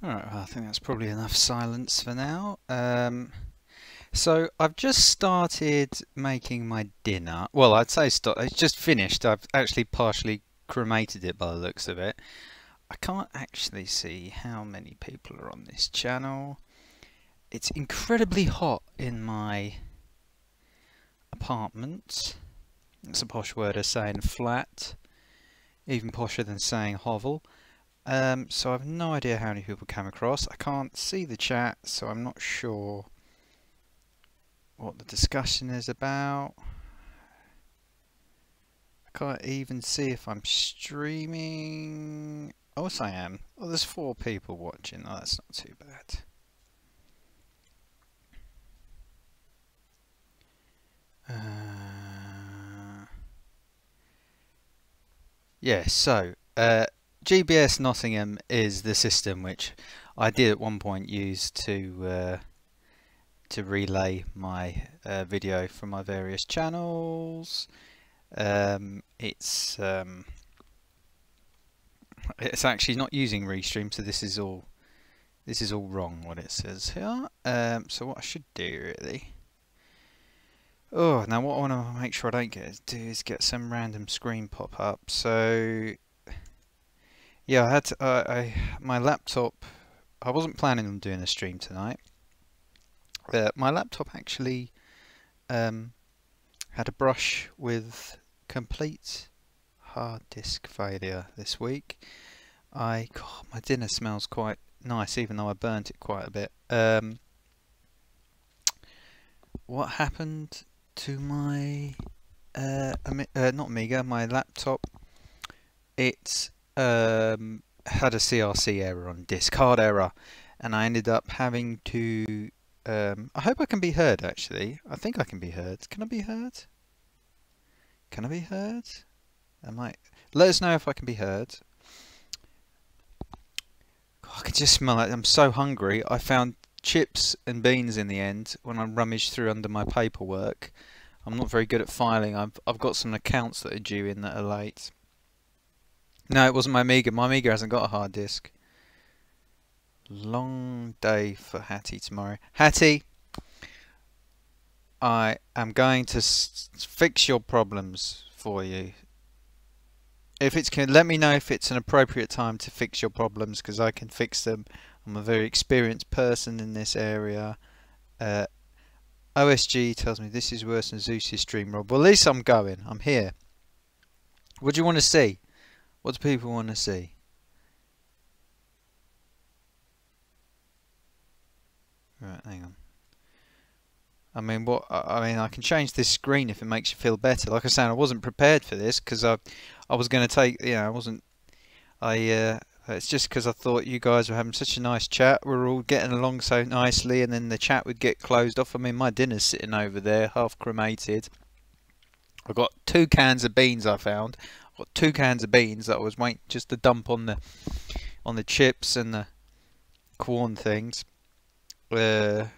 Alright, well, I think that's probably enough silence for now. So I've just started making my dinner. Well, I'd say it's just finished. I've actually partially cremated it by the looks of it. I can't actually see how many people are on this channel. It's incredibly hot in my apartment. It's a posh word of saying flat, even posher than saying hovel. So I've no idea how many people came across. I can't see the chat, so I'm not sure what the discussion is about. I can't even see if I'm streaming. Oh, yes, I am. Oh, there's 4 people watching. Oh, that's not too bad. Yeah, so GBS Nottingham is the system which I did at one point use to relay my video from my various channels. It's actually not using Restream, so this is all wrong what it says here. So what I should do really. Oh, now what I want to make sure I don't do is get some random screen pop up. So yeah, I had to, my laptop. I wasn't planning on doing a stream tonight. My laptop actually had a brush with complete hard disk failure this week. God, my dinner smells quite nice, even though I burnt it quite a bit. What happened to my not Amiga, my laptop? It had a CRC error on disk, hard error, and I ended up having to I hope I can be heard actually. I think I can be heard. Can I be heard? Can I be heard? Let us know if I can be heard. I can just smell it. I'm so hungry. I found chips and beans in the end when I rummaged through under my paperwork. I'm not very good at filing. I've got some accounts that are due in that are late. No, it wasn't my Amiga. My Amiga hasn't got a hard disk. Long day for Hattie tomorrow. Hattie, I am going to fix your problems for you. If it's let me know if it's an appropriate time to fix your problems, because I can fix them. I'm a very experienced person in this area. OSG tells me this is worse than Zeus's stream, Rob. Well, at least I'm going. I'm here. What do you want to see? What do people want to see? Right, hang on. I mean, I can change this screen if it makes you feel better. Like I said, I wasn't prepared for this because I was going to take, I wasn't. It's just because I thought you guys were having such a nice chat. We're all getting along so nicely, and then the chat would get closed off. I mean, my dinner's sitting over there, half cremated. I've got 2 cans of beans I found. I've got 2 cans of beans that I was waiting just to dump on the chips and the corn things. I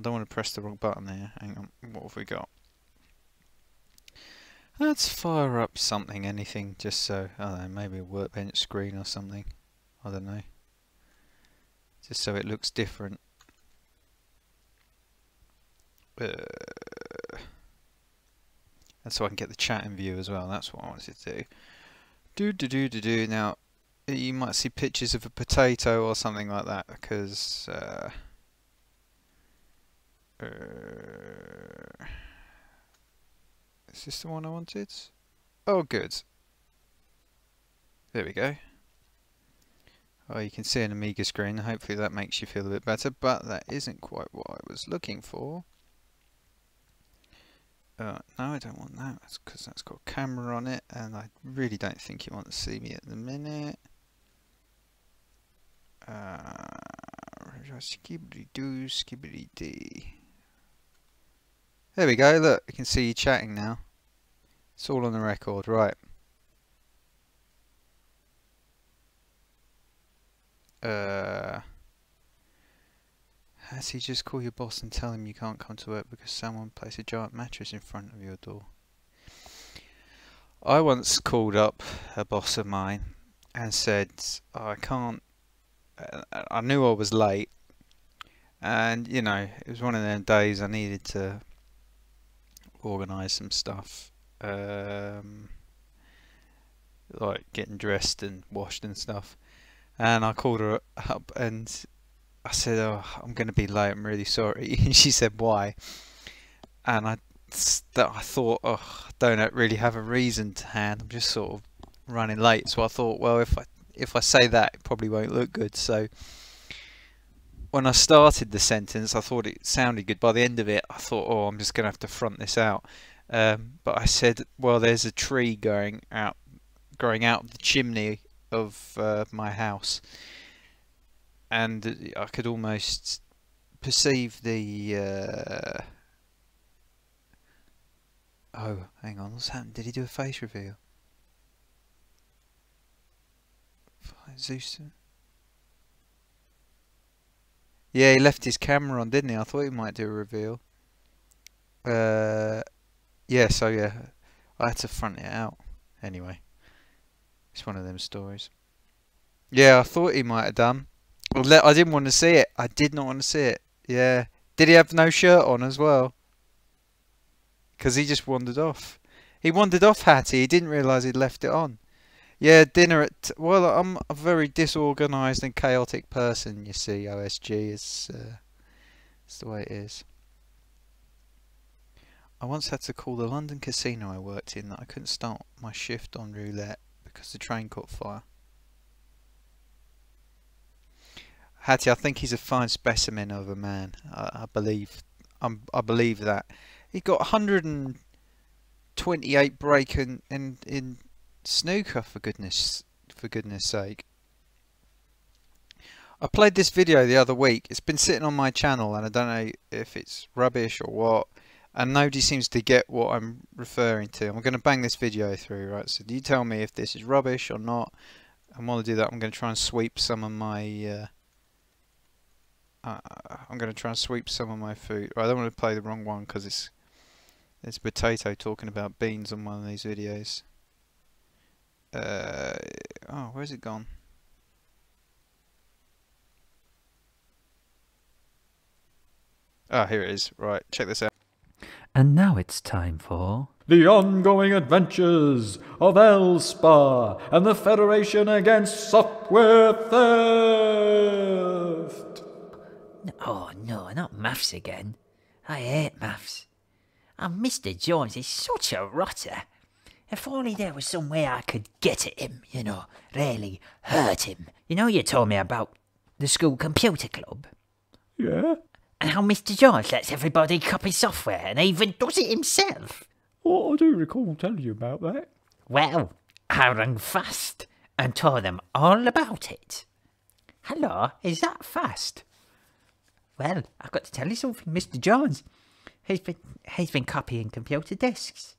don't want to press the wrong button there. Hang on, what have we got? Let's fire up something, anything, just so, I don't know, maybe a workbench screen or something. I don't know. Just so it looks different. And so I can get the chat in view as well. That's what I wanted to do. Now, you might see pictures of a potato or something like that, because is this the one I wanted? Oh, good. There we go. Oh, you can see an Amiga screen. Hopefully that makes you feel a bit better, but that isn't quite what I was looking for. No, I don't want that. That's because that's got a camera on it, and I really don't think you want to see me at the minute. Skibbity-doo, skibbity-dee. There we go, look, you can see you chatting now. It's all on the record, right. Has he just call your boss and tell him you can't come to work because someone placed a giant mattress in front of your door? I once called up a boss of mine and said, I can't I knew I was late, and you know, it was one of them days I needed to organise some stuff, like getting dressed and washed and stuff. And I called her up and I said, "Oh, I'm going to be late. I'm really sorry." And she said, "Why?" And I thought, "Oh, I don't really have a reason to hand. I'm just sort of running late." So I thought, well, if I say that, it probably won't look good. So when I started the sentence, I thought it sounded good. By the end of it, I thought, "Oh, I'm just going to have to front this out." But I said, "Well, there's a tree growing out the chimney of my house, and I could almost perceive the." Oh, hang on, what's happened? Did he do a face reveal? Zeus. Yeah, he left his camera on, didn't he? I thought he might do a reveal. Yeah, so yeah, I had to front it out. Anyway, it's one of them stories. Yeah, I thought he might have done. I didn't want to see it. I did not want to see it. Yeah. Did he have no shirt on as well? Because he just wandered off. He wandered off, Hattie. He didn't realise he'd left it on. Yeah, dinner at... Well, I'm a very disorganised and chaotic person, you see, OSG. It's the way it is. I once had to call the London casino I worked in that I couldn't start my shift on roulette because the train caught fire. Hattie, I think he's a fine specimen of a man. I believe that. He got 128 break in snooker, for goodness sake. I played this video the other week. It's been sitting on my channel and I don't know if it's rubbish or what, and nobody seems to get what I'm referring to. I'm going to bang this video through, right? So you tell me if this is rubbish or not. And while I do that, I'm going to try and sweep some of my food. Right, I don't want to play the wrong one because it's Potato talking about beans on one of these videos. Oh, where's it gone? Ah, here it is. Right, check this out. And now it's time for... The ongoing adventures of Elspar and the Federation Against Software Theft! Oh no, not maths again. I hate maths. And Mr. Jones is such a rotter. If only there was some way I could get at him, you know, really hurt him. You know, you told me about the school computer club. Yeah? And how Mr. Jones lets everybody copy software and even does it himself. Oh, I do recall telling you about that. Well, I rang fast and told them all about it. Hello, is that fast? Well, I've got to tell you something, Mr. Jones. He's been copying computer disks,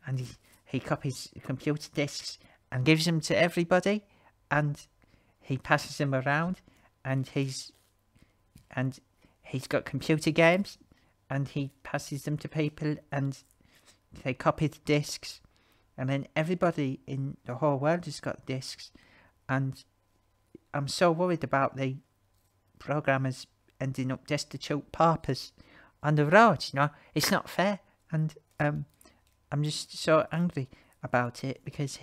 and he copies computer disks and gives them to everybody, and he passes them around, and he's got computer games, and he passes them to people, and they copy the discs, and then everybody in the whole world has got discs, and I'm so worried about the programmers ending up destitute paupers on the roads. You know, it's not fair, and I'm just so angry about it because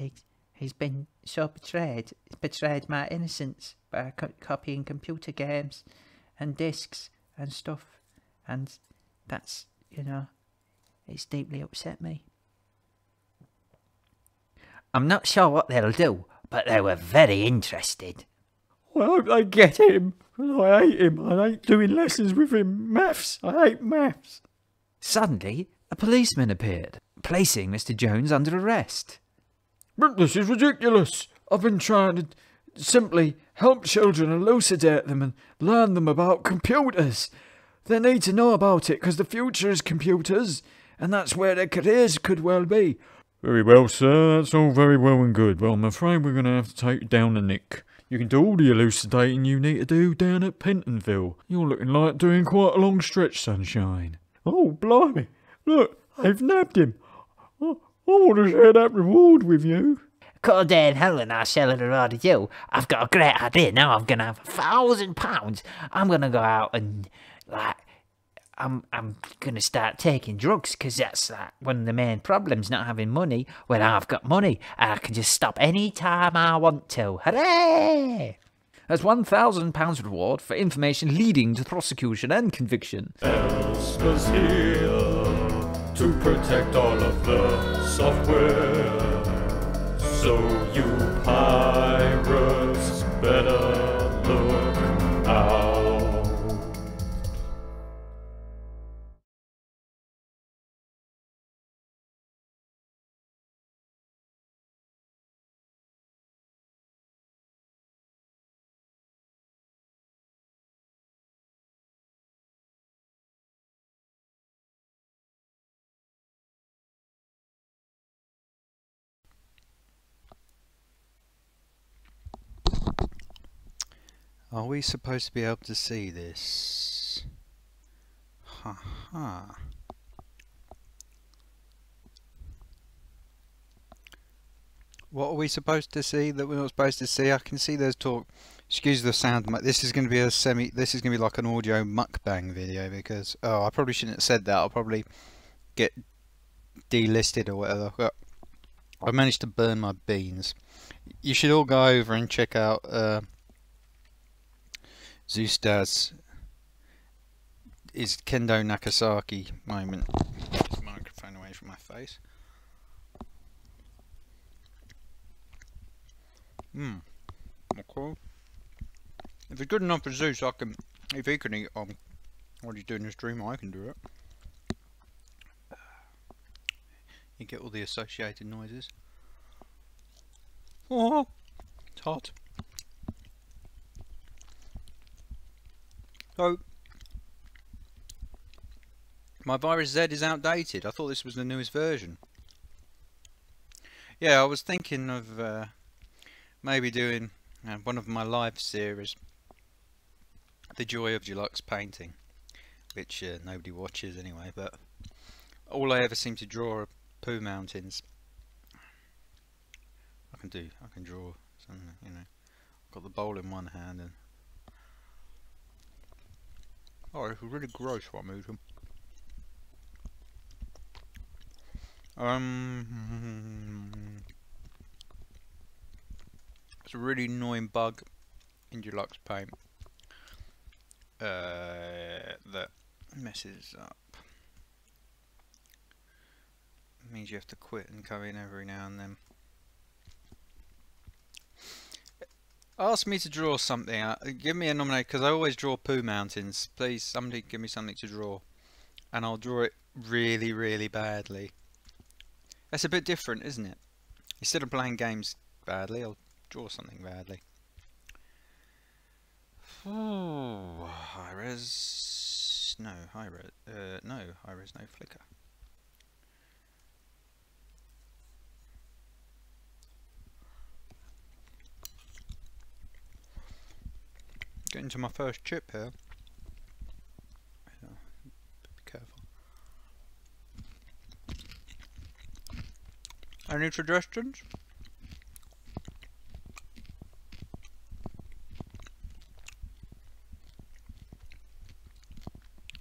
he's been so betrayed. He's betrayed my innocence by copying computer games and discs and stuff, and that's, you know, it's deeply upset me. I'm not sure what they'll do, but they were very interested. Well, I hope they get him. I hate him. I hate doing lessons with him. Maths. I hate maths. Suddenly, a policeman appeared, placing Mr. Jones under arrest. But this is ridiculous. I've been trying to simply help children, elucidate them and learn them about computers. They need to know about it because the future is computers, and that's where their careers could well be. Very well, sir. That's all very well and good. Well, I'm afraid we're going to have to take you down to Nick. You can do all the elucidating you need to do down at Pentonville. You're looking like doing quite a long stretch, Sunshine. Oh, blimey. Look, they've nabbed him. I want to share that reward with you. Cold day in hell and I shall have rewarded you. I've got a great idea. Now I'm going to have £1,000. I'm going to go out and, like, I'm going to start taking drugs, because that's like one of the main problems, not having money. Well, I've got money and I can just stop any time I want to. Hooray! There's £1,000 reward for information leading to prosecution and conviction. Elspeth's here to protect all of the software. So you pirates better look out. Are we supposed to be able to see this? Ha ha. What are we supposed to see that we're not supposed to see? I can see there's talk. Excuse the sound. This is going to be a semi. This is going to be like an audio mukbang video, because I probably shouldn't have said that. I'll probably get delisted or whatever. But I managed to burn my beans. You should all go over and check out Zeusdaz is Kendo Nakasaki moment. Get the microphone away from my face. Okay. If it's good enough for Zeus, I can. If he can eat what he's doing in the stream, I can do it. You get all the associated noises. Oh, it's hot. So, my Virus Z is outdated. I thought this was the newest version. Yeah, I was thinking of maybe doing one of my live series, The Joy of Deluxe Painting, which nobody watches anyway, but all I ever seem to draw are poo mountains. I can draw something, you know. I've got the bowl in one hand and it's really gross what I'm eating. It's a really annoying bug in Deluxe Paint that messes up. It means you have to quit and come in every now and then. Ask me to draw something. Give me a nomination, because I always draw poo mountains. Please, somebody give me something to draw, and I'll draw it really, really badly. That's a bit different, isn't it? Instead of playing games badly, I'll draw something badly. Oh, high res. No, high res. No, high res, no flicker. Getting to my first chip here. Be careful. Any suggestions?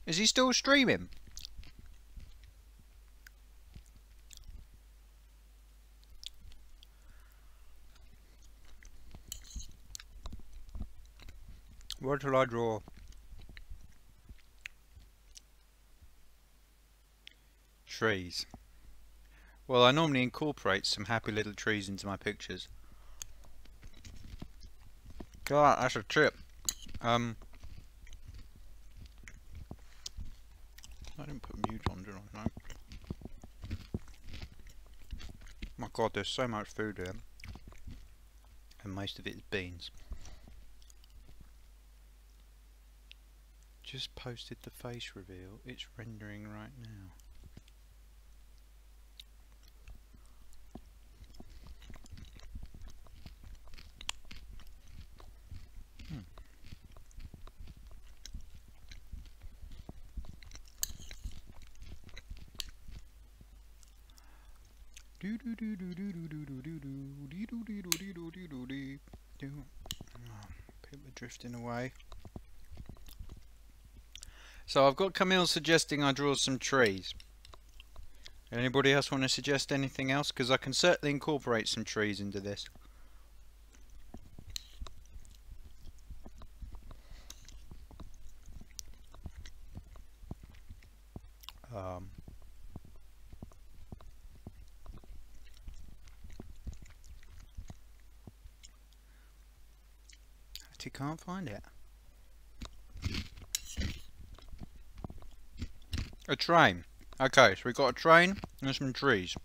Is he still streaming? What shall I draw? Trees. Well, I normally incorporate some happy little trees into my pictures. God, that's a tip. I didn't put mute on, did I? No. My God, there's so much food here, and most of it is beans. Just posted the face reveal. It's rendering right now. People are drifting away. So I've got Camille suggesting I draw some trees. Anybody else want to suggest anything else? Because I can certainly incorporate some trees into this. Actually can't find it. A train. Okay, so we've got a train and some trees.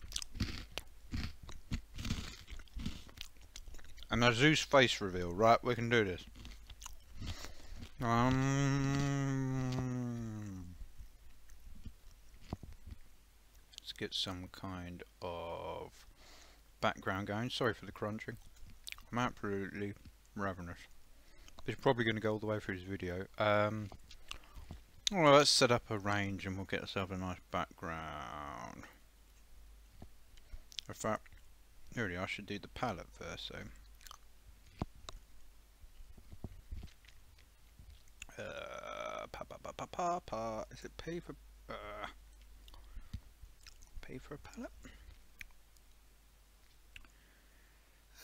And a Zeus face reveal. Right, we can do this. Let's get some kind of background going. Sorry for the crunching. I'm absolutely ravenous. It's probably going to go all the way through this video. Well, let's set up a range and we'll get ourselves a nice background. In fact, really, I should do the palette first. So, is it P for a palette?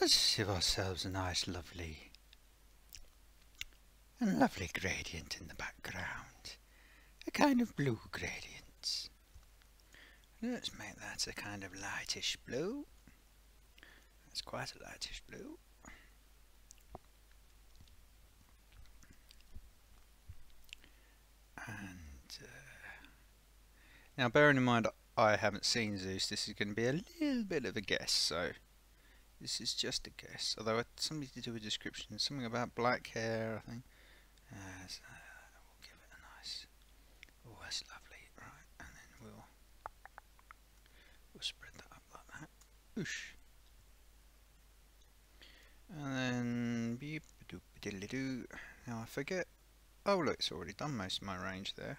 Let's give ourselves a nice, lovely gradient in the background. A kind of blue gradient. Let's make that a kind of lightish blue. That's quite a lightish blue. And now, bearing in mind I haven't seen Zeus, this is going to be a little bit of a guess. So this is just a guess. Although somebody did do a description, something about black hair, I think. So we'll give it a nice. Oh, that's lovely, right? And then we'll spread that up like that. Oosh. And then beep doop diddly doo. Now I forget. Oh look, it's already done most of my range there.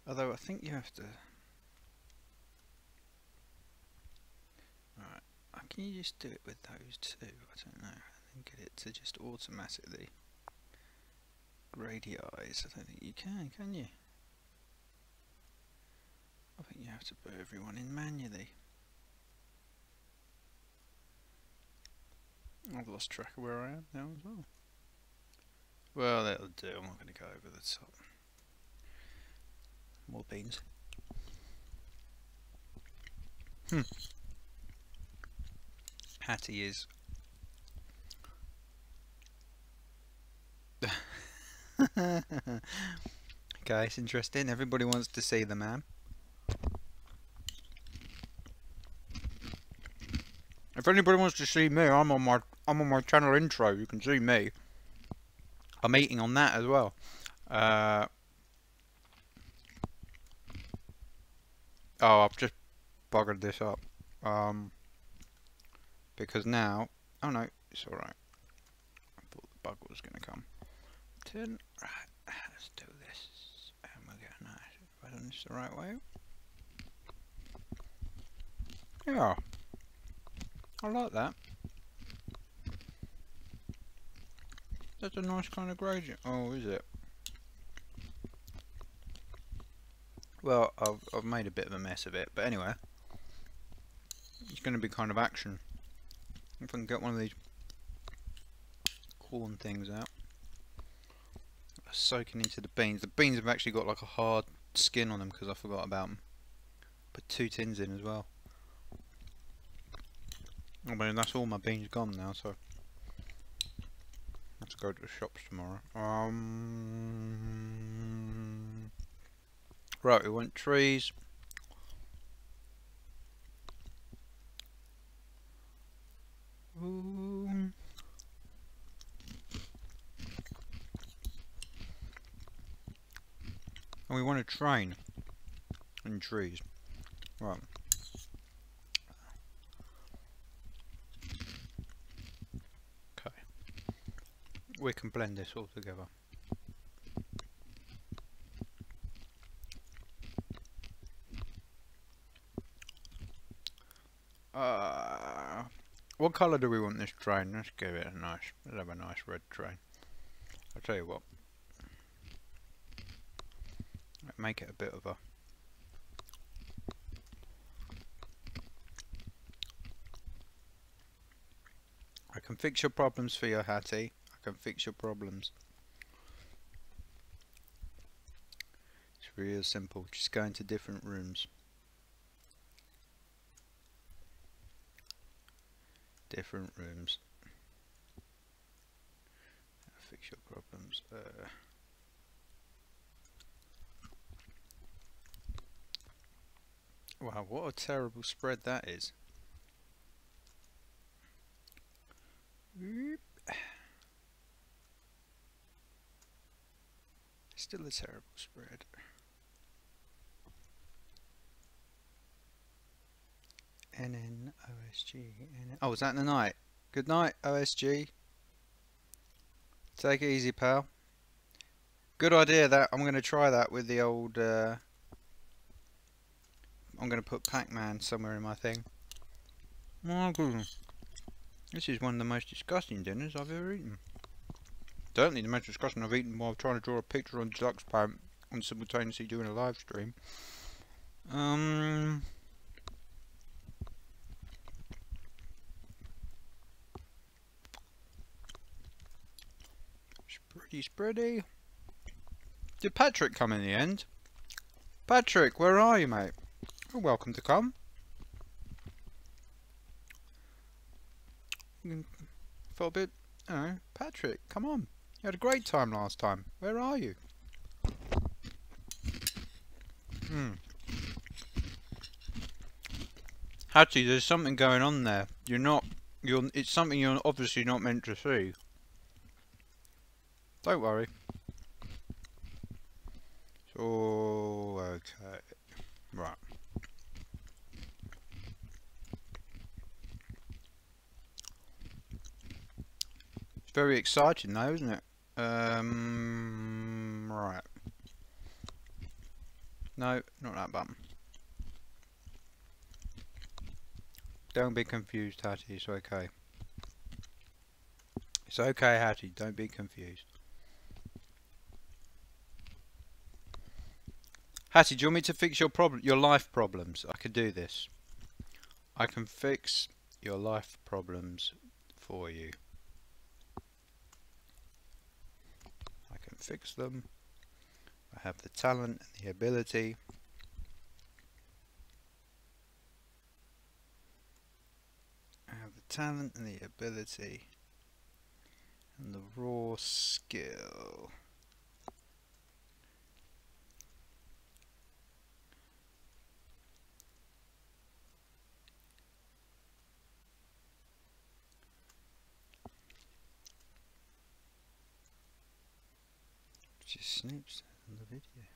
Although I think you have to. Right. Can you just do it with those two? I don't know. I think get it to just automatically gradiize. I don't think you can you? I think you have to put everyone in manually. I've lost track of where I am now as well. Well, that'll do. I'm not going to go over the top. More beans. Hattie is. Okay, it's interesting. Everybody wants to see the man. If anybody wants to see me, I'm on my channel intro. You can see me. I'm eating on that as well. Oh, I've just buggered this up. Because now, oh no, it's all right. I thought the bug was going to come. Right, let's do this, and we'll get a nice. Have I done this the right way? Yeah, I like that. That's a nice kind of gradient. Oh, is it? Well, I've made a bit of a mess of it, but anyway, it's going to be kind of action. If I can get one of these corn things out. Soaking into the beans. The beans have actually got like a hard skin on them because I forgot about them. Put 2 tins in as well. I mean, that's all my beans gone now, so I have to go to the shops tomorrow. Right, we want trees. Ooh. And we want a train and trees. Right. Okay. We can blend this all together. What colour do we want this train? Let's give it a nice, let's have a nice red train. I'll tell you what. Make it a bit of a... I can fix your problems for you, Hattie. I can fix your problems. It's real simple. Just go into different rooms. Different rooms. Fix your problems. Wow, what a terrible spread that is. Still a terrible spread. NN OSG. Oh, is that the night? Good night, OSG. Take it easy, pal. Good idea that. I'm going to try that with the old... I'm going to put Pac-Man somewhere in my thing. Oh, goodness. This is one of the most disgusting dinners I've ever eaten. Certainly the most disgusting I've eaten while trying to draw a picture on Deluxe Paint and simultaneously doing a live stream. Spready. Did Patrick come in the end? Patrick, where are you, mate? You're welcome to come. Felt a bit, I don't know, Patrick, come on. You had a great time last time. Where are you? Hattie, there's something going on there. It's something you're obviously not meant to see. Don't worry. It's all okay. Right. It's very exciting though, isn't it? Right. No, not that button. Don't be confused, Hattie, it's okay. It's okay, Hattie, don't be confused. Hattie, do you want me to fix your life problems? I can do this. I can fix your life problems for you. I can fix them. I have the talent and the ability. I have the talent and the ability and the raw skill. Just snoops on the video.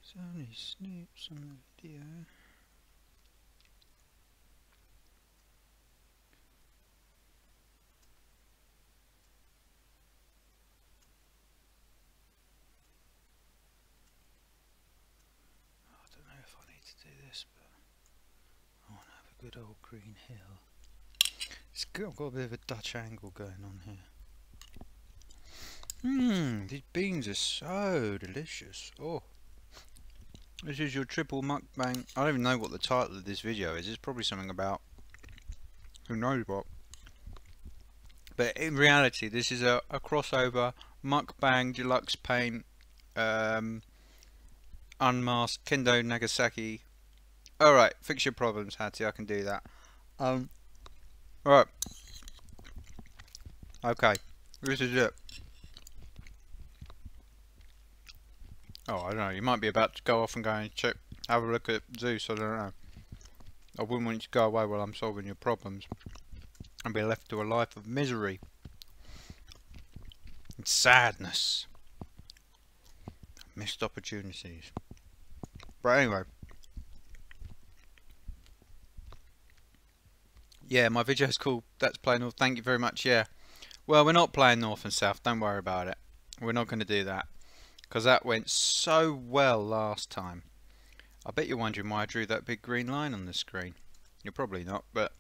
It's only snoops on the video. I don't know if I need to do this, but I want to have a good old green hill. It's good. I've got a bit of a Dutch angle going on here. These beans are so delicious. Oh, this is your triple mukbang. I don't even know what the title of this video is. It's probably something about who knows what. But in reality, this is a crossover mukbang deluxe paint, unmasked Kendo Nagasaki. All right, fix your problems, Hattie. I can do that. All right. Okay, this is it. Oh, I don't know, you might be about to go off and go and have a look at Zeus, I don't know. I wouldn't want you to go away while I'm solving your problems and be left to a life of misery and sadness. Missed opportunities. But anyway. Yeah, my video's called That's Play North. Thank you very much, yeah. Well, we're not playing North and South, don't worry about it. We're not going to do that. Because that went so well last time. I bet you're wondering why I drew that big green line on the screen. You're probably not, but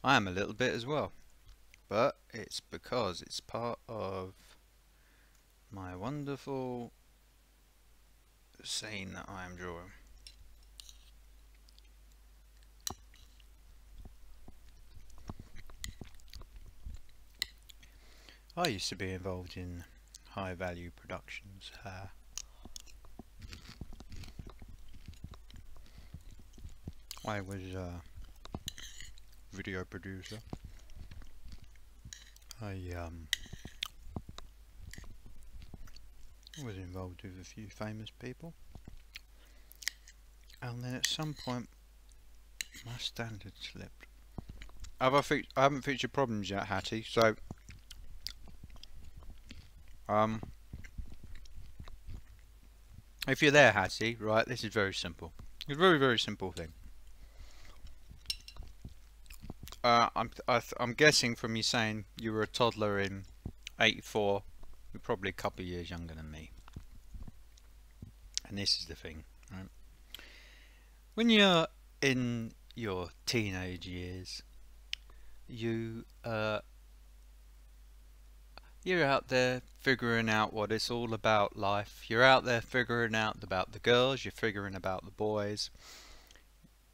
I am a little bit as well. But it's because it's part of my wonderful scene that I am drawing. I used to be involved in high value productions. I was a video producer. I was involved with a few famous people, and then at some point my standard slipped. I haven't featured problems yet, Hattie, so if you're there, Hattie, right, this is very simple. It's a very, very simple thing. I'm guessing from you saying you were a toddler in '84, you're probably a couple of years younger than me. And this is the thing, right? When you're in your teenage years, you're out there figuring out what it's all about, life. You're out there figuring out about the girls, you're figuring about the boys.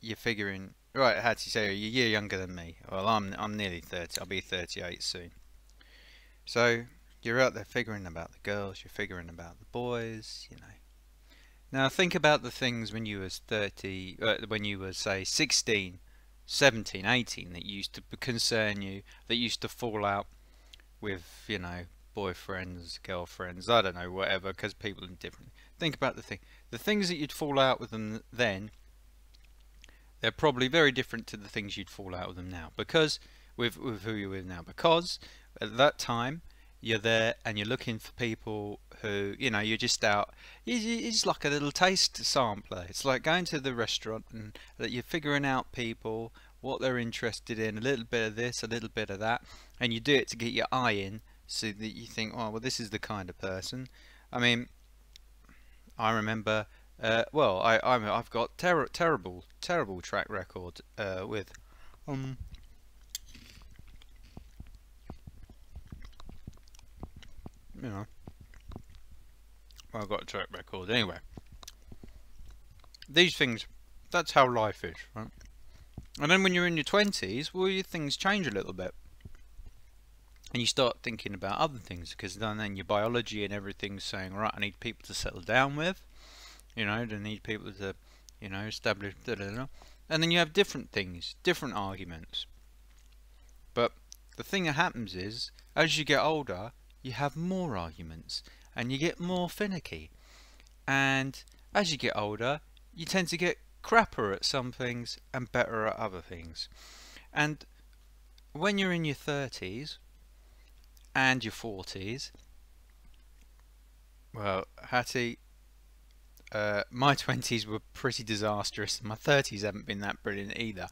You're figuring, right, Hattie, say you're a year younger than me. Well, I'm nearly 30. I'll be 38 soon. So you're out there figuring about the girls, you're figuring about the boys, you know. Now think about the things when you was 30, when you were say 16, 17, 18 that used to concern you, that used to fall out with, you know, boyfriends, girlfriends, I don't know, whatever, because people are different. Think about the things that you'd fall out with them then. They're probably very different to the things you'd fall out with them now, because with who you're with now, because at that time you're there and you're looking for people who, you know, you're just out, it's like a little taste sampler. It's like going to the restaurant and that you're figuring out people, what they're interested in, a little bit of this, a little bit of that, and you do it to get your eye in, so that you think, oh well, this is the kind of person. I mean, I remember, well, I've got terrible track record with you know, well, I've got a track record anyway. These things, that's how life is, right? And then when you're in your 20s, well, your things change a little bit. And you start thinking about other things, because then your biology and everything's saying, right, I need people to settle down with. You know, they need people to, you know, establish, and then you have different things, different arguments. But the thing that happens is, as you get older, you have more arguments, and you get more finicky. And as you get older, you tend to get crapper at some things and better at other things. And when you're in your 30s and your 40s, well, Hattie, my 20s were pretty disastrous. My 30s haven't been that brilliant either.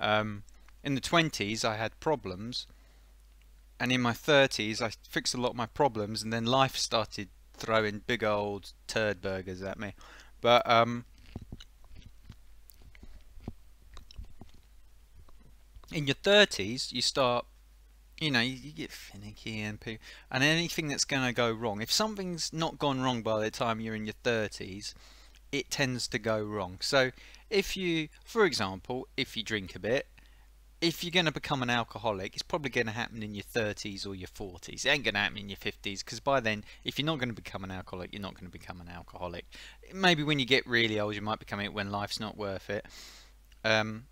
In the 20s I had problems, and in my 30s I fixed a lot of my problems, and then life started throwing big old turd burgers at me. But in your 30s you start, you know, you get finicky and anything that's going to go wrong, if something's not gone wrong by the time you're in your 30s, it tends to go wrong. So if you, for example, if you drink a bit, if you're going to become an alcoholic, it's probably going to happen in your 30s or your 40s. It ain't going to happen in your 50s, because by then, if you're not going to become an alcoholic, you're not going to become an alcoholic. Maybe when you get really old, you might become it when life's not worth it. And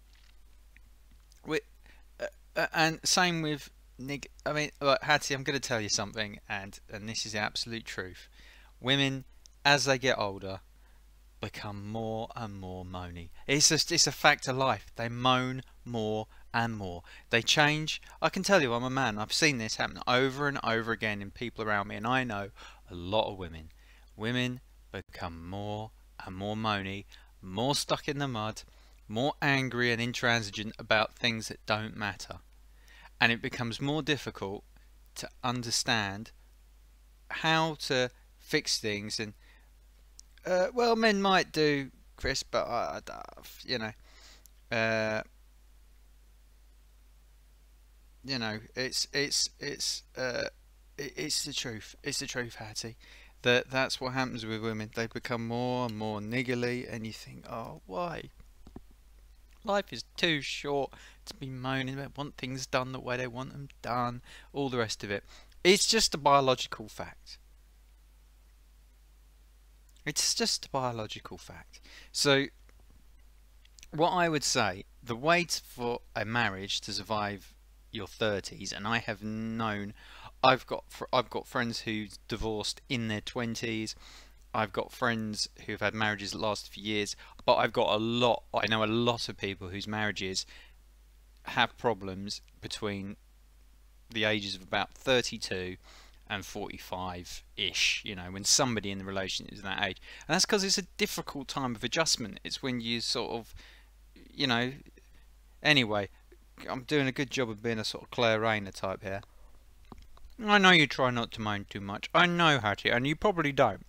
same with Nick. I mean, look, Hattie, I'm going to tell you something, and this is the absolute truth. Women, as they get older, become more and more moany. It's a fact of life. They moan more and more. They change. I can tell you, I'm a man. I've seen this happen over and over again in people around me, and I know a lot of women. Women become more and more moany, more stuck in the mud, more angry and intransigent about things that don't matter. And it becomes more difficult to understand how to fix things. And well, men might do Chris, but you know, it's the truth. It's the truth, Hattie. That's what happens with women. They become more and more niggly, and you think, oh, why? Life is too short to be moaning about want things done the way they want them done, all the rest of it. It's just a biological fact. It's just a biological fact. So, what I would say, the way for a marriage to survive your 30s, and I have known, I've got friends who divorced in their 20s. I've got friends who've had marriages that lasted for years, but I know a lot of people whose marriages have problems between the ages of about 32 and 45-ish, you know, when somebody in the relation is that age. And that's because it's a difficult time of adjustment. It's when you sort of, you know, anyway, I'm doing a good job of being a sort of Claire Rayner type here. I know you try not to moan too much. I know, Hattie, and you probably don't.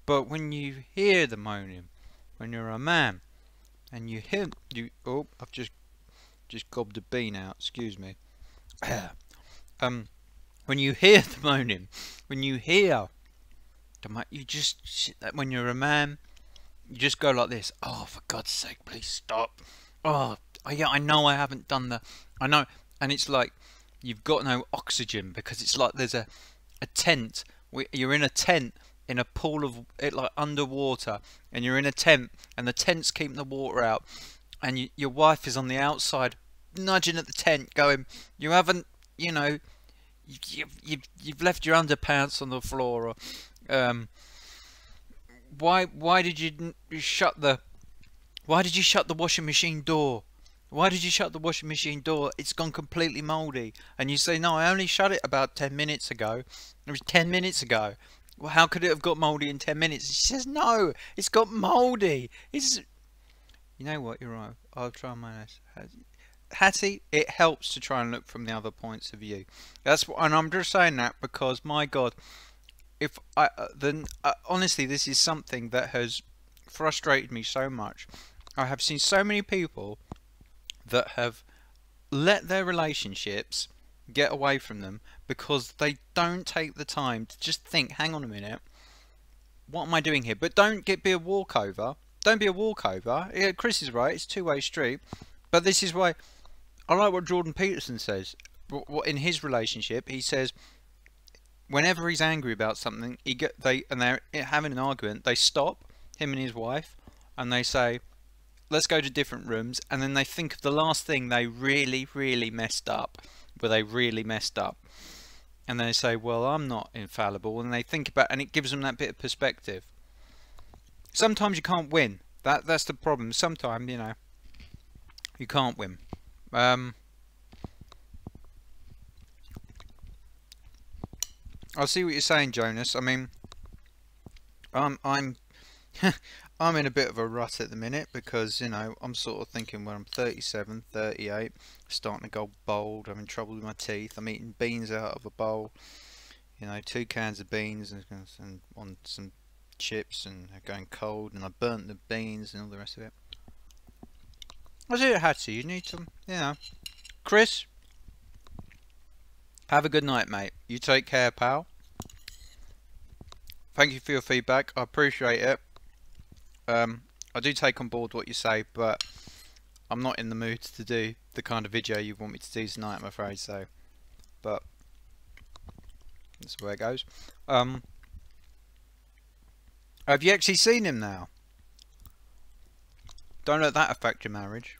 But when you hear the moaning, when you're a man, and you hear oh, I've just gobbed a bean out. Excuse me. When you hear the moaning, when you hear you just, when you're a man, you just go like this. Oh, for God's sake, please stop. Oh, yeah, I know I haven't done I know, and it's like you've got no oxygen, because it's like there's a tent. You're in a tent in a pool of it, like underwater, and you're in a tent, and the tent's keeping the water out, and your wife is on the outside nudging at the tent, going, you haven't, you know, you've left your underpants on the floor, or why did you shut the washing machine door? Why did you shut the washing machine door? It's gone completely mouldy. And you say, no, I only shut it about 10 minutes ago. It was 10 minutes ago. Well, how could it have got mouldy in 10 minutes? She says, no, it's got mouldy. You know what, you're right. I'll try my best. Hattie, it helps to try and look from the other points of view. And I'm just saying that because, my God, honestly, this is something that has frustrated me so much. I have seen so many people that have let their relationships get away from them because they don't take the time to just think, hang on a minute, what am I doing here? But don't be a walkover. Don't be a walkover. Yeah, Chris is right, it's a two-way street. But this is why I like what Jordan Peterson says. In his relationship, he says whenever he's angry about something, and they're having an argument, they stop, him and his wife, and they say, let's go to different rooms, and then they think of the last thing they really, really messed up, where they really messed up, and they say, well, I'm not infallible, and they think about, and it gives them that bit of perspective. Sometimes you can't win. That's the problem. Sometimes, you know, you can't win. I see what you're saying, Jonas. I mean, I'm I'm in a bit of a rut at the minute because, you know, I'm sort of thinking when I'm 37, 38, starting to go bald, having trouble with my teeth, I'm eating beans out of a bowl, you know, 2 cans of beans and on some chips, and they're going cold, and I burnt the beans and all the rest of it. I see it, Hattie, you need some, you know. Chris, have a good night, mate. You take care, pal. Thank you for your feedback, I appreciate it. I do take on board what you say, but I'm not in the mood to do the kind of video you want me to do tonight, I'm afraid, so, but that's where it goes. Have you actually seen him now? Don't let that affect your marriage.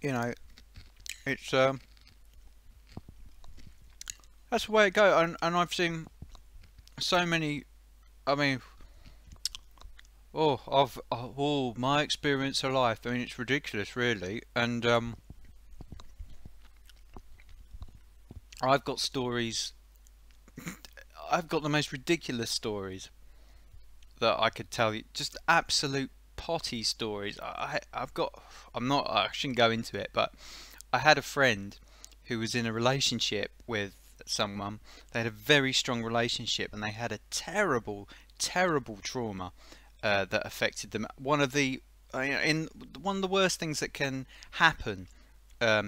You know, it's that's the way it goes, and I've seen so many. I mean, my experience of life. I mean, it's ridiculous, really, and I've got stories. I've got the most ridiculous stories that I could tell you. Just absolute potty stories. I shouldn't go into it, but I had a friend who was in a relationship with someone. They had a very strong relationship, and they had a terrible trauma that affected them. One of the worst things that can happen a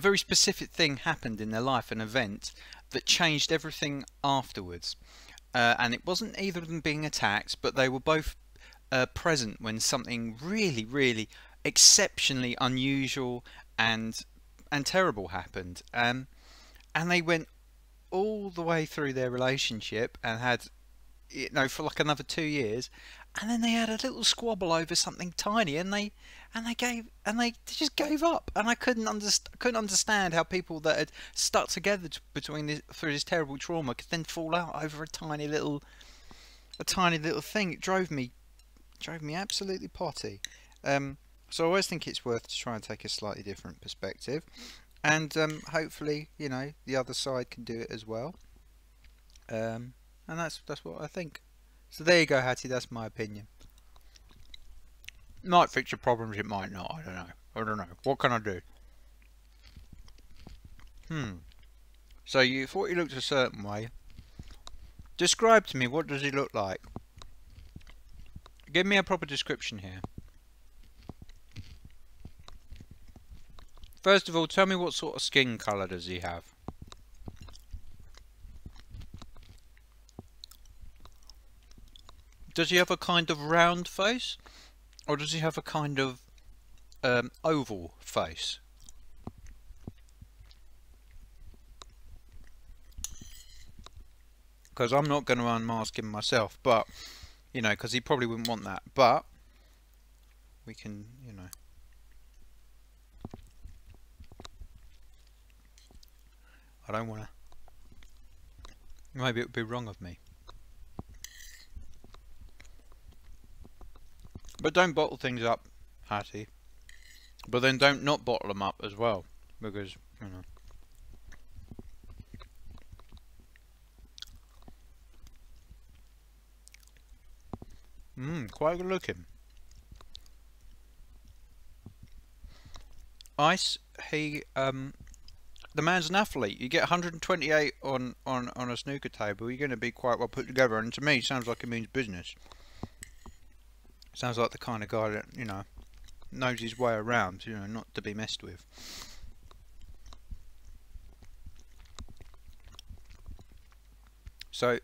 very specific thing happened in their life, an event that changed everything afterwards. And it wasn't either of them being attacked, but they were both present when something really exceptionally unusual and terrible happened. And they went all the way through their relationship and had, for like another 2 years, and then they had a little squabble over something tiny, and they just gave up. And I couldn't understand how people that had stuck together through this terrible trauma could then fall out over a tiny little thing. It drove me absolutely potty. So I always think it's worth to try and take a slightly different perspective, and hopefully the other side can do it as well. And that's what I think. So there you go, Hattie. That's my opinion. It might fix your problems, it might not. I don't know. What can I do? So you thought he looked a certain way. Describe to me, what does he look like? Give me a proper description here. First of all, tell me what sort of skin colour does he have? Does he have a kind of round face? Or does he have a kind of oval face? Because I'm not going to unmask him myself, but, because he probably wouldn't want that. But, we can, I don't want to. Maybe it would be wrong of me. But don't bottle things up, Hattie. But then don't not bottle them up as well, because quite good looking. Ice, the man's an athlete. You get 128 on a snooker table, you're going to be quite well put together, and to me, sounds like it means business. Sounds like the kind of guy that, knows his way around, not to be messed with. So,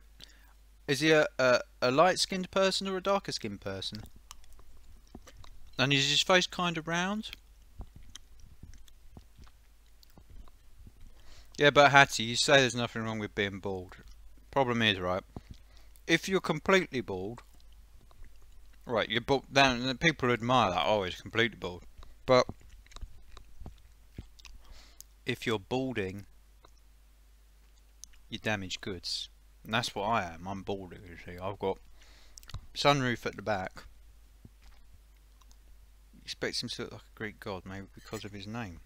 is he a light-skinned person or a darker-skinned person? And is his face kind of round? Yeah, but Hattie, you say there's nothing wrong with being bald. Problem is, right, if you're completely bald, right, you're bald, then people admire that, oh, he's completely bald. But if you're balding, you're damaged goods. And that's what I am. I'm balding, you see. I've got sunroof at the back. Expects him to look like a Greek god, maybe because of his name.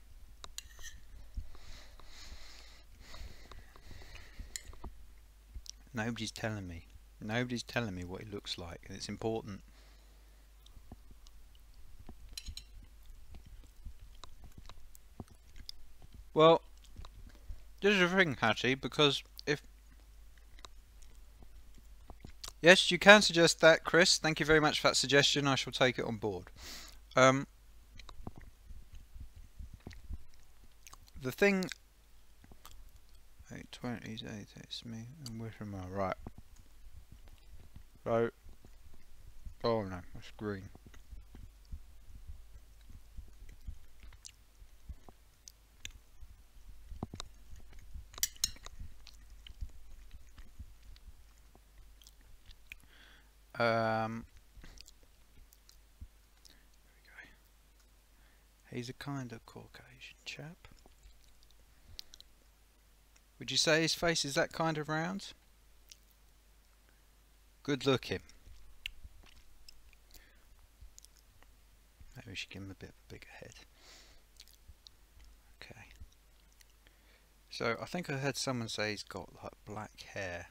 Nobody's telling me. Nobody's telling me what he looks like, and it's important. Well, this is a thing, Hattie, because if... Yes, you can suggest that, Chris. Thank you very much for that suggestion. I shall take it on board. The thing... 820s, 8, it's me, and where am I? Right. So... Oh no, that's green. There we go. He's a kind of Caucasian chap. Would you say his face is that kind of round? Good looking. Maybe we should give him a bit of a bigger head. Okay. So I think I heard someone say he's got like black hair.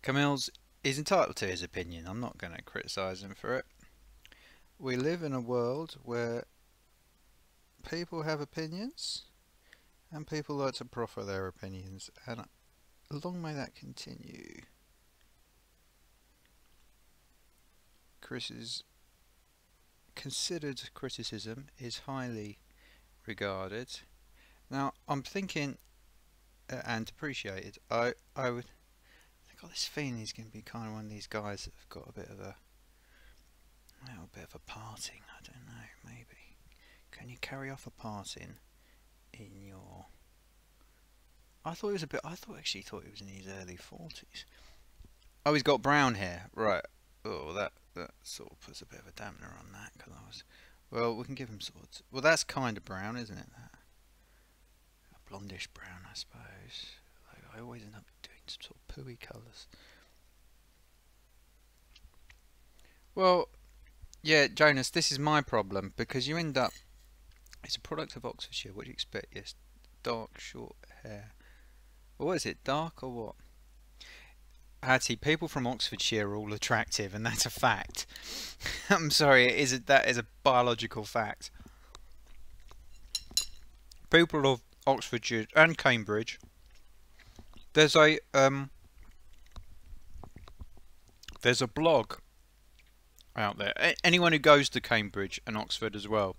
Camille's is entitled to his opinion. I'm not going to criticise him for it. we live in a world where people have opinions and people like to proffer their opinions, and long may that continue. Chris's considered criticism is highly regarded. Now I'm thinking and appreciated. I got this feeling he's going to be kind of one of these guys that have got a bit of a little bit of a parting. I don't know, maybe. Can you carry off a parting in your... I thought he was a bit... I thought he was in his early 40s. Oh, he's got brown hair. Right. Oh, that sort of puts a bit of a dampener on that. Cause I was... Well, we can give him sort of... Well, that's kind of brown, isn't it? That? A blondish brown, I suppose. Like, I always end up doing some sort of pooey colours. Well... Yeah, Jonas, this is my problem, because you end up... It's a product of Oxfordshire. What do you expect? Yes, dark, short hair. Well, what is it, dark or what? Hattie, people from Oxfordshire are all attractive, and that's a fact. I'm sorry, that is a biological fact. People of Oxfordshire and Cambridge. There's a blog out there. Anyone who goes to Cambridge and Oxford as well,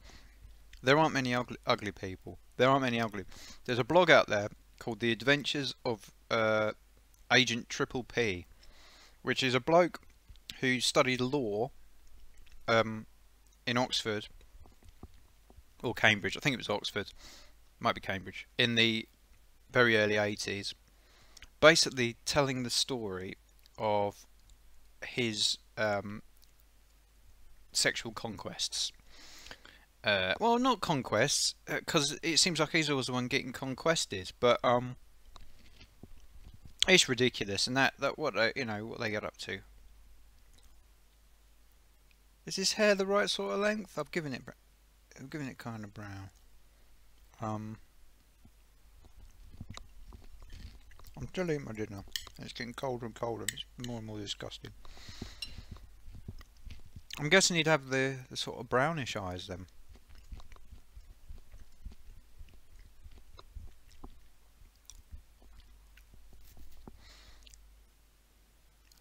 there aren't many ugly people. There aren't many ugly. There's a blog out there called The Adventures of Agent Triple P, which is a bloke who studied law in Oxford or Cambridge. I think it was Oxford, might be Cambridge, in the very early 80s, basically telling the story of his sexual conquests. Well, not conquests, because it seems like he's always the one getting conquested. But it's ridiculous, and that what they get up to. Is his hair the right sort of length? I'm giving it kind of brown. I'm still eating my dinner. It's getting colder and colder. It's more and more disgusting. I'm guessing he'd have the sort of brownish eyes then.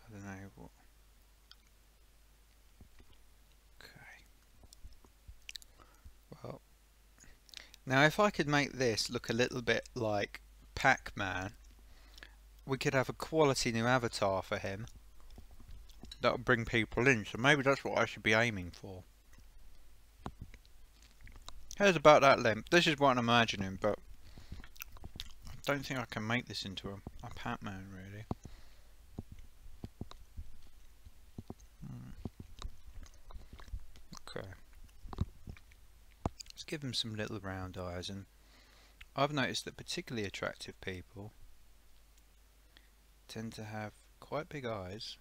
I don't know what. Okay. Well, now if I could make this look a little bit like Pac-Man, we could have a quality new avatar for him that would bring people in, so maybe that's what I should be aiming for. Hair's about that length. This is what I'm imagining, but I don't think I can make this into a Pac-Man really. Okay. Let's give him some little round eyes, and I've noticed that particularly attractive people tend to have quite big eyes.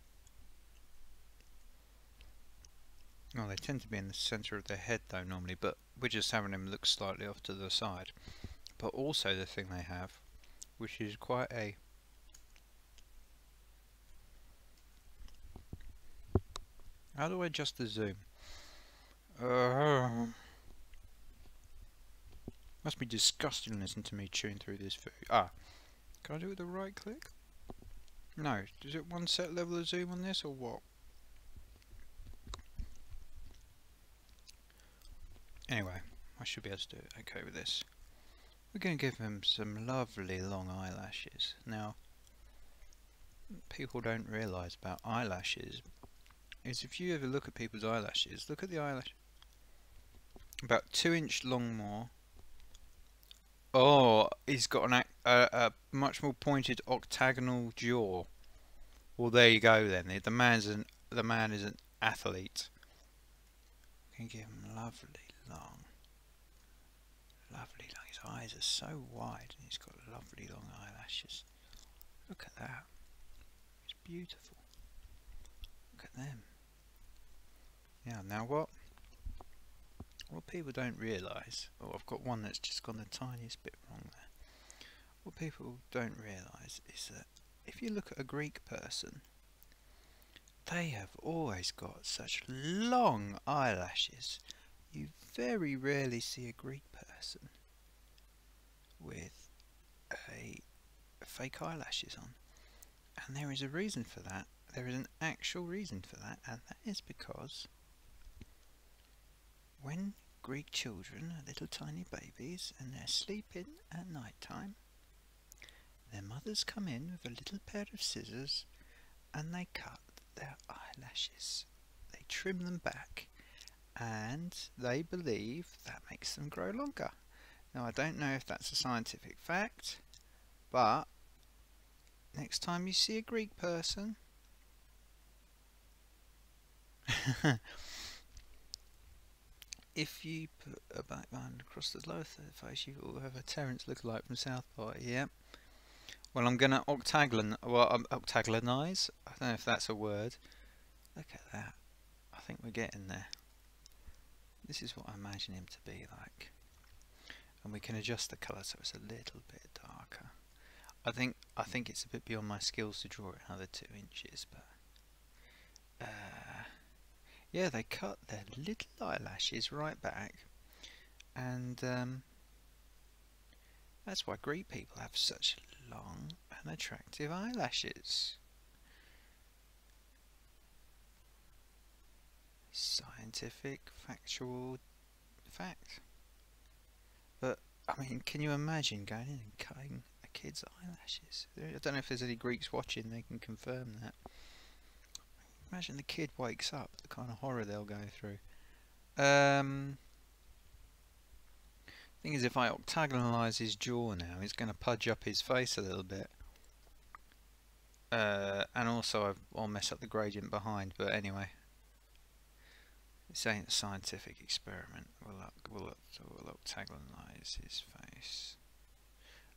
Oh, they tend to be in the centre of their head though normally, but we're just having them look slightly off to the side. But also the thing they have, which is quite a... How do I adjust the zoom? Must be disgusting listening to me chewing through this food. Ah, can I do it with the right click? No, is it one set level of zoom on this or what? Anyway, I should be able to do it okay with this. We're going to give him some lovely long eyelashes. Now, people don't realise about eyelashes is if you ever look at people's eyelashes, look at the eyelash. About 2 inch long more. Oh, he's got a much more pointed octagonal jaw. Well, there you go then. The man is an athlete. Can give him lovely long. His eyes are so wide, and he's got lovely long eyelashes. Look at that. It's beautiful. Look at them. Yeah. Now what people don't realise, oh, I've got one that's just gone the tiniest bit wrong there. What people don't realise is that if you look at a Greek person, they have always got such long eyelashes. You very rarely see a Greek person with a fake eyelashes on. And there is a reason for that. There is an actual reason for that, and that is because when Greek children are little tiny babies and they're sleeping at night time, their mothers come in with a little pair of scissors and they cut their eyelashes. They trim them back, and they believe that makes them grow longer. Now, I don't know if that's a scientific fact, but next time you see a Greek person, if you put a backbone across the lower third face, you will have a Terence lookalike from South Park. Yep. Well, I'm gonna octagonalize. I don't know if that's a word. Look at that. I think we're getting there. This is what I imagine him to be like, and we can adjust the colour so it's a little bit darker. I think it's a bit beyond my skills to draw it another 2 inches, but yeah, they cut their little eyelashes right back, and that's why Greek people have such long and attractive eyelashes. Scientific, factual fact. But I mean, can you imagine going in and cutting a kid's eyelashes? I don't know if there's any Greeks watching, they can confirm that. Imagine the kid wakes up, the kind of horror they'll go through. Thing is, if I octagonalise his jaw now, it's going to pudge up his face a little bit. And also I'll mess up the gradient behind, but anyway. This ain't a scientific experiment. We'll octagonalise his face.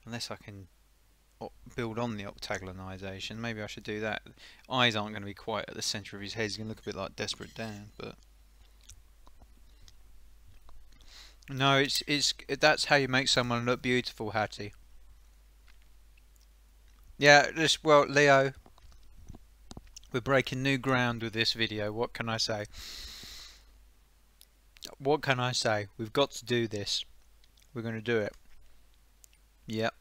Unless I can build on the octagonalisation. Maybe I should do that. Eyes aren't going to be quite at the centre of his head. He's going to look a bit like Desperate Dan, but no, that's how you make someone look beautiful, Hattie. Yeah, well, Leo, we're breaking new ground with this video. What can I say? What can I say? We've got to do this. We're going to do it. Yep.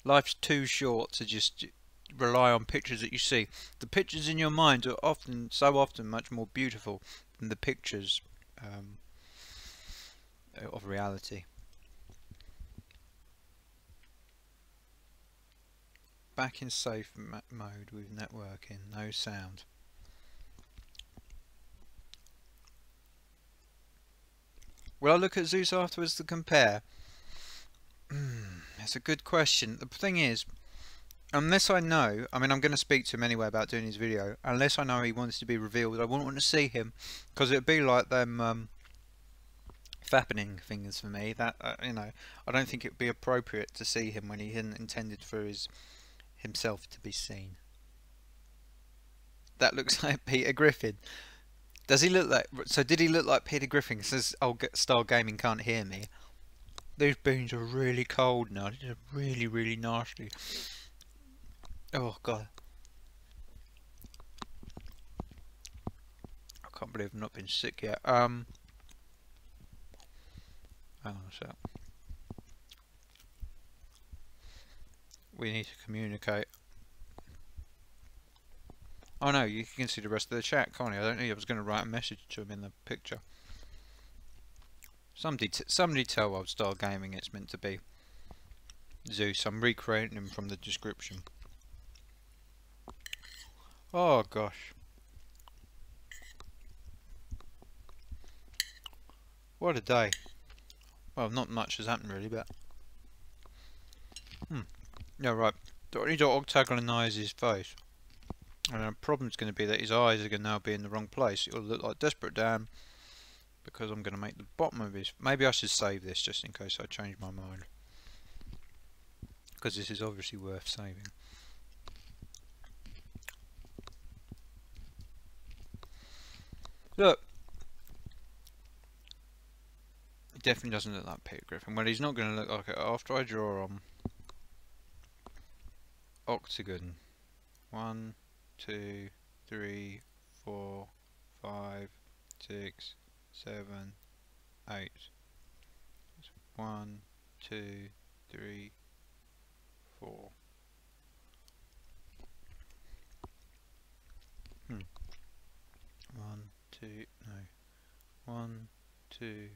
Life's too short to just rely on pictures that you see. The pictures in your mind are so often much more beautiful than the pictures of reality. Back in safe mode with networking, no sound. Will I look at Zeus afterwards to compare? That's a good question. The thing is, unless I know, I mean, I'm going to speak to him anyway about doing his video. Unless I know he wants to be revealed, I wouldn't want to see him, because it'd be like them fappening things for me. That you know, I don't think it would be appropriate to see him when he hadn't intended for himself to be seen. That looks like Peter Griffin. Does he look like? So did he look like Peter Griffin? Says, "Oh, Star Gaming can't hear me." These beans are really cold now. They're really, really nasty. Oh god. I can't believe I've not been sick yet. Hang on a sec. We need to communicate. Oh no, you can see the rest of the chat, can't you? I was going to write a message to him in the picture. Somebody tell Old Star Gaming it's meant to be Zeus. I'm recreating him from the description. Oh gosh. What a day. Well, not much has happened really, but yeah, right. Do I need to octagonalise his face? And the problem's going to be that his eyes are going to now be in the wrong place. It'll look like Desperate Dan, because I'm going to make the bottom of his... Maybe I should save this just in case I change my mind, because this is obviously worth saving. Look, he definitely doesn't look like Peter Griffin. Well, he's not going to look like it after I draw on octagon. 1, 2, 3, 4, 5, 6, 7, 8. 1, 2, 3, 4. 1, 2, no. 1, 2,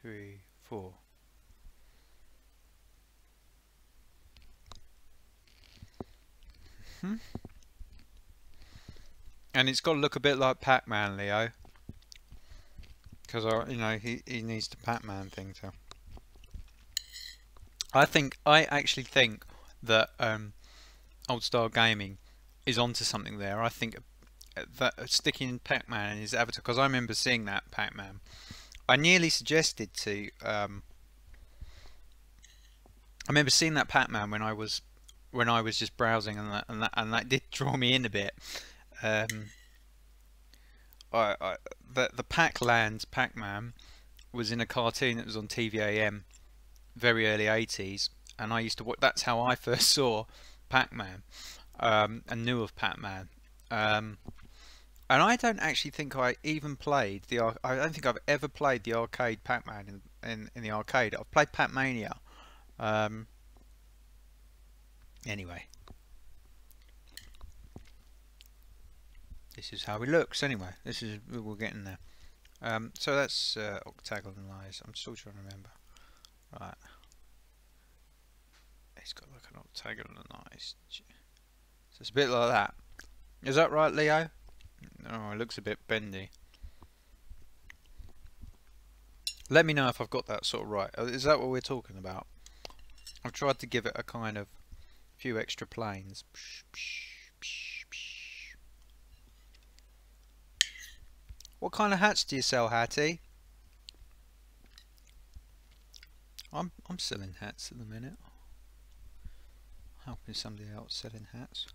3, 4. And it's got to look a bit like Pac-Man, Leo, because you know he needs the Pac-Man thing to. I actually think that Old Style Gaming is onto something there. I think that sticking Pac-Man in his avatar, because I remember seeing that Pac-Man. I nearly suggested to. I remember seeing that Pac-Man when I was just browsing, and that did draw me in a bit. The Pac-Land Pac-Man was in a cartoon that was on TVAM, very early 80s, and I used to watch. That's how I first saw Pac-Man, and knew of Pac-Man. And I don't actually think I even played the. I don't think I've ever played the arcade Pac-Man in the arcade. I've played Pac-Mania. Anyway, this is how he looks. Anyway, this is we're getting there. So that's octagonal eyes. I'm still trying to remember. Right, it's got like an octagonal eyes. So it's a bit like that. Is that right, Leo? Oh, it looks a bit bendy. Let me know if I've got that sort of right. Is that what we're talking about? I've tried to give it a kind of few extra planes. What kind of hats do you sell, Hattie? I'm selling hats at the minute. Helping somebody else selling hats.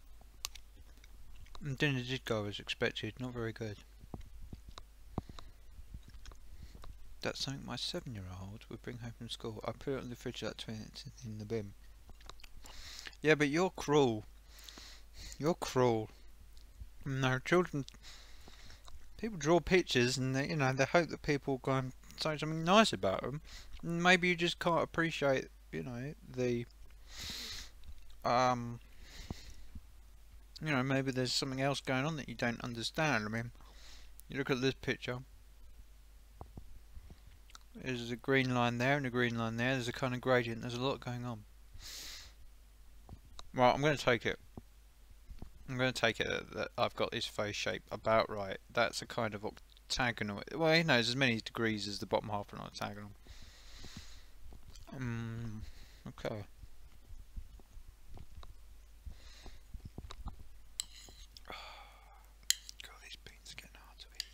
And dinner did go as expected, not very good. That's something my 7-year-old would bring home from school. I put it on the fridge that 20 minutes in the bin. Yeah, but you're cruel. You're cruel. No, children. People draw pictures, and they, they hope that people go and say something nice about them. And maybe you just can't appreciate, the maybe there's something else going on that you don't understand. I mean, you look at this picture. There's a green line there and a green line there. There's a kind of gradient. There's a lot going on. Well, I'm going to take it. I'm going to take it that I've got this face shape about right. That's a kind of octagonal. Well, there's as many degrees as the bottom half of an octagonal. Okay. God, these beans are getting hard to eat.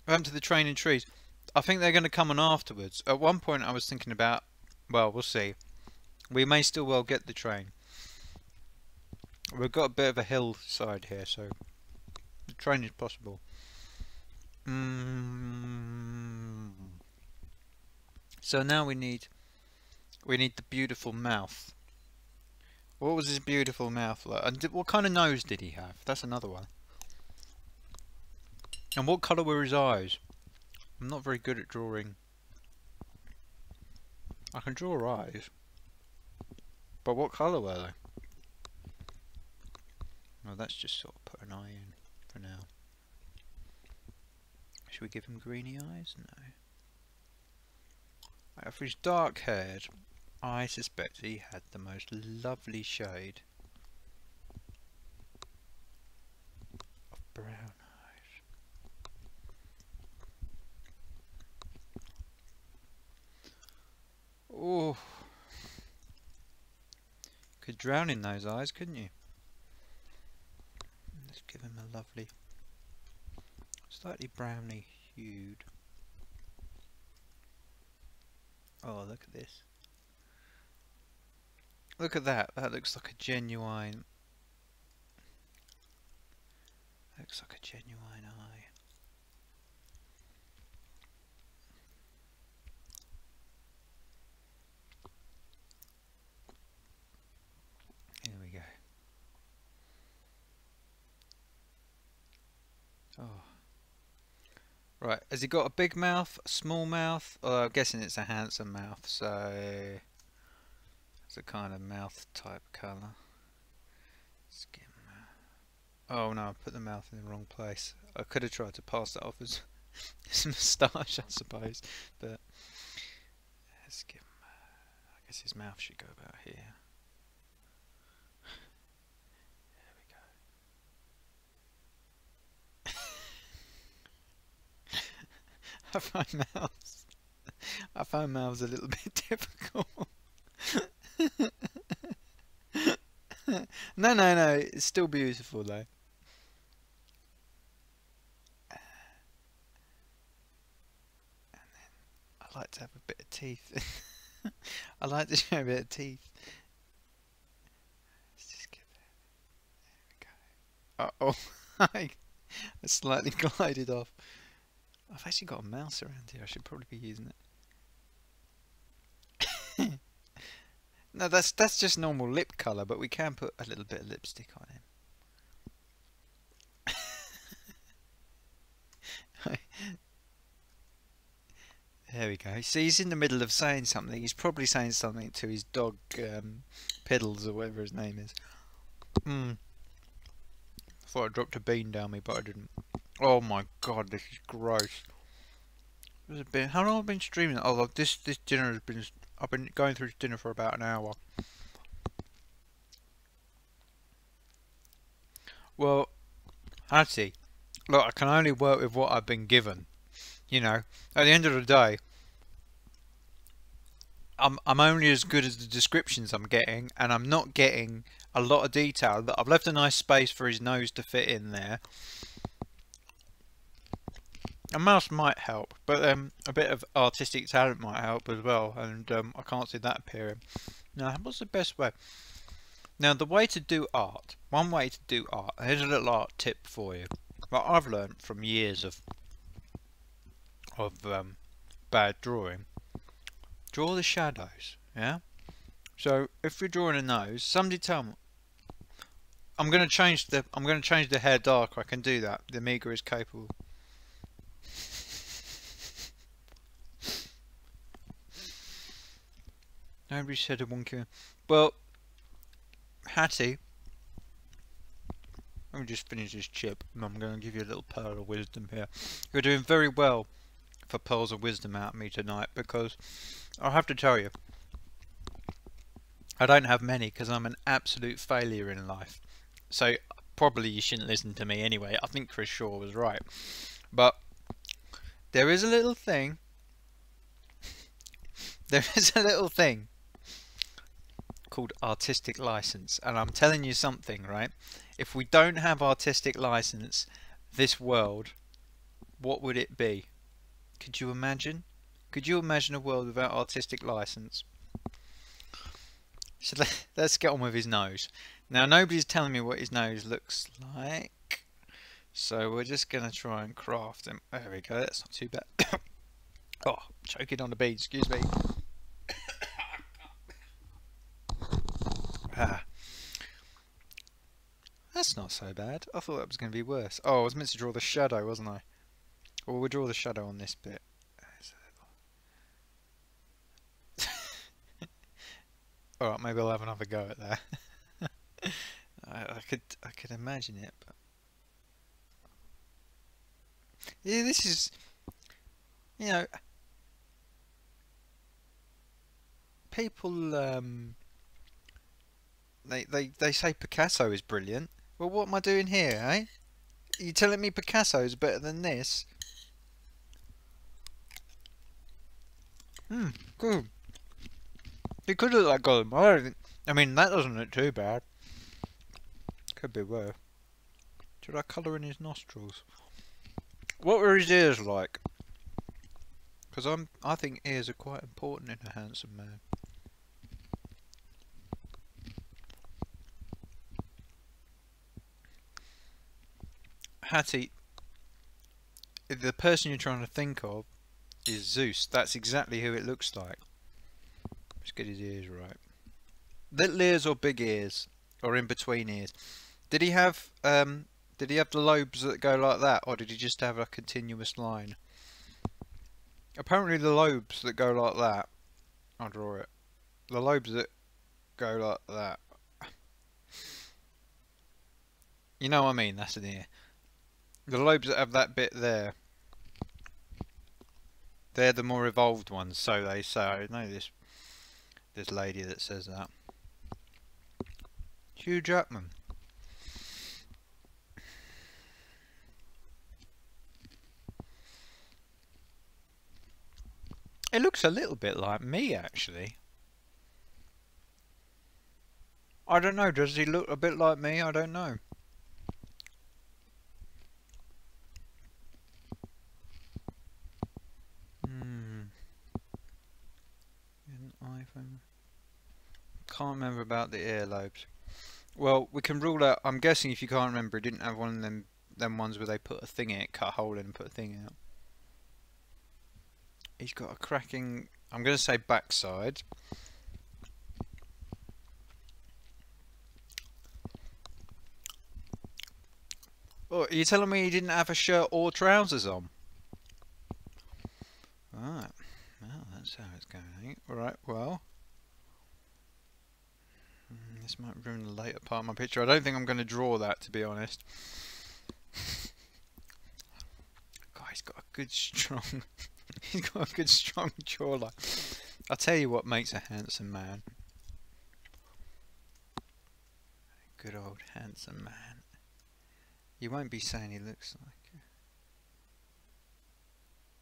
What happened to the training trees? I think they're going to come on afterwards. At one point I was thinking about, well, we'll see. We may still well get the train. We've got a bit of a hillside here, so the train is possible. So now we need the beautiful mouth. What was his beautiful mouth like? And what kind of nose did he have? That's another one. And what colour were his eyes? I'm not very good at drawing. I can draw eyes, but what colour were they? Well, let's just sort of put an eye in for now. Should we give him greeny eyes? No. If he's dark haired, I suspect he had the most lovely shade of brown eyes. Oh, could drown in those eyes, couldn't you? Let's give him a lovely, slightly browny hued. Oh, look at this. Look at that. That looks like a genuine. Looks like a genuine eye. Here we go. Oh. Right, has he got a big mouth, a small mouth? I'm guessing it's a handsome mouth, so it's a kind of mouth type colour. Skin. Oh no, I put the mouth in the wrong place. I could have tried to pass that off as his moustache, I suppose, but let's give him, I guess his mouth should go about here. There we go. I find mouths a little bit difficult. No, it's still beautiful though. I like to have a bit of teeth. I like to show a bit of teeth. Let's just get there. There we go. I slightly glided off. I've actually got a mouse around here. I should probably be using it. No, that's just normal lip colour, but we can put a little bit of lipstick on him. There we go. See, he's in the middle of saying something. He's probably saying something to his dog, Piddles, or whatever his name is. Thought I dropped a bean down me, but I didn't. Oh my god, this is gross. How long have I been streaming? Oh, this dinner has been. I've been going through dinner for about an hour. Well, Hattie, look, I can only work with what I've been given. You know, at the end of the day, I'm only as good as the descriptions I'm getting, and I'm not getting a lot of detail. But I've left a nice space for his nose to fit in there. A mouse might help, but a bit of artistic talent might help as well, and I can't see that appearing. Now, what's the best way? Now, the way to do art, one way to do art, here's a little art tip for you. Well, I've learned from years of bad drawing. Draw the shadows, yeah? So, if you're drawing a nose, somebody tell me. I'm going to change the hair darker. I can do that. The Amiga is capable. Nobody said a wonky. Well, Hattie, let me just finish this chip, and I'm going to give you a little pearl of wisdom here. You're doing very well for pearls of wisdom out of me tonight, because I have to tell you, I don't have many because I'm an absolute failure in life. So probably you shouldn't listen to me anyway. I think Chris Shaw was right, but there is a little thing. There is a little thing called artistic license, and I'm telling you something, right? If we don't have artistic license, this world, what would it be? Could you imagine? Could you imagine a world without artistic license? So let's get on with his nose. Now, nobody's telling me what his nose looks like, so we're just gonna try and craft him. There we go. That's not too bad. Oh, choking on the bead. Excuse me. That's not so bad. I thought that was going to be worse. Oh, I was meant to draw the shadow, wasn't I? Well, we'll draw the shadow on this bit. Alright, maybe I'll have another go at that. I could imagine it, but yeah, this is, you know, people they say Picasso is brilliant. Well, what am I doing here, eh? Are you telling me Picasso is better than this? Good. He could look like Gollum. I mean, that doesn't look too bad. Could be worse. Should I colour in his nostrils? What were his ears like? Because I think ears are quite important in a handsome man. Hattie, the person you're trying to think of is Zeus. That's exactly who it looks like. Let's get his ears right. Little ears or big ears? Or in between ears? Did he have Did he have the lobes that go like that, or did he just have a continuous line? Apparently the lobes that go like that, I'll draw it. The lobes that go like that. You know what I mean, that's an ear. The lobes that have that bit there, they're the more evolved ones, so they say. I know this lady that says that. Hugh Jackman. It looks a little bit like me, actually. I don't know, does he look a bit like me? I don't know. An iPhone. Can't remember about the earlobes. Well, we can rule out. I'm guessing if you can't remember, it didn't have one of them ones where they put a thing in it, cut a hole in and put a thing out. He's got a cracking, I'm going to say backside. Oh, are you telling me he didn't have a shirt or trousers on? Right. Well, that's how it's going. Alright, well. This might ruin the later part of my picture. I don't think I'm going to draw that, to be honest. God, he's got a good strong... he's got a good strong jawline. I'll tell you what makes a handsome man. Good old handsome man. You won't be saying he looks like it.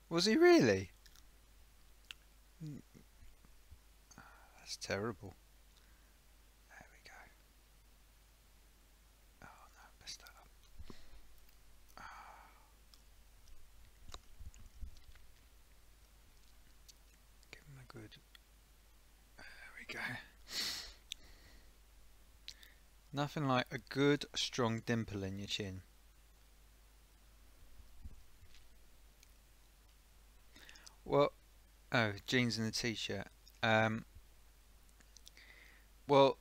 Was he really? Oh, that's terrible. There we go. Oh no, messed that up. Oh. Give him a good... There we go. Nothing like a good strong dimple in your chin. Well, oh, jeans and a t-shirt. Well,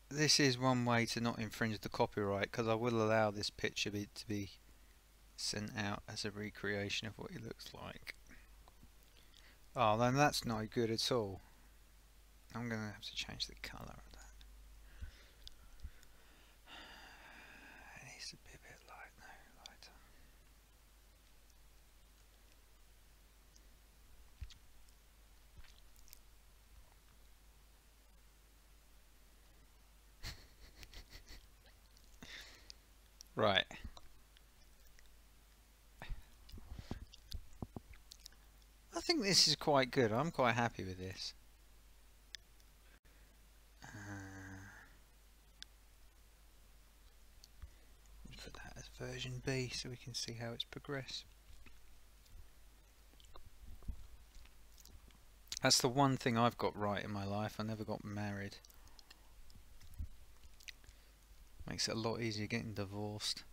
this is one way to not infringe the copyright, because I will allow this picture to be sent out as a recreation of what he looks like. Oh, then that's not good at all. I'm going to have to change the colour of that. It needs to be a bit light, no, lighter. Right. I think this is quite good. I'm quite happy with this. Put that as version B so we can see how it's progressed. That's the one thing I've got right in my life. I never got married. Makes it a lot easier getting divorced.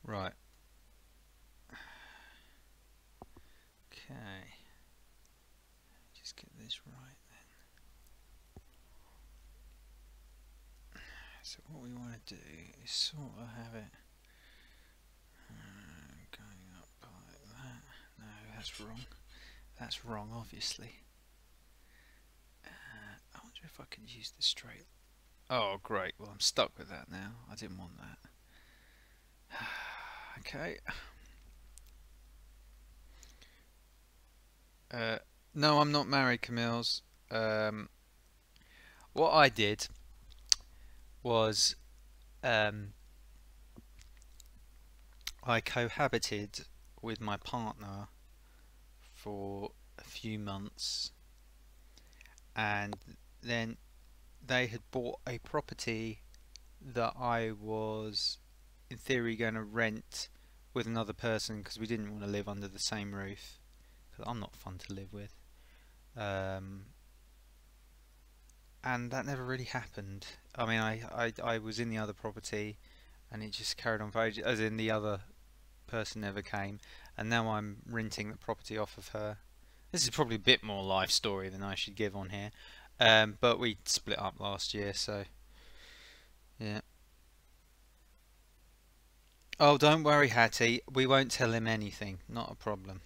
Right. Okay. Just get this right then. So what we want to do is sort of have it going up like that. No, that's wrong. That's wrong, obviously. I wonder if I can use the straight. Oh, great. Well, I'm stuck with that now. I didn't want that. Okay. No, I'm not married, Camille's. What I did was I cohabited with my partner for a few months, and then they had bought a property that I was in theory going to rent with another person because we didn't want to live under the same roof, because I'm not fun to live with, and that never really happened. I mean, I was in the other property and it just carried on for ages, as in the other person never came, and now I'm renting the property off of her. This is probably a bit more life story than I should give on here, but we split up last year, so Yeah. Oh, don't worry, Hattie. We won't tell him anything. Not a problem.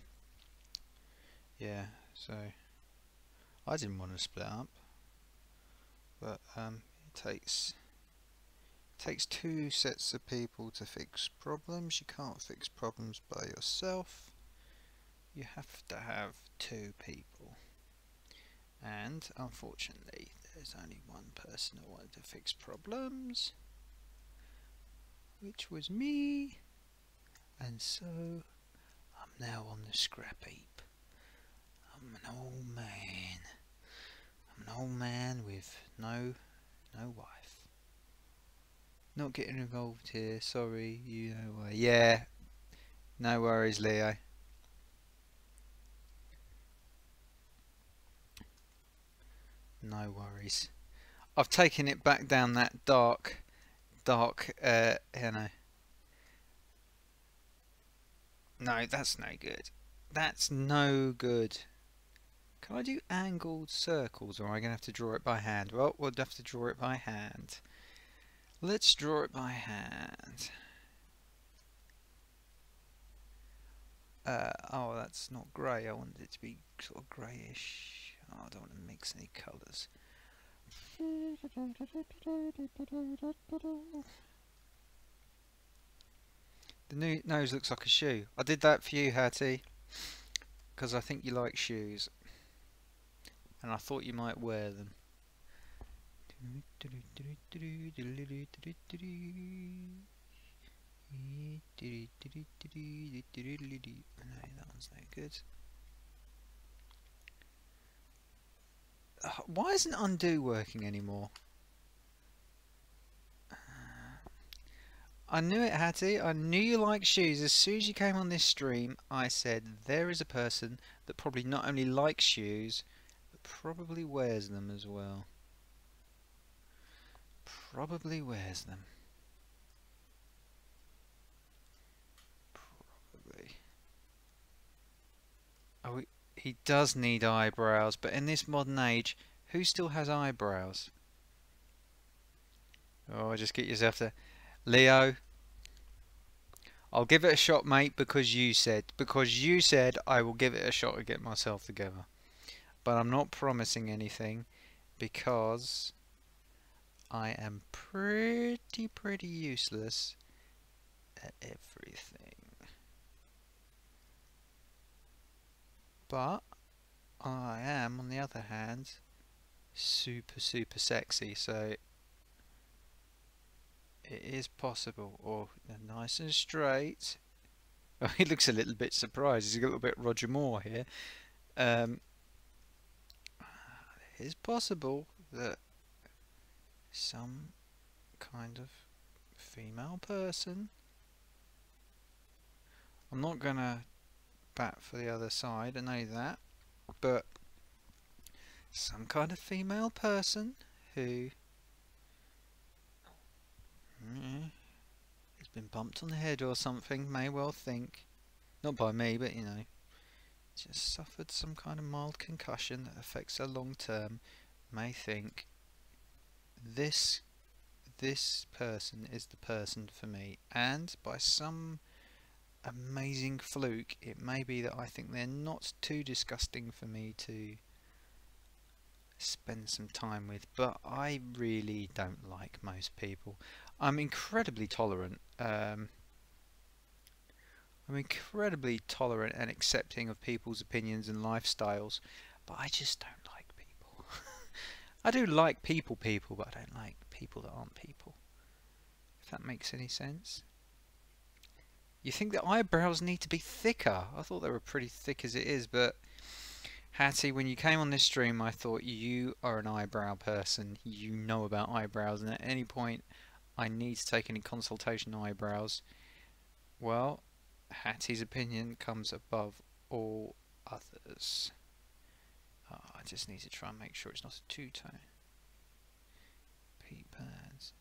Yeah, so I didn't want to split up, but it takes two sets of people to fix problems. You can't fix problems by yourself. You have to have two people. And unfortunately, there's only one person that wanted to fix problems, which was me. And so I'm now on the scrap heap. I'm an old man. I'm an old man with no wife. Not getting involved here, sorry, you know why. Yeah, no worries, Leo. No worries. I've taken it back down that dark, you know. No, that's no good. That's no good. Can I do angled circles, or am I going to have to draw it by hand? Well, we'll have to draw it by hand. Let's draw it by hand. Oh, that's not grey. I wanted it to be sort of greyish. Oh, I don't want to mix any colours. The new nose looks like a shoe. I did that for you, Hattie, because I think you like shoes, and I thought you might wear them. No, that one's no good. Why isn't undo working anymore? I knew it, Hattie. I knew you like shoes. As soon as you came on this stream, I said there is a person that probably not only likes shoes, but probably wears them as well. Probably wears them. Probably. Oh, he does need eyebrows, but in this modern age, who still has eyebrows? Oh, just get yourself to... Leo, I'll give it a shot, mate, because you said. Because you said I will give it a shot to get myself together. But I'm not promising anything, because I am pretty useless at everything. But I am, on the other hand, super sexy, so it is possible. Or nice and straight. Oh, he looks a little bit surprised. He's a little bit Roger Moore here. It is possible that some kind of female person, I'm not gonna bat for the other side, I know that, but some kind of female person who has been bumped on the head or something, may well think, not by me, but you know, just suffered some kind of mild concussion that affects her long term, may think this person is the person for me, and by some amazing fluke it may be that I think they're not too disgusting for me to spend some time with, but I really don't like most people. I'm incredibly tolerant. I'm incredibly tolerant and accepting of people's opinions and lifestyles, but I just don't like people. I do like people, but I don't like people that aren't people. If that makes any sense. You think the eyebrows need to be thicker? I thought they were pretty thick as it is, but Hattie, when you came on this stream, I thought you are an eyebrow person. You know about eyebrows, and at any point I need to take any consultation on eyebrows, well, Hattie's opinion comes above all others. Oh, I just need to try and make sure it's not a two-tone. Pea pads.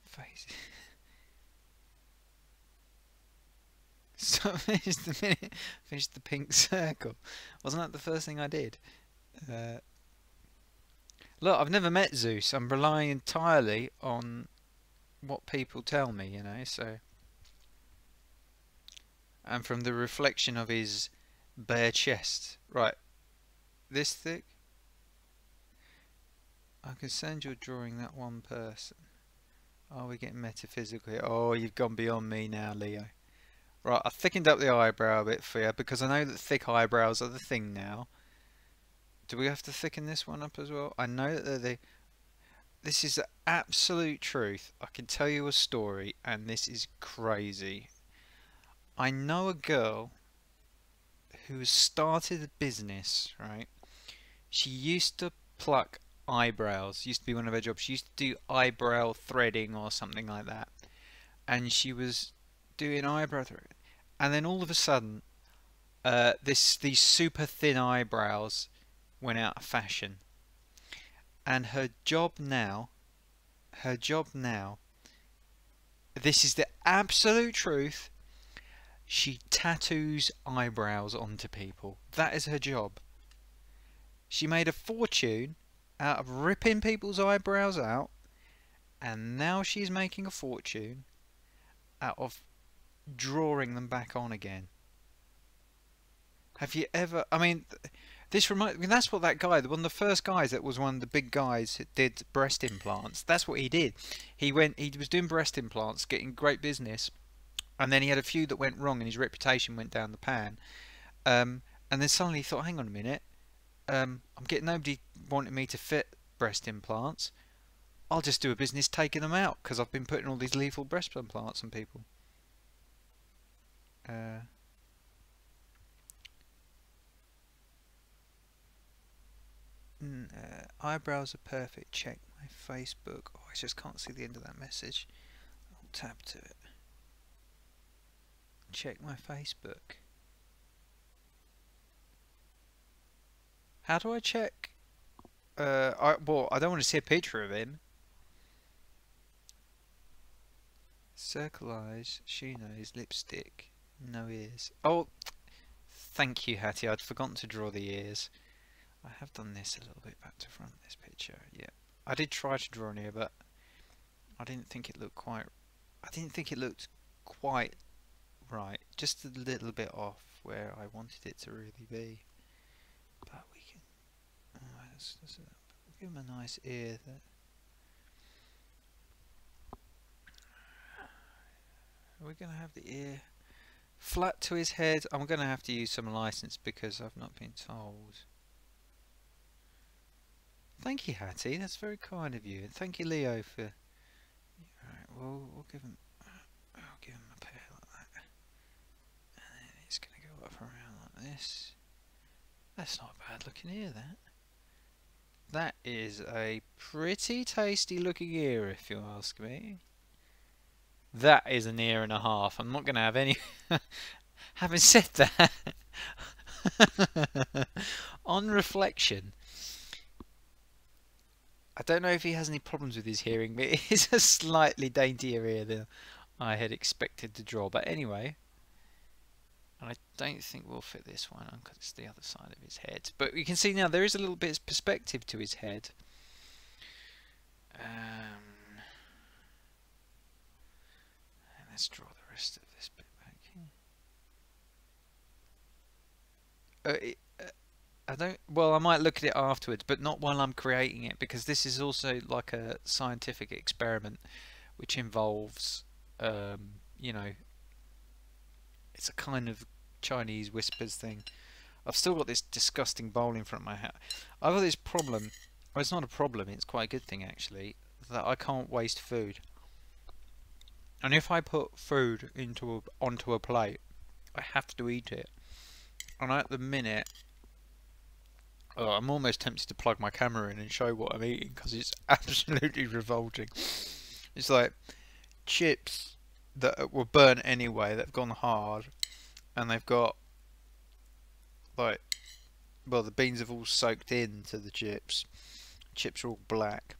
Face. So finish the pink circle. Wasn't that the first thing I did? Look, I've never met Zeus. I'm relying entirely on what people tell me, you know, so... And from the reflection of his bare chest. Right, this thick? I can send your drawing that one person. Oh, we're getting metaphysical here. Oh, you've gone beyond me now, Leo. Right, I thickened up the eyebrow a bit for you, because I know that thick eyebrows are the thing now. Do we have to thicken this one up as well? I know that they're the... This is the absolute truth. I can tell you a story, and this is crazy. I know a girl who has started a business, right? She used to pluck eyebrows. Used to be one of her jobs. She used to do eyebrow threading or something like that. And she was doing eyebrow threading. And then all of a sudden, these super thin eyebrows went out of fashion. And her job now, this is the absolute truth, she tattoos eyebrows onto people. That is her job. She made a fortune out of ripping people's eyebrows out, and now she's making a fortune out of drawing them back on again. Have you ever... I mean, that's what that guy, one of the first guys that was one of the big guys that did breast implants, that's what he did. He was doing breast implants, getting great business, and then he had a few that went wrong and his reputation went down the pan. And then suddenly he thought, hang on a minute, I'm getting nobody wanting me to fit breast implants. I'll just do a business taking them out, because I've been putting all these lethal breast implants on people. Eyebrows are perfect. Check my Facebook. Oh, I just can't see the end of that message. I'll tab to it. Check my Facebook. How do I check? I don't want to see a picture of him. Circle eyes, she nose, lipstick, no ears. Oh, thank you, Hattie. I'd forgotten to draw the ears. I have done this a little bit back to front, this picture. Yeah, I did try to draw an ear, but I didn't think it looked quite. I didn't think it looked quite right. Just a little bit off where I wanted it to really be. But we can. Give him a nice ear. We're going to have the ear flat to his head. I'm going to have to use some license because I've not been told. Thank you, Hattie. That's very kind of you. And thank you, Leo, for... Alright, we'll give him... I'll give him a pair like that. And then it's going to go up around like this. That's not a bad looking ear, that. That is a pretty tasty looking ear, if you ask me. That is an ear and a half. I'm not going to have any... Having said that, on reflection, I don't know if he has any problems with his hearing, but it is a slightly daintier ear than I had expected to draw. But anyway, and I don't think we'll fit this one on because it's the other side of his head. But you can see now there is a little bit of perspective to his head. Let's draw the rest of this bit back here. I don't. Well, I might look at it afterwards, but not while I'm creating it, because this is also like a scientific experiment, which involves, you know, it's a kind of Chinese whispers thing. I've still got this disgusting bowl in front of my hat. I've got this problem. Well, it's not a problem. It's quite a good thing actually, that I can't waste food. And if I put food onto a plate, I have to eat it. And at the minute, I'm almost tempted to plug my camera in and show what I'm eating because it's absolutely revolting. It's like chips that were burnt anyway, that have gone hard, and they've got like, well, the beans have all soaked into the chips. Chips are all black,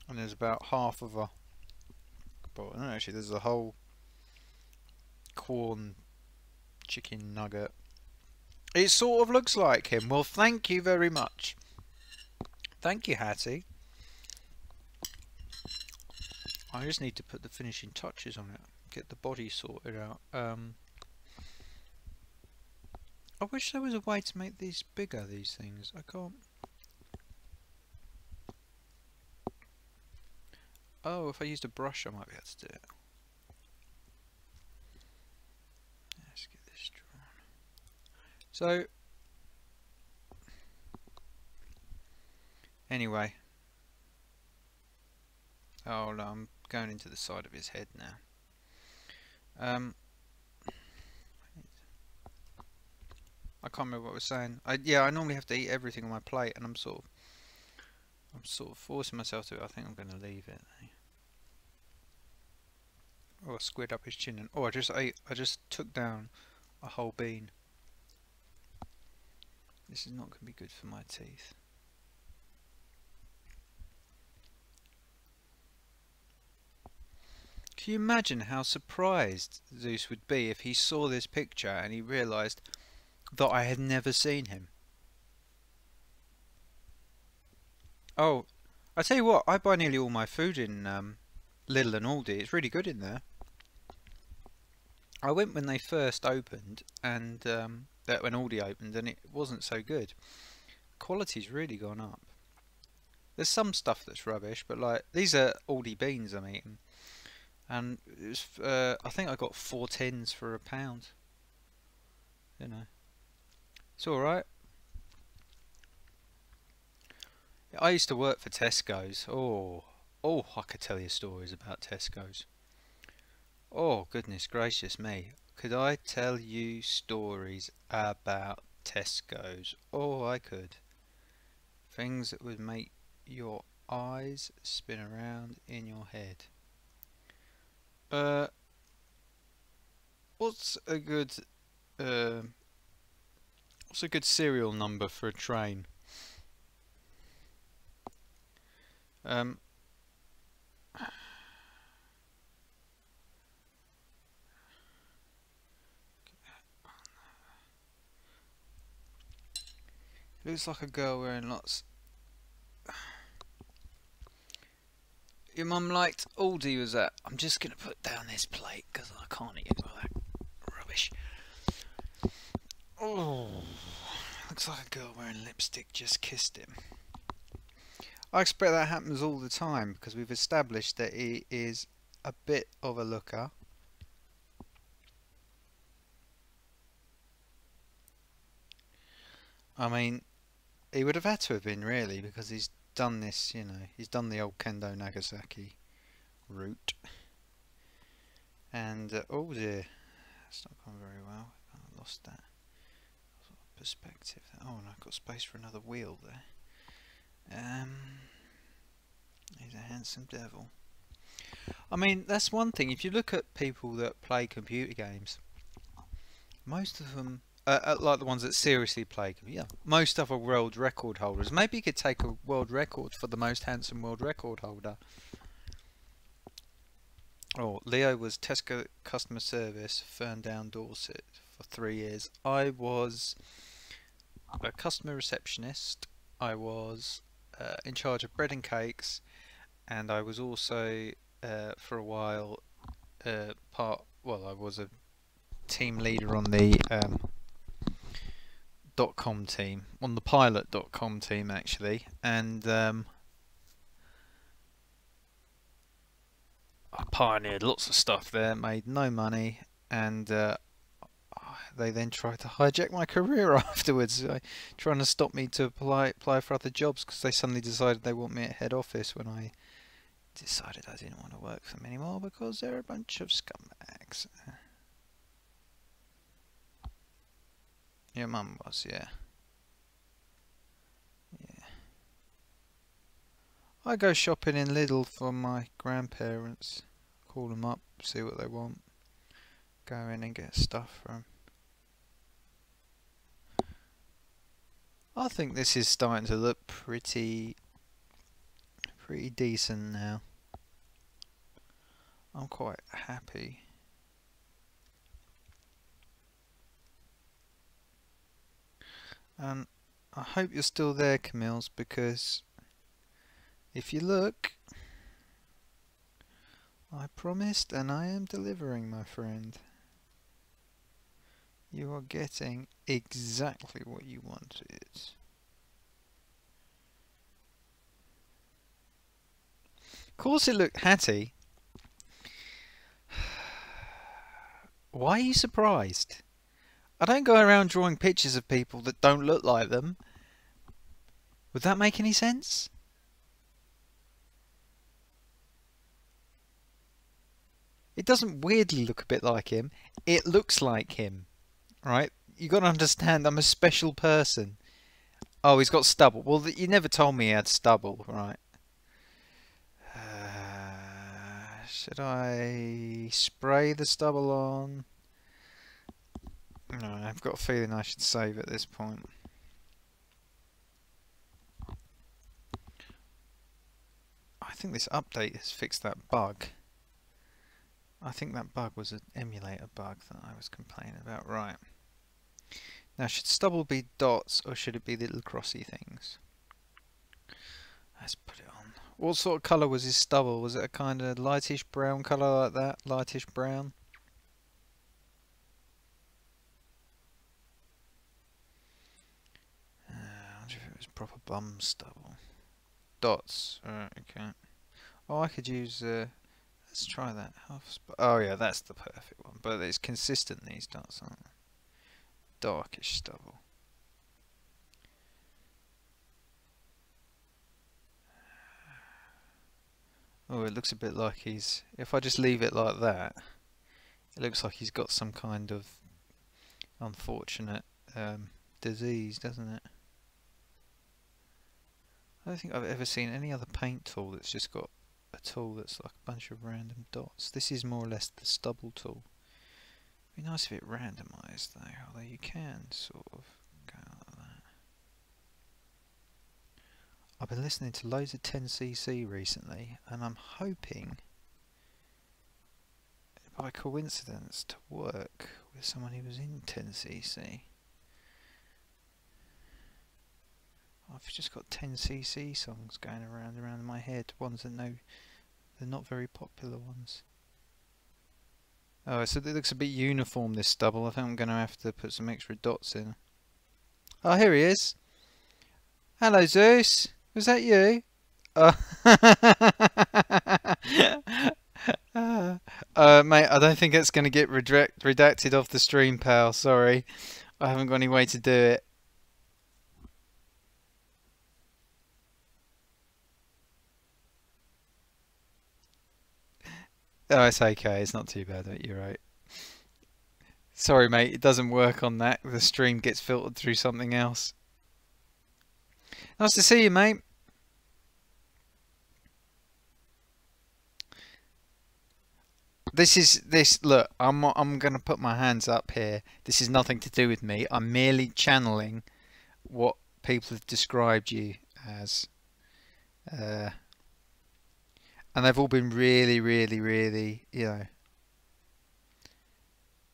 and there's about half of a... Well, no, actually, there's a whole corn chicken nugget. It sort of looks like him. Well, thank you very much. Thank you, Hattie. I just need to put the finishing touches on it. Get the body sorted out. I wish there was a way to make these bigger, these things. I can't. Oh, if I used a brush I might be able to do it. Let's get this drawn. So, anyway. Oh no, I'm going into the side of his head now. I can't remember what I was saying. Yeah, I normally have to eat everything on my plate, and I'm sort of forcing myself to. I think I'm going to leave it. Oh, I squared up his chin, and I just took down a whole bean. This is not going to be good for my teeth. Can you imagine how surprised Zeus would be if he saw this picture and he realised that I had never seen him? Oh, I tell you what, I buy nearly all my food in Lidl and Aldi. It's really good in there. I went when they first opened, and when Aldi opened, and it wasn't so good. Quality's really gone up. There's some stuff that's rubbish, but like these are Aldi beans I'm eating, and it was, I think I got 4 tins for £1. You know, it's all right. I used to work for Tesco's. Oh, I could tell you stories about Tesco's. Oh, goodness gracious me. Could I tell you stories about Tesco's? Oh, I could. Things that would make your eyes spin around in your head. What's a good serial number for a train? Looks like a girl wearing lots. Your mum liked Aldi, was that? I'm just gonna put down this plate because I can't eat all that rubbish. Oh, looks like a girl wearing lipstick just kissed him. I expect that happens all the time because we've established that he is a bit of a looker. I mean, he would have had to have been really, because he's done this, you know, he's done the old Kendo Nagasaki route. And oh dear, that's not gone very well. I lost that perspective. Oh, and I've got space for another wheel there. He's a handsome devil. I mean, that's one thing. If you look at people that play computer games, most of them, like the ones that seriously play, yeah, most of are world record holders. Maybe you could take a world record for the most handsome world record holder. Oh, Leo was Tesco customer service, Ferndown, Dorset for 3 years. I was a customer receptionist. I was in charge of bread and cakes, and I was also for a while I was a team leader on the .com team, on the pilot.com team actually, and I pioneered lots of stuff there, made no money, and they then tried to hijack my career afterwards, trying to stop me to apply for other jobs because they suddenly decided they want me at head office when I decided I didn't want to work for them anymore because they're a bunch of scumbags. Your mum was, yeah. Yeah. I go shopping in Lidl for my grandparents. Call them up, see what they want. Go in and get stuff from. I think this is starting to look pretty decent now. I'm quite happy. And I hope you're still there, Camille's, because If you look, I promised and I am delivering, my friend. You are getting exactly what you wanted. Of course it looked hatty. Why are you surprised? I don't go around drawing pictures of people that don't look like them. Would that make any sense? It doesn't weirdly look a bit like him. It looks like him. Right? You got to understand, I'm a special person. Oh, he's got stubble. Well, you never told me he had stubble, right? Should I spray the stubble on? No, I've got a feeling I should save at this point. I think this update has fixed that bug. I think that bug was an emulator bug that I was complaining about. Right. Now, should stubble be dots or should it be little crossy things? Let's put it on. What sort of colour was his stubble? Was it a kind of lightish brown colour like that? Lightish brown? I wonder if it was proper bum stubble. Dots. Alright, okay. Oh, I could use... let's try that. Oh yeah, that's the perfect one. But it's consistent, these dots, aren't they? Darkish stubble. Oh, it looks a bit like he's... If I just leave it like that, it looks like he's got some kind of unfortunate disease, doesn't it? I don't think I've ever seen any other paint tool that's just got a tool that's like a bunch of random dots. This is more or less the stubble tool. It'd be nice if it randomised though, although you can sort of go like that. I've been listening to loads of 10cc recently, and I'm hoping, by coincidence, to work with someone who was in 10cc. I've just got 10cc songs going around my head, ones that know they're not very popular ones. Oh, so it looks a bit uniform, this stubble. I think I'm going to have to put some extra dots in. Oh, here he is. Hello, Zeus. Was that you? Mate, I don't think it's going to get redacted off the stream, pal. Sorry. I haven't got any way to do it. Oh, it's okay. It's not too bad. You're right. Sorry, mate. It doesn't work on that. The stream gets filtered through something else. Nice to see you, mate. Look, I'm gonna put my hands up here. This is nothing to do with me. I'm merely channeling what people have described you as. And they've all been really, really, really, you know,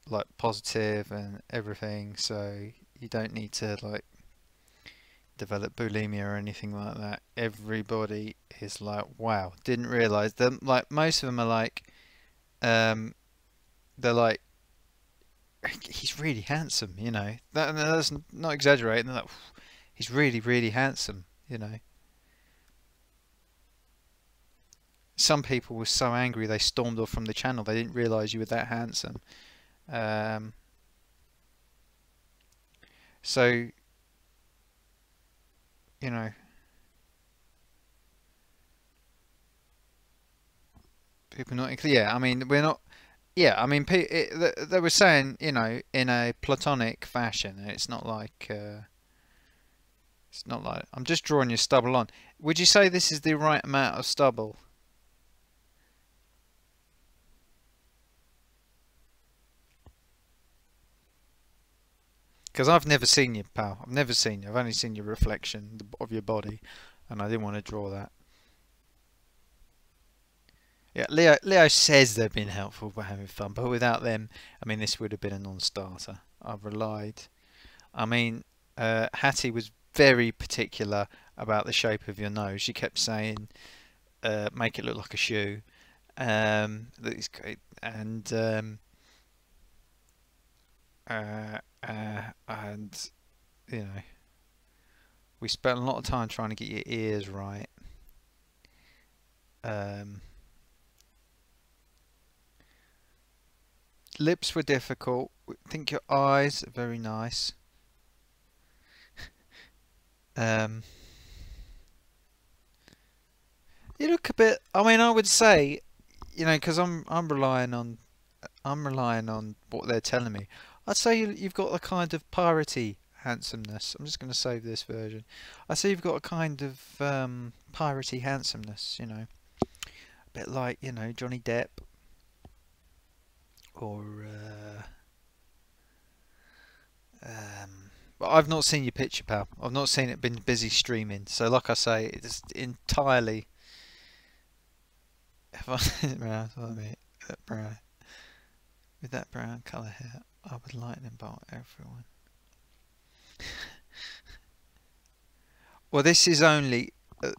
like positive and everything, so you don't need to like develop bulimia or anything like that. Everybody is like, wow, didn't realise them. Like most of them are like, they're like, he's really handsome, you know. That's not exaggerating. They're like, he's really, really handsome, you know. Some people were so angry they stormed off from the channel. They didn't realise you were that handsome. So, you know, people not. Yeah, I mean, we're not. Yeah, I mean, they were saying, you know, in a platonic fashion. It's not like. It's not like I'm just drawing your stubble on. Would you say this is the right amount of stubble? Because I've never seen you, pal. I've never seen you. I've only seen your reflection of your body, and I didn't want to draw that. Yeah, Leo says they've been helpful by having fun, but without them, I mean, this would have been a non-starter. I've relied. I mean, Hattie was very particular about the shape of your nose. She kept saying, make it look like a shoe. That is great. And you know, we spent a lot of time trying to get your ears right. Lips were difficult. I think your eyes are very nice. You look a bit. I mean, I would say, you know, because I'm relying on what they're telling me. I'd say you've got a kind of piratey handsomeness. I'm just going to save this version. I say you've got a kind of piratey handsomeness. You know, a bit like, you know, Johnny Depp or. But I've not seen your picture, pal. I've not seen it. Been busy streaming. So, like I say, it's entirely. If I brown, with that brown colour hair, I would lightning bolt everyone. Well, this is only.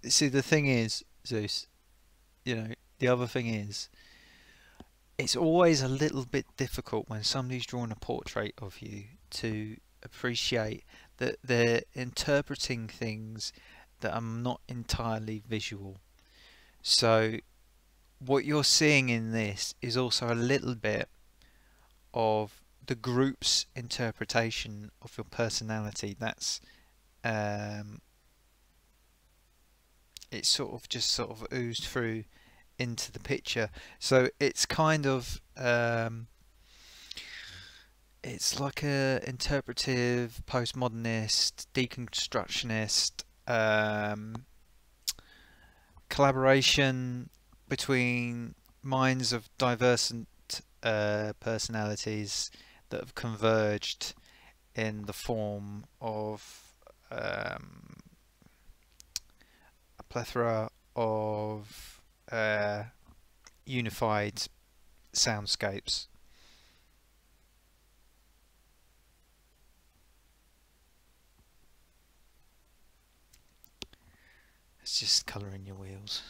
See, the thing is, Zeus. You know, the other thing is, it's always a little bit difficult when somebody's drawn a portrait of you to appreciate that they're interpreting things that are not entirely visual. So what you're seeing in this is also a little bit of the group's interpretation of your personality. That's it's sort of oozed through into the picture. So it's kind of it's like a interpretive, postmodernist, deconstructionist collaboration between minds of diverse personalities that have converged in the form of a plethora of unified soundscapes. It's just colouring your wheels.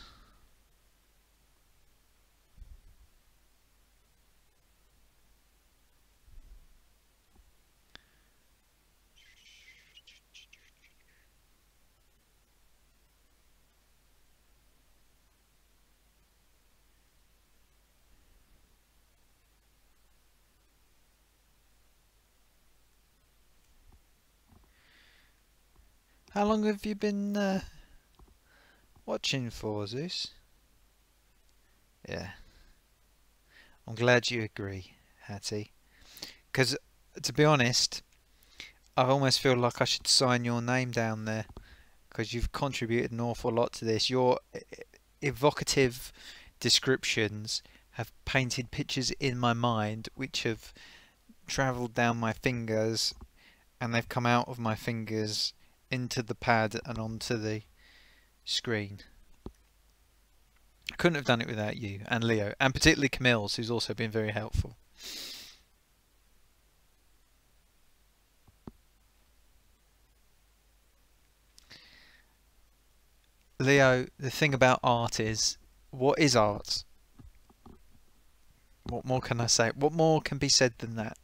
How long have you been watching for, Zeus? Yeah. I'm glad you agree, Hattie. Because, to be honest, I almost feel like I should sign your name down there. Because you've contributed an awful lot to this. Your evocative descriptions have painted pictures in my mind which have travelled down my fingers, and they've come out of my fingers into the pad and onto the screen. I couldn't have done it without you and Leo, and particularly Camille's, who's also been very helpful. Leo, the thing about art is, what is art? What more can I say? What more can be said than that?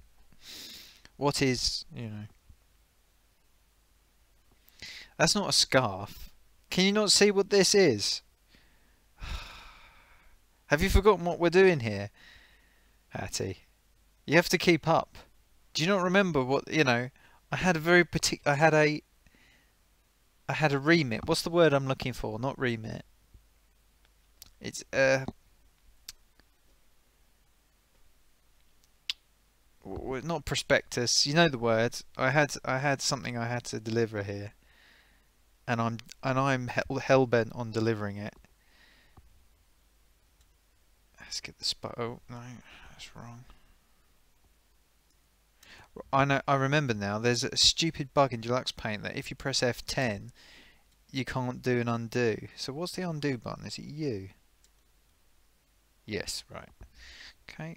What is, you know... That's not a scarf. Can you not see what this is? Have you forgotten what we're doing here, Hattie? You have to keep up. Do you not remember what, you know, I had a very I had a remit. What's the word I'm looking for? Not remit. It's not prospectus. You know the word. I had something I had to deliver here. And I'm hell bent on delivering it. Let's get the spot. Oh no, that's wrong. I know. I remember now. There's a stupid bug in Deluxe Paint that if you press F10, you can't do an undo. So what's the undo button? Is it U? Yes, right. Okay.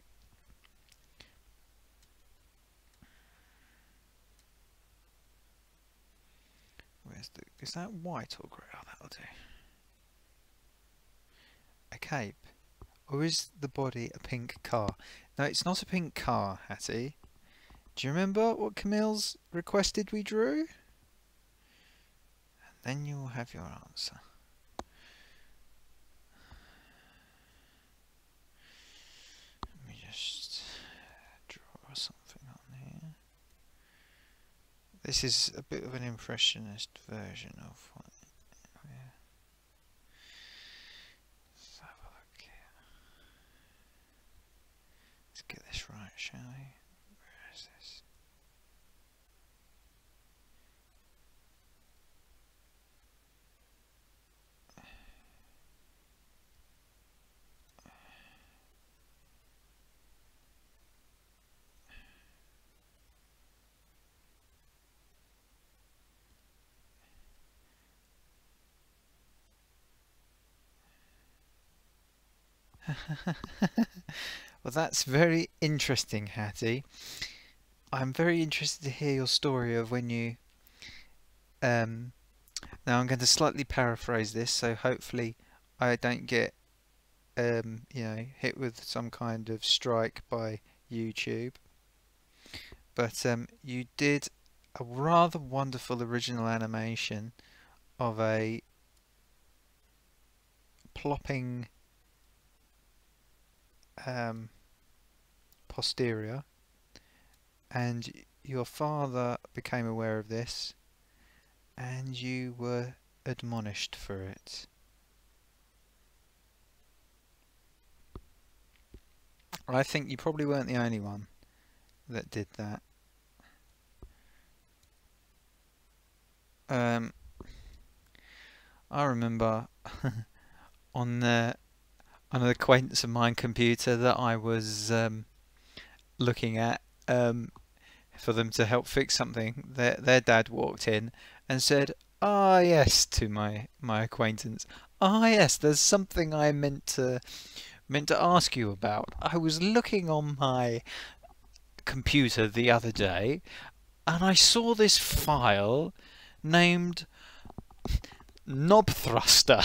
Where's Is that white or grey? Oh, that'll do. A cape. Or is the body a pink car? No, it's not a pink car, Hattie. Do you remember what Camille's requested we drew? And then you will have your answer. Let me just draw something on here. This is a bit of an impressionist version of what. Yeah. Let's have a look here. Let's get this right, shall we? Where is this? Well, that's very interesting, Hattie. I'm very interested to hear your story of when you... now I'm going to slightly paraphrase this, so hopefully I don't get you know, hit with some kind of strike by YouTube. But you did a rather wonderful original animation of a plopping posterior, and your father became aware of this and you were admonished for it. I think you probably weren't the only one that did that. I remember on an acquaintance of mine computer that I was looking at for them to help fix something. Their dad walked in and said, "Ah, yes," to my acquaintance. "Ah, yes, there's something I meant to ask you about. I was looking on my computer the other day and I saw this file named Knob Thruster."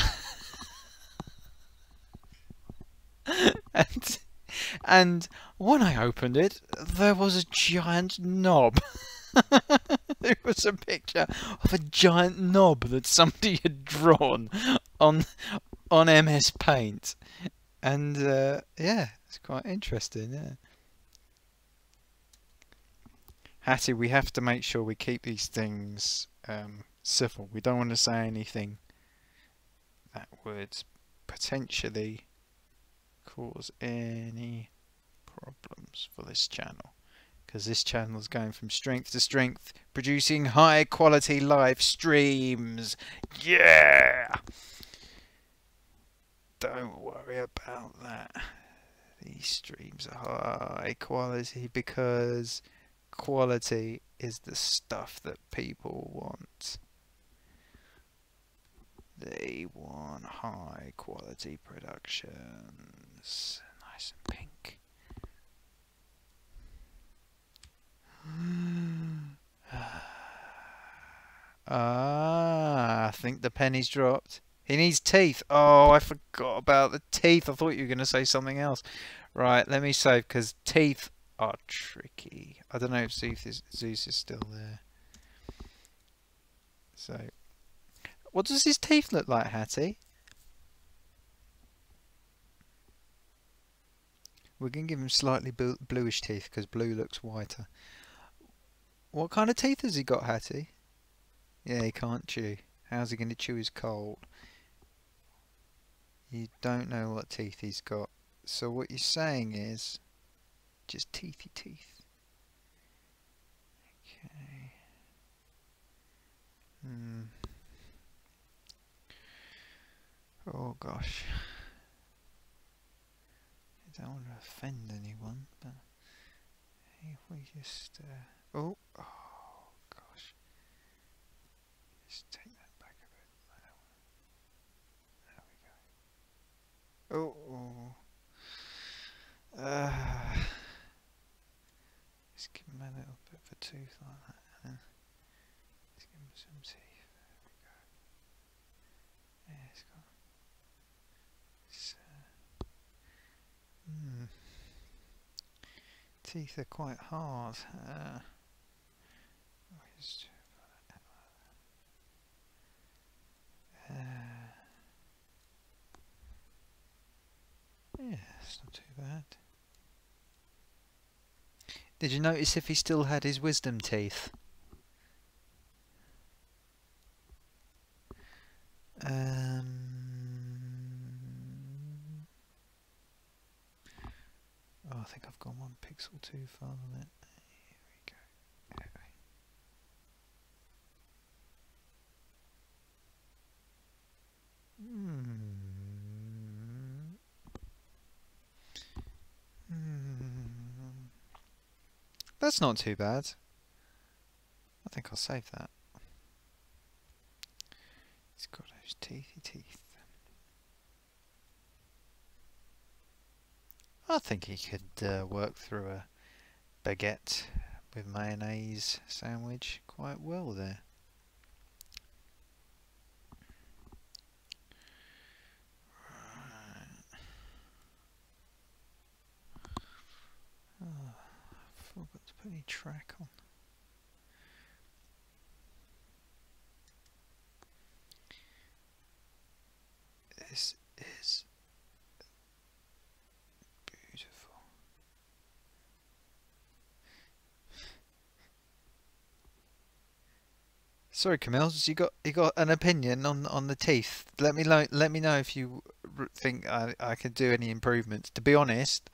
and when I opened it, there was a giant knob. There was a picture of a giant knob that somebody had drawn on MS Paint, and yeah, it's quite interesting. Yeah, Hattie, we have to make sure we keep these things civil. We don't want to say anything that would potentially cause any problems for this channel, because this channel is going from strength to strength, producing high quality live streams. Yeah, don't worry about that. These streams are high quality because quality is the stuff that people want. They want high quality productions. Nice and pink. I think the penny's dropped. He needs teeth. Oh, I forgot about the teeth. I thought you were going to say something else. Right, let me save, because teeth are tricky. I don't know if Zeus is still there. So, what does his teeth look like, Hattie? We're going to give him slightly bluish teeth, because blue looks whiter. What kind of teeth has he got, Hattie? Yeah, he can't chew. How's he going to chew his cold? You don't know what teeth he's got. So what you're saying is just teethy teeth. Okay. Oh gosh. I don't want to offend anyone, but if we just oh gosh. Just take that back a bit. There we go. Just give him a little bit of a tooth like that. Let's give him some teeth. There we Teeth are quite hard. Where's- yeah, it's not too bad. Did you notice if he still had his wisdom teeth? Oh, I think I've gone 1 pixel too far on it. Here we go. That's not too bad. I think I'll save that. He's got those teethy teeth. I think he could work through a baguette with mayonnaise sandwich quite well there. Right. Oh, I forgot to put any track on. This is beautiful. Sorry, Camille, you got an opinion on the teeth. Let me know if you think I could do any improvements. To be honest,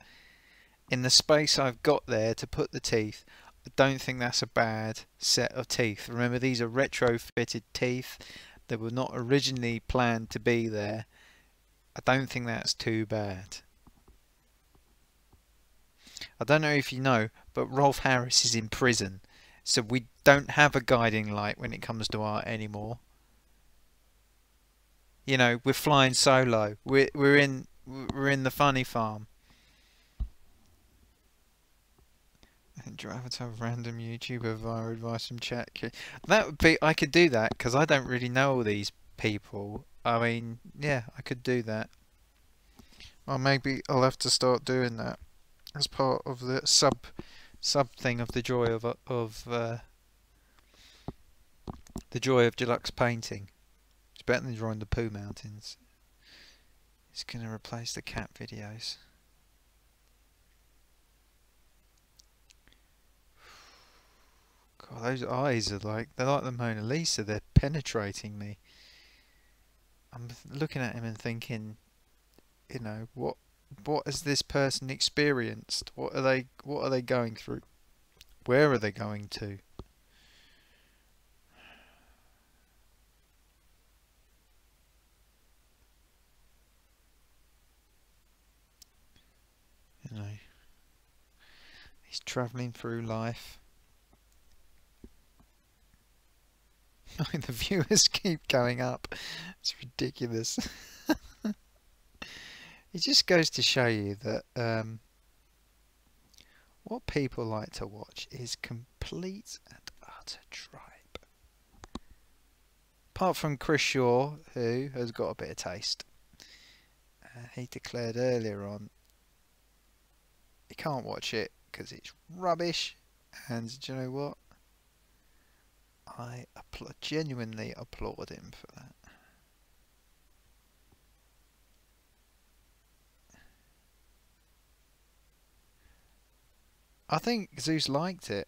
in the space I've got there to put the teeth, I don't think that's a bad set of teeth. Remember, these are retrofitted teeth. They were not originally planned to be there. I don't think that's too bad. I don't know if you know, but Rolf Harris is in prison, so we don't have a guiding light when it comes to art anymore. You know, we're flying solo. We're in the funny farm. Drive to have random YouTuber via advice from chat. That would be, I could do that because I don't really know all these people. I mean, yeah, I could do that. Well, maybe I'll have to start doing that as part of the sub thing of the joy of the joy of deluxe painting. It's better than drawing the Pooh Mountains. It's gonna replace the cat videos. God, those eyes are they're like the Mona Lisa. They're penetrating me. I'm looking at him and thinking, you know, what has this person experienced? What are they going through? Where are they going to? You know, he's travelling through life. The viewers keep going up. It's ridiculous. It just goes to show you that what people like to watch is complete and utter tripe. Apart from Chris Shaw, who has got a bit of taste. He declared earlier on he can't watch it because it's rubbish. And do you know what? I genuinely applaud him for that. I think Zeus liked it.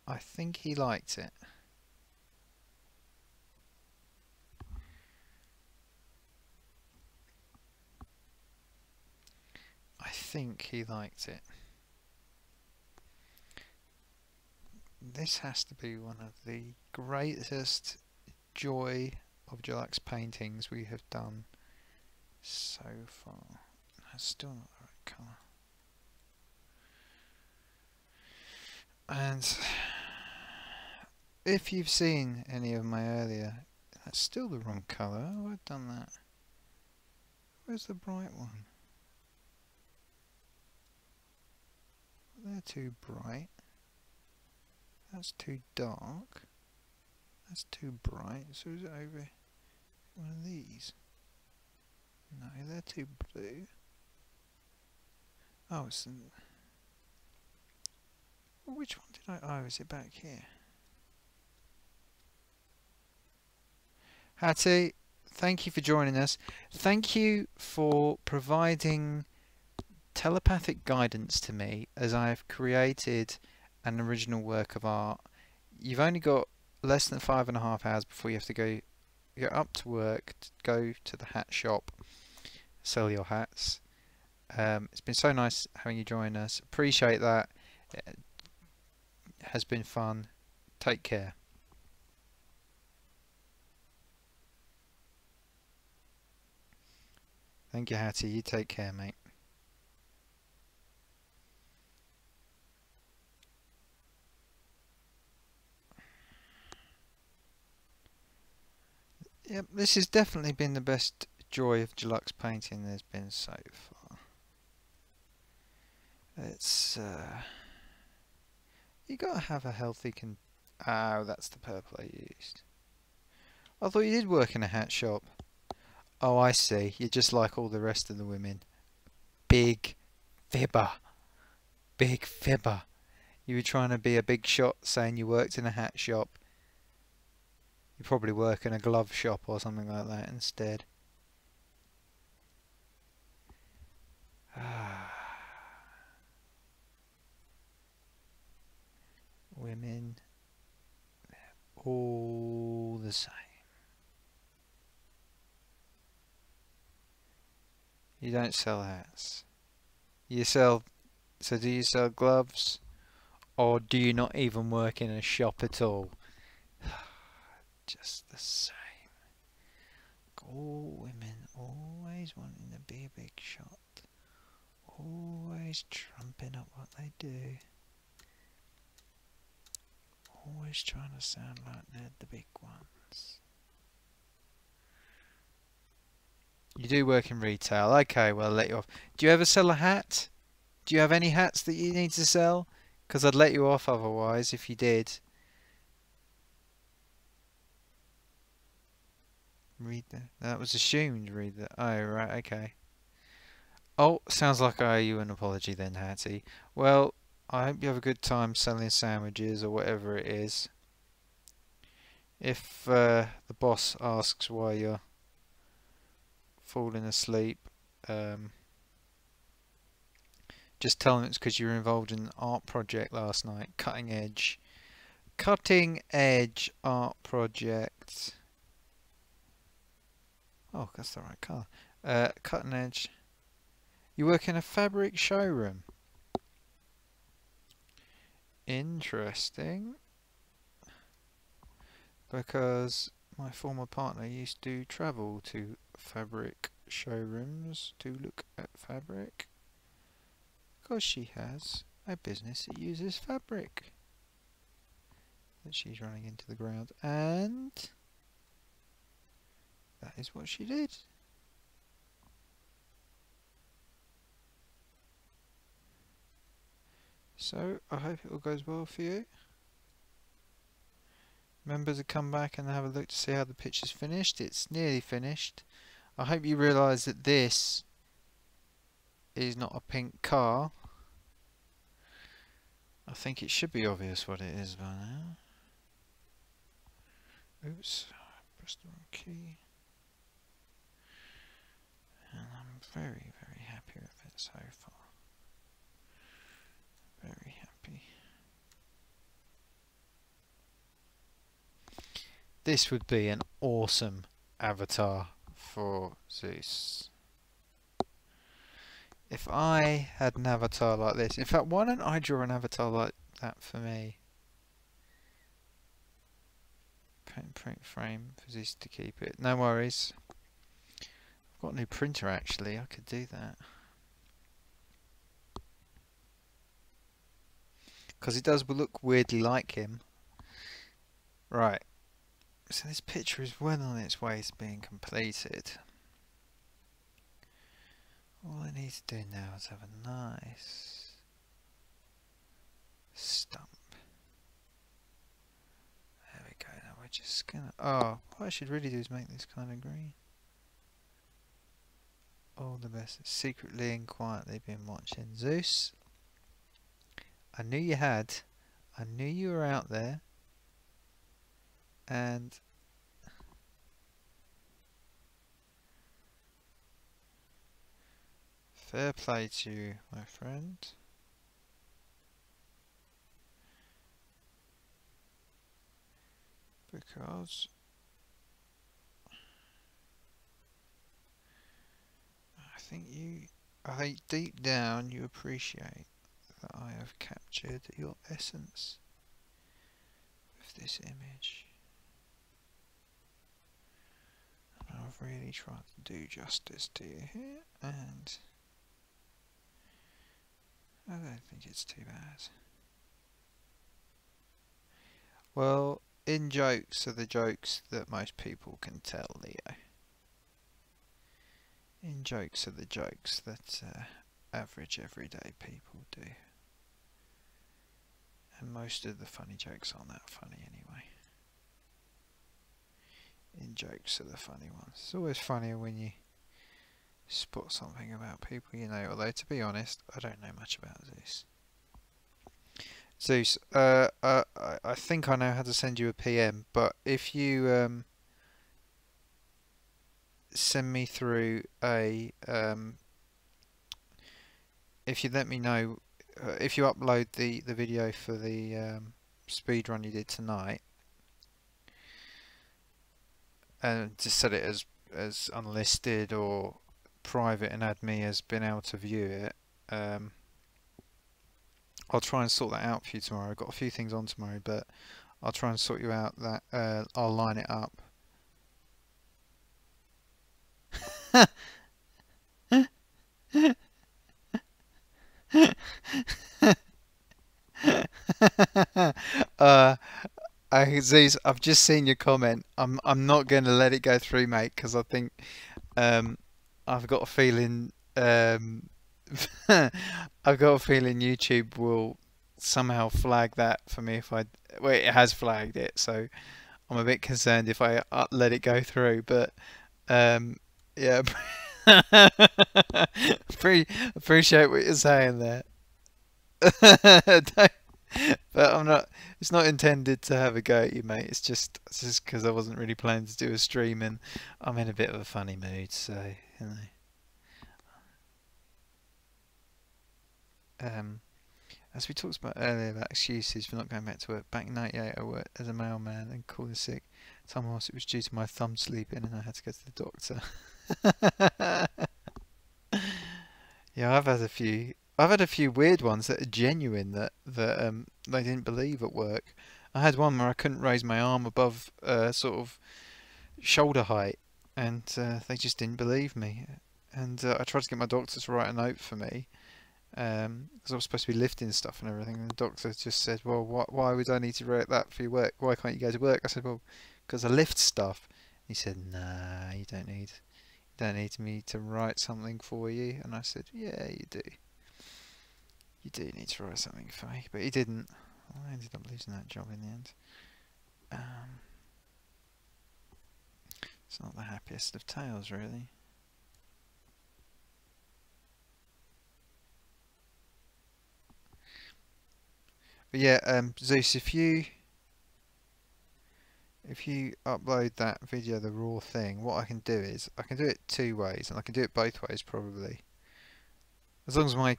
I think he liked it. I think he liked it. This has to be one of the greatest Joy of Deluxe paintings we have done so far. That's still not the right colour. And if you've seen any of my earlier, that's still the wrong colour. Oh, I've done that. Where's the bright one? They're too bright. That's too dark. That's too bright. So is it over one of these? No, they're too blue. Oh, it's... Which one did I... Oh, is it back here? Hattie, thank you for joining us. Thank you for providing telepathic guidance to me as I have created an original work of art. You've only got less than 5.5 hours before you have to go up to work, to go to the hat shop, sell your hats. It's been so nice having you join us. Appreciate that. It has been fun. Take care. Thank you, Hattie. You take care, mate. Yep, this has definitely been the best Joy of Deluxe Painting there's been so far. It's you gotta have a healthy oh, that's the purple I used. I thought you did work in a hat shop. Oh, I see. You're just like all the rest of the women. Big fibber. Big fibber. You were trying to be a big shot saying you worked in a hat shop. You probably work in a glove shop or something like that instead. Women, they're all the same. You don't sell hats. You sell... So do you sell gloves? Or do you not even work in a shop at all? Just the same. All women always wanting to be a big shot. Always trumping up what they do. Always trying to sound like they're the big ones. You do work in retail. Okay, well, I'll let you off. Do you ever sell a hat? Do you have any hats that you need to sell? Because I'd let you off otherwise if you did. Read that. That was assumed. Read that. Oh, right, okay. Oh, sounds like I owe you an apology then, Hattie. Well, I hope you have a good time selling sandwiches or whatever it is. If the boss asks why you're falling asleep, just tell them it's because you were involved in an art project last night. Cutting edge art project. Oh, that's the right colour. Cutting edge. You work in a fabric showroom. Interesting. Because my former partner used to travel to fabric showrooms to look at fabric. Because she has a business that uses fabric that she's running into the ground, and that is what she did. So I hope it all goes well for you. Remember to come back and have a look to see how the picture's finished. It's nearly finished. I hope you realise that this is not a pink car. I think it should be obvious what it is by now. Oops, I pressed the wrong key. And I'm very, very happy with it so far. Very happy. This would be an awesome avatar for Zeus. If I had an avatar like this, in fact, why don't I draw an avatar like that for me? Print frame for Zeus to keep it. No worries. I've got a new printer actually, I could do that. Because it does look weirdly like him. Right. So this picture is well on its way to being completed. All I need to do now is have a nice stump. There we go. Now we're just gonna... Oh, what I should really do is make this kind of green. All the best. Secretly and quietly been watching. Zeus, I knew you had. I knew you were out there. And fair play to you, my friend. Because I think deep down you appreciate that I have captured your essence with this image. And I've really tried to do justice to you here, and I don't think it's too bad. Well, in jokes are the jokes that most people can tell, Leo. In jokes are the jokes that average everyday people do. And most of the funny jokes aren't that funny anyway. In jokes are the funny ones. It's always funnier when you spot something about people you know, although to be honest, I don't know much about Zeus. Zeus, I think I know how to send you a PM, but if you send me through a if you let me know if you upload the video for the speed run you did tonight and just set it as unlisted or private and add me as being able to view it, I'll try and sort that out for you tomorrow. I've got a few things on tomorrow, but I'll try and sort you out that I'll line it up. Zeus, I've just seen your comment. I'm not going to let it go through, mate, because I think I've got a feeling I've got a feeling YouTube will somehow flag that for me if I. Well, it has flagged it, so I'm a bit concerned if I let it go through. But yeah, appreciate what you're saying there. But I'm not. It's not intended to have a go at you, mate. It's just because I wasn't really planning to do a stream, and I'm in a bit of a funny mood, so you know. As we talked about earlier about excuses for not going back to work. Back in '98, I worked as a mailman and called in sick. Time else it was due to my thumb sleeping, and I had to go to the doctor. Yeah, I've had a few. I've had a few weird ones that are genuine that they didn't believe at work. I had one where I couldn't raise my arm above sort of shoulder height, and they just didn't believe me. And I tried to get my doctor to write a note for me because I was supposed to be lifting stuff and everything. And the doctor just said, "Well, why would I need to write that for your work? Why can't you go to work?" I said, "Well, because I lift stuff." He said, "Nah, you don't need me to write something for you." And I said, "Yeah, you do. You do need to write something for me." But he didn't. I ended up losing that job in the end. It's not the happiest of tales, really. But yeah, Zeus, if you upload that video, the raw thing, what I can do is I can do it two ways, and I can do it both ways probably, as long as my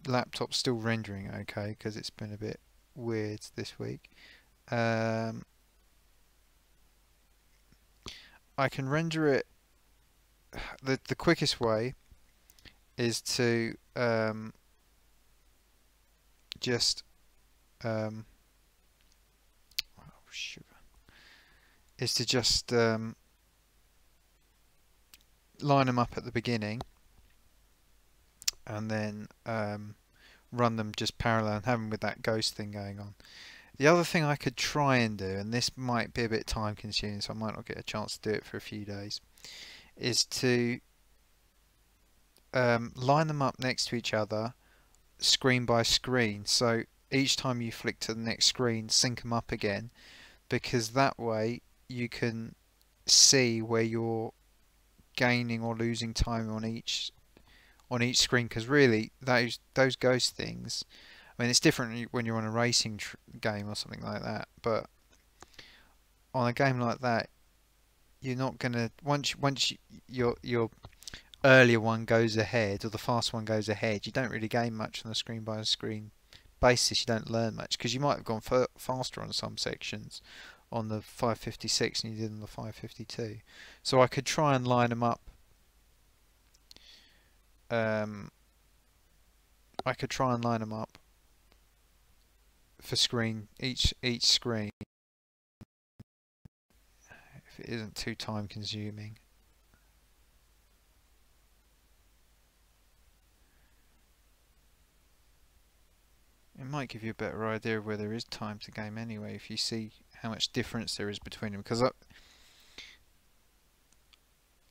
laptop's still rendering okay, because it's been a bit weird this week. I can render it. The quickest way is to just line them up at the beginning and then run them just parallel and have them with that ghost thing going on. The other thing I could try and do, and this might be a bit time consuming, so I might not get a chance to do it for a few days, is to line them up next to each other screen by screen, so each time you flick to the next screen, sync them up again, because that way you can see where you're gaining or losing time on each on each screen, because really those ghost things, I mean, it's different when you're on a racing game or something like that, but on a game like that, you're not gonna once your earlier one goes ahead, or the fast one goes ahead, you don't really gain much on a screen by screen basis. You don't learn much, because you might have gone faster on some sections on the 556 than you did on the 552. So I could try and line them up. I could try and line them up for each screen, if it isn't too time consuming. It might give you a better idea of where there is time to game anyway, if you see how much difference there is between them. Because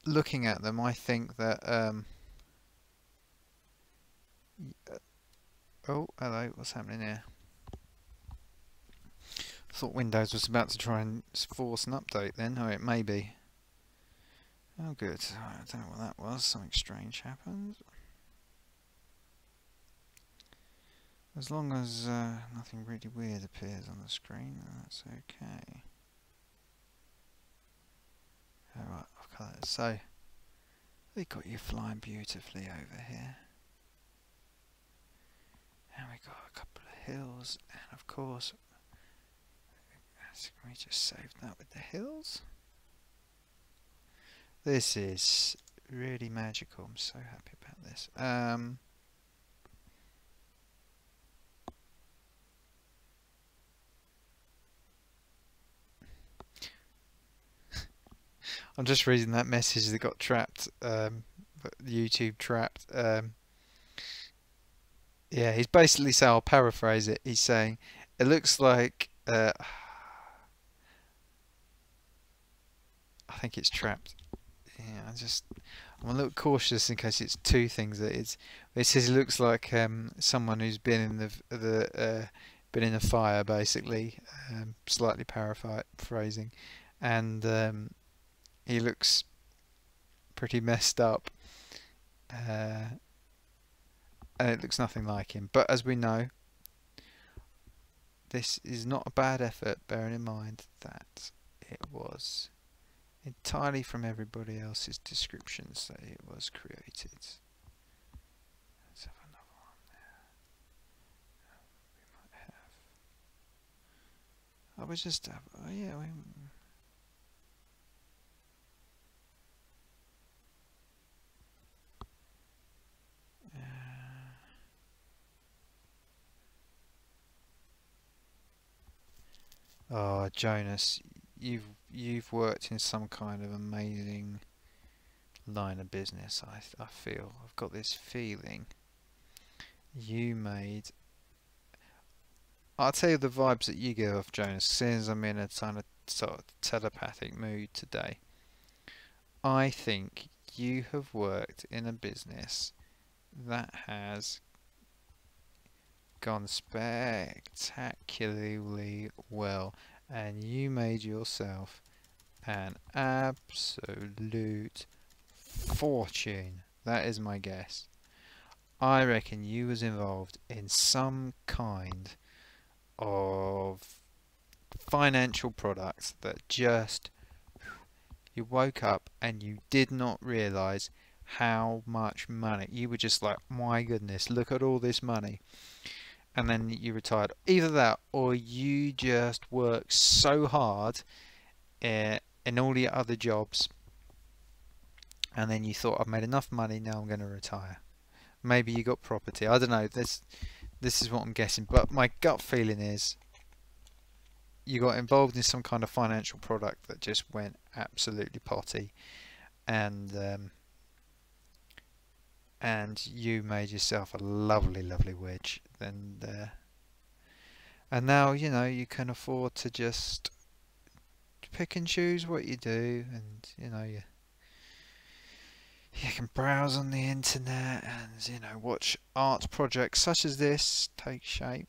looking at them, I think that oh, hello, what's happening here? I thought Windows was about to try and force an update then. Oh, it may be. Oh, good. I don't know what that was. Something strange happened. As long as nothing really weird appears on the screen, that's okay. Alright, I've got it. So, they got you flying beautifully over here. And we got a couple of hills, and of course, can we just save that with the hills? This is really magical. I'm so happy about this. I'm just reading that message that got trapped, YouTube trapped. Yeah, he's basically saying, I'll paraphrase it, he's saying, it looks like, I think it's trapped. Yeah, I'm a little cautious in case it's two things. That it says it looks like someone who's been in been in a fire, basically, slightly paraphrasing, and he looks pretty messed up, and it looks nothing like him. But as we know, this is not a bad effort, bearing in mind that it was entirely from everybody else's descriptions that it was created. Let's have another one there. We might have. I was just have. Oh yeah. Oh, Jonas, you've worked in some kind of amazing line of business. I feel I've got this feeling you made. I'll tell you the vibes that you give off, Jonas. Since I'm in a kind of sort of telepathic mood today, I think you have worked in a business that has gone spectacularly well, and you made yourself an absolute fortune. That is my guess. I reckon you was involved in some kind of financial products that just, you woke up and you did not realise how much money. You were just like, my goodness, look at all this money. And then you retired. Either that, or you just worked so hard in all your other jobs, and then you thought, I've made enough money, now I'm going to retire. Maybe you got property. I don't know. This is what I'm guessing. But my gut feeling is you got involved in some kind of financial product that just went absolutely potty, and you made yourself a lovely, lovely wedge. And now, you know, you can afford to just pick and choose what you do, and you know, you can browse on the internet and, you know, watch art projects such as this take shape,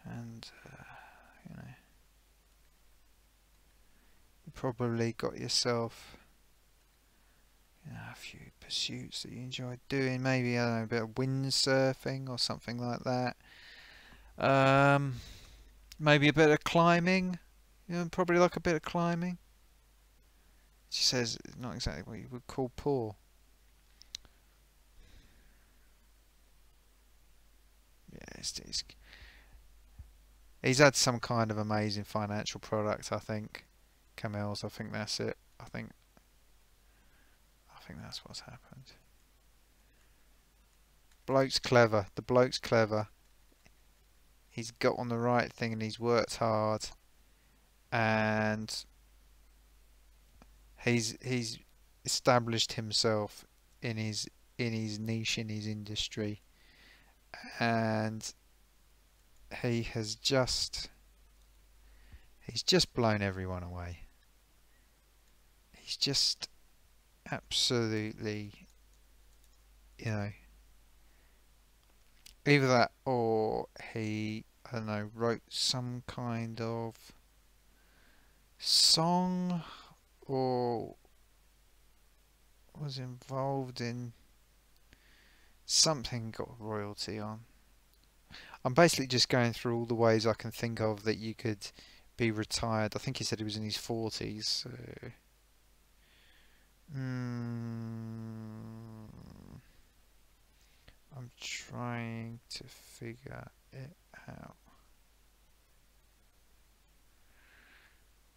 and you know, you probably got yourself, A few pursuits that you enjoy doing, maybe, I don't know, a bit of windsurfing or something like that. Maybe a bit of climbing, probably like a bit of climbing. She says not exactly what you would call poor. Yeah, he's had some kind of amazing financial product, I think. Camille's, I think that's it. I think that's what's happened. Bloke's clever. The bloke's clever. He's got on the right thing and he's worked hard, and he's established himself in his niche, in his industry, and he's just blown everyone away. He's just absolutely, either that or he, I don't know, wrote some kind of song or was involved in something, got royalty on. I'm basically just going through all the ways I can think of that you could be retired. I think he said he was in his 40s. So I'm trying to figure it out.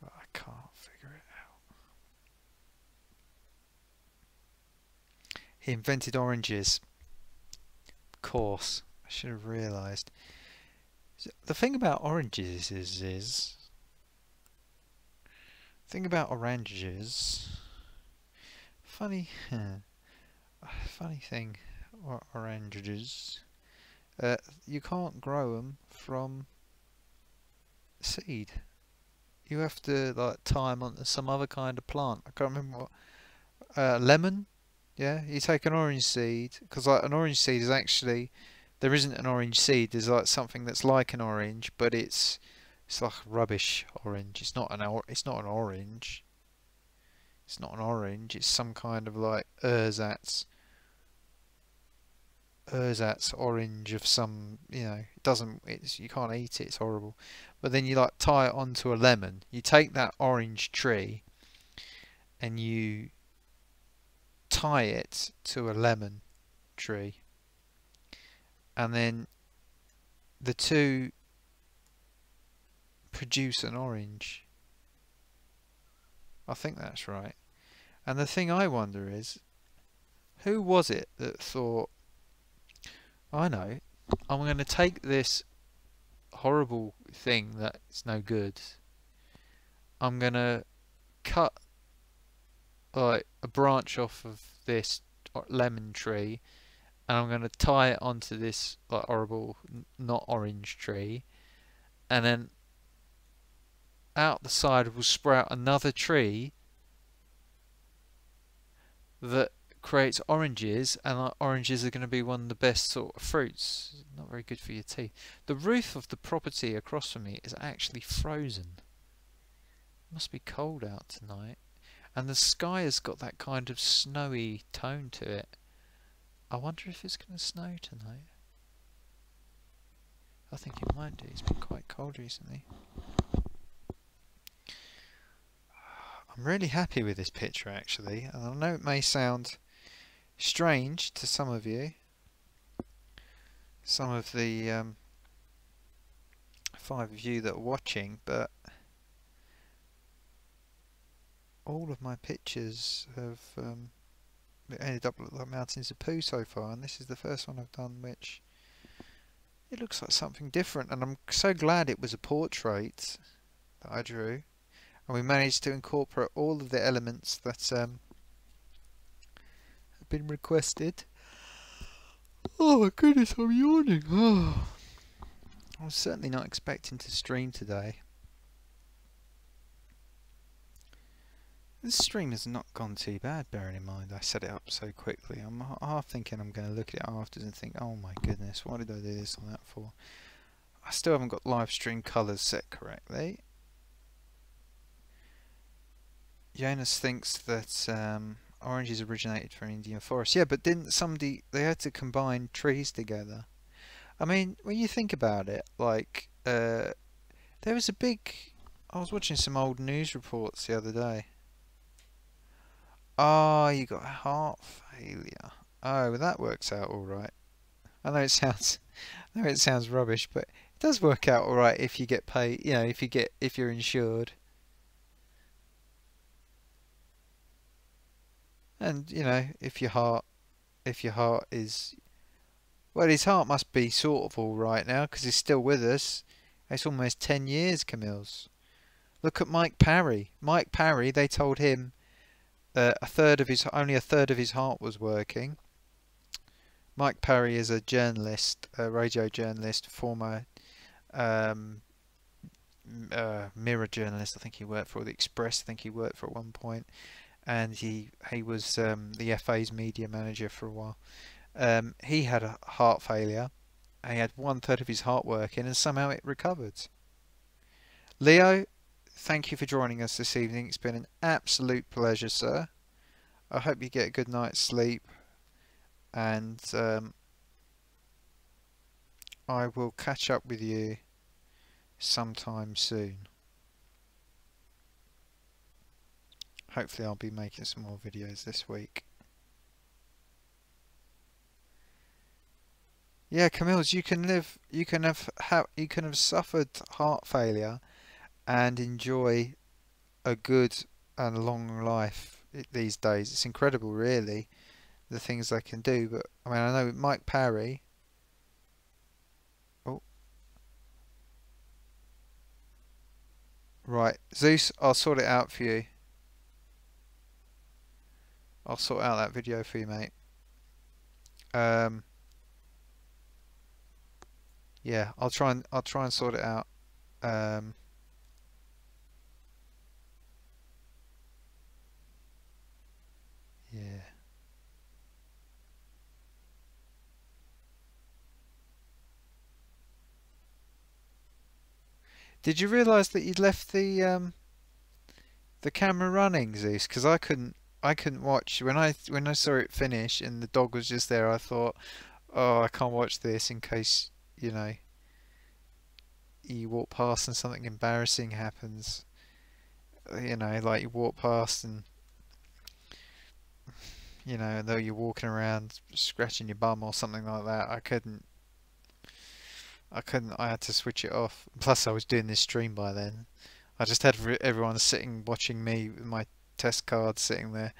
But I can't figure it out. He invented oranges. Of course. I should have realised. The thing about oranges is thing about oranges, funny thing, oranges, you can't grow them from seed. You have to like tie them onto some other kind of plant. I can't remember what. Lemon. Yeah, you take an orange seed, because like an orange seed is actually, there isn't an orange seed. There's like something that's like an orange, but it's like rubbish orange. It's not an orange. It's not an orange. It's some kind of like ersatz orange of some, it doesn't, you can't eat it, it's horrible. But then you like tie it onto a lemon. You take that orange tree and you tie it to a lemon tree, and then the two produce an orange. I think that's right. And the thing I wonder is, who was it that thought, I know, I'm going to take this horrible thing that's no good, I'm going to cut like a branch off of this lemon tree, and I'm going to tie it onto this like horrible not orange tree, and then out the side will sprout another tree that creates oranges, and like oranges are going to be one of the best sort of fruits. Not very good for your teeth. The roof of the property across from me is actually frozen. It must be cold out tonight, and the sky has got that kind of snowy tone to it. I wonder if it's going to snow tonight. I think it might do. It's been quite cold recently. I'm really happy with this picture actually, and I know it may sound strange to some of you, some of the 5 of you that are watching, but all of my pictures have ended up like mountains of poo so far, and this is the first one I've done which it looks like something different, and I'm so glad it was a portrait that I drew, and we managed to incorporate all of the elements that have been requested. Oh my goodness, I'm yawning. Oh. I was certainly not expecting to stream today. This stream has not gone too bad, bearing in mind I set it up so quickly. I'm half thinking I'm going to look at it afterwards and think, oh my goodness, why did I do this or that for? I still haven't got live stream colours set correctly. Jonas thinks that oranges originated from Indian forests. Yeah, but didn't somebody, they had to combine trees together. I mean, when you think about it, like, there was a big, I was watching some old news reports the other day. Oh, you got heart failure. Oh, well, that works out all right. I know it sounds, I know it sounds rubbish, but it does work out all right if you get paid. You know, if you're insured, and you know, if your heart is, well, his heart must be sort of all right now because he's still with us. It's almost 10 years, Camille's. Look at Mike Parry. Mike Parry, they told him only a third of his heart was working. Mike Parry is a journalist, a radio journalist, former Mirror journalist. I think he worked for the Express. I think he worked for at one point, and he was the FA's media manager for a while. He had a heart failure. And he had 1/3 of his heart working, and somehow it recovered. Leo, thank you for joining us this evening. It's been an absolute pleasure, sir. I hope you get a good night's sleep, and I will catch up with you sometime soon. Hopefully I'll be making some more videos this week. Yeah, Camille's, you can have suffered heart failure and enjoy a good and long life these days. It's incredible, really, the things they can do. But I mean, I know Mike Parry. Oh, right, Zeus, I'll sort it out for you. I'll sort out that video for you, mate. Yeah, I'll try and sort it out. Yeah. Did you realise that you'd left the camera running, Zeus? Because I couldn't watch when I saw it finish and the dog was just there. I thought, oh, I can't watch this in case, you know, you walk past and something embarrassing happens. You know, like you walk past and, you know, though you're walking around scratching your bum or something like that. I couldn't. I had to switch it off. Plus, I was doing this stream by then. I just had everyone sitting watching me with my test card sitting there.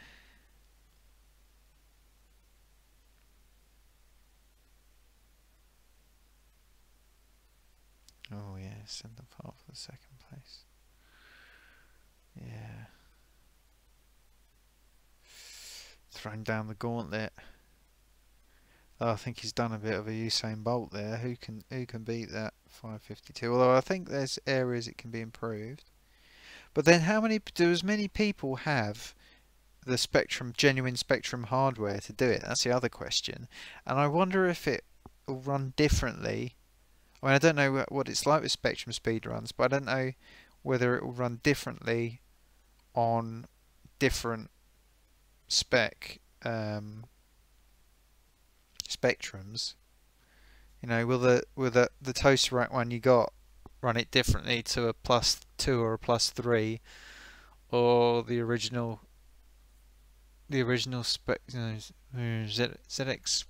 Oh yeah, send the file for the second place. Yeah. Throwing down the gauntlet. Oh, I think he's done a bit of a Usain Bolt there. Who can beat that 5:52? Although I think there's areas it can be improved. But then how many do as many people have the genuine Spectrum hardware to do it? That's the other question. And I wonder if it will run differently. I mean, I don't know what it's like with Spectrum speedruns, but I don't know whether it will run differently on different spectrums. You know, will the toaster rack one you got run it differently to a +2 or a +3, or the original spec, you know, ZX.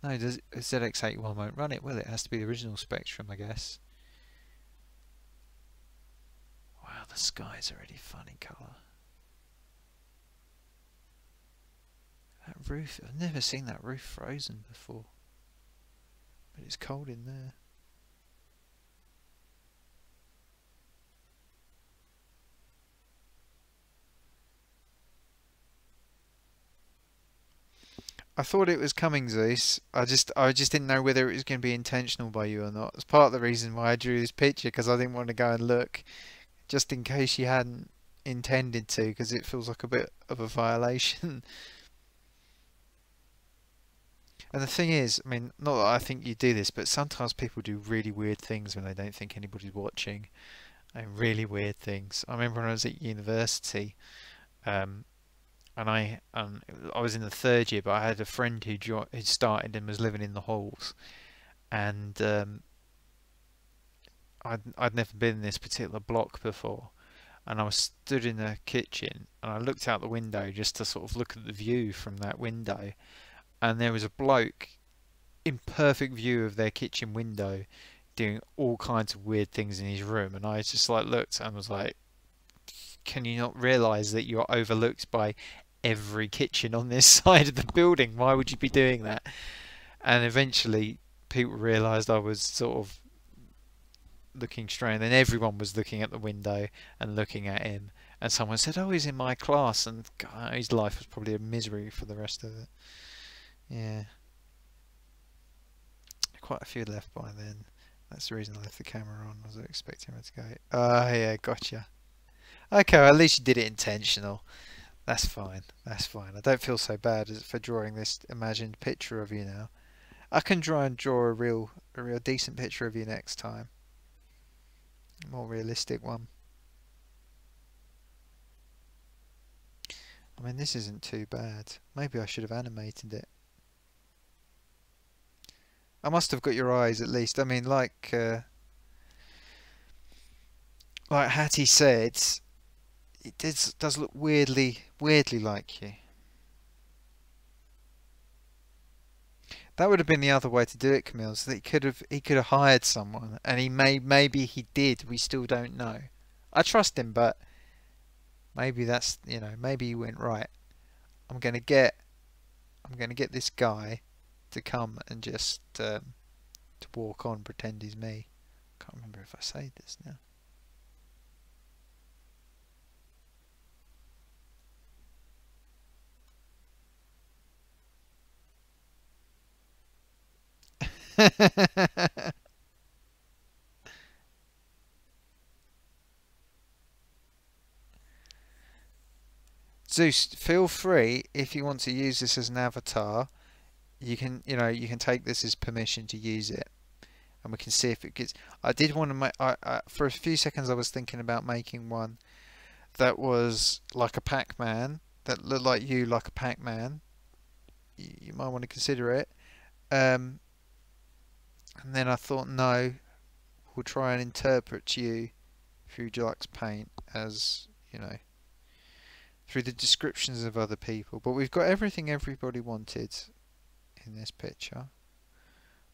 No, ZX81 won't run it, will it? It has to be the original Spectrum, I guess. Wow, the sky's already funny colour. That roof, I've never seen that roof frozen before. But it's cold in there. I thought it was coming, Zeus. I just didn't know whether it was going to be intentional by you or not. It's part of the reason why I drew this picture, because I didn't want to go and look, just in case you hadn't intended to, because it feels like a bit of a violation. And the thing is, I mean, not that I think you do this, but sometimes people do really weird things when they don't think anybody's watching. And really weird things. I remember when I was at university, and I was in the third year, but I had a friend who started and was living in the halls, and I'd never been in this particular block before, and I was stood in the kitchen and I looked out the window just to sort of look at the view from that window, and there was a bloke in perfect view of their kitchen window doing all kinds of weird things in his room, and I just like looked and was like, can you not realise that you're overlooked by every kitchen on this side of the building? Why would you be doing that? And eventually people realised I was sort of looking strange, and then everyone was looking at the window and looking at him, and someone said, oh, he's in my class, and God, his life was probably a misery for the rest of it. Yeah, quite a few left by then. That's the reason I left the camera on. I was expecting her to go, oh yeah, gotcha. Okay, well, at least you did it intentional. That's fine, that's fine. I don't feel so bad for drawing this imagined picture of you now. I can try and draw a real decent picture of you next time. A more realistic one. I mean, this isn't too bad. Maybe I should have animated it. I must have got your eyes at least. I mean, like Hattie said, it does look weirdly like you. That would have been the other way to do it, Camille. So that he could have hired someone, and maybe he did. We still don't know. I trust him, but maybe that's, you know, maybe he went right. I'm gonna get this guy to come and just to walk on, pretend he's me. Can't remember if I say this now. Zeus, feel free, if you want to use this as an avatar, you can take this as permission to use it, and we can see if it gets. I did want to make. For a few seconds I was thinking about making one that was like a Pac-Man, that looked like you, like a Pac-Man. You might want to consider it. And then I thought, no, we'll try and interpret you through Deluxe Paint as, you know, through the descriptions of other people. But we've got everything everybody wanted in this picture.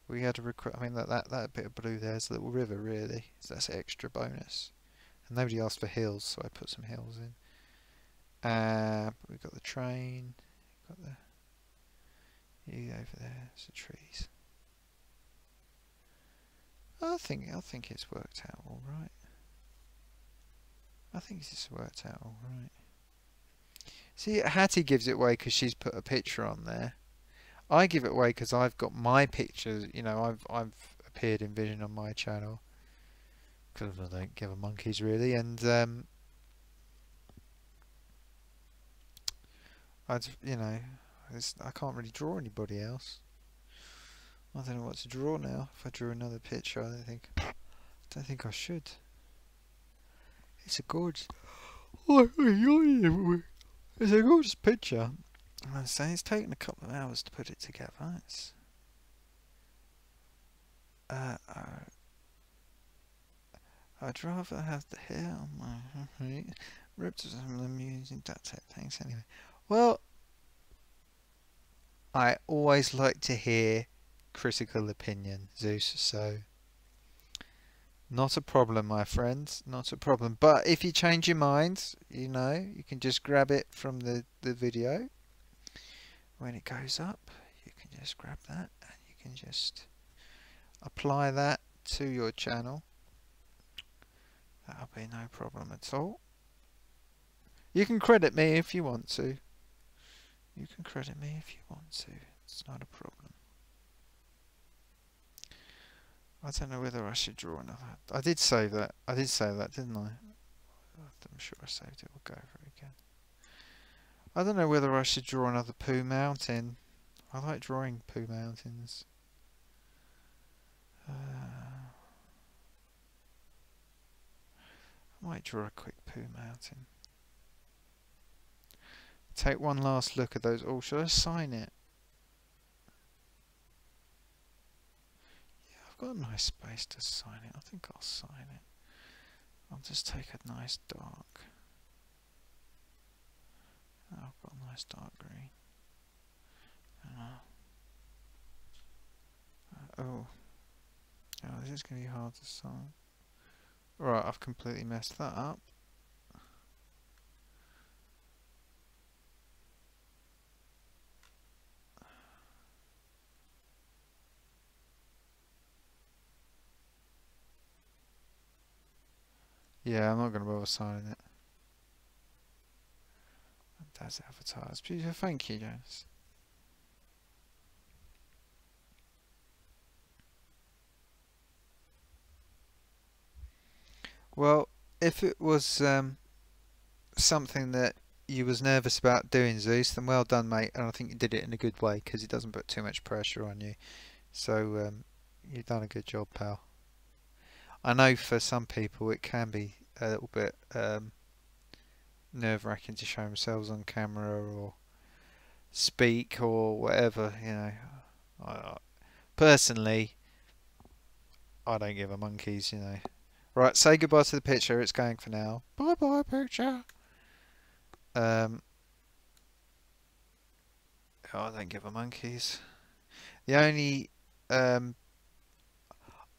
We had a I mean, that bit of blue there's a little river, really. So that's extra bonus. And nobody asked for hills, so I put some hills in. We've got the train. Got the you over there. It's the trees. I think it's worked out all right. I think it's worked out all right. See, Hattie gives it away because she's put a picture on there. I give it away because I've got my pictures. You know, I've appeared in Vision on my channel because I don't give a monkeys really, and I can't really draw anybody else. I don't know what to draw now. If I drew another picture, I don't think I should. It's a gorgeous. It's a gorgeous picture. I'm saying it's taken a couple of hours to put it together. It's, I'd rather have the hair on my ripped some amusing duct tape. Thanks anyway. Well, I always like to hear critical opinion, Zeus, so not a problem, my friends, not a problem. But if you change your mind, you know, you can just grab it from the video when it goes up. You can just grab that and you can just apply that to your channel. That'll be no problem at all. You can credit me if you want to. You can credit me if you want to. It's not a problem. I don't know whether I should draw another. I did save that. I did save that, didn't I? I'm sure I saved it. We'll go over it again. I don't know whether I should draw another Pooh Mountain. I like drawing Pooh Mountains. I might draw a quick Pooh Mountain. Take one last look at those. Oh, should I sign it? Yeah, I've got a nice space to sign it. I think I'll sign it. I'll just take a nice dark. Oh, I've got a nice dark green. Oh, this is going to be hard to sign. Right, I've completely messed that up. Yeah, I'm not going to bother signing it. That's advertised. Beautiful. Thank you, Janice. Well, if it was something that you was nervous about doing, Zeus, then well done, mate. And I think you did it in a good way because it doesn't put too much pressure on you. So you've done a good job, pal. I know for some people it can be a little bit nerve-wracking to show themselves on camera or speak or whatever, you know. Personally, I don't give a monkeys, you know. Right, say goodbye to the picture. It's going for now. Bye bye, picture. I don't give a monkeys. The only I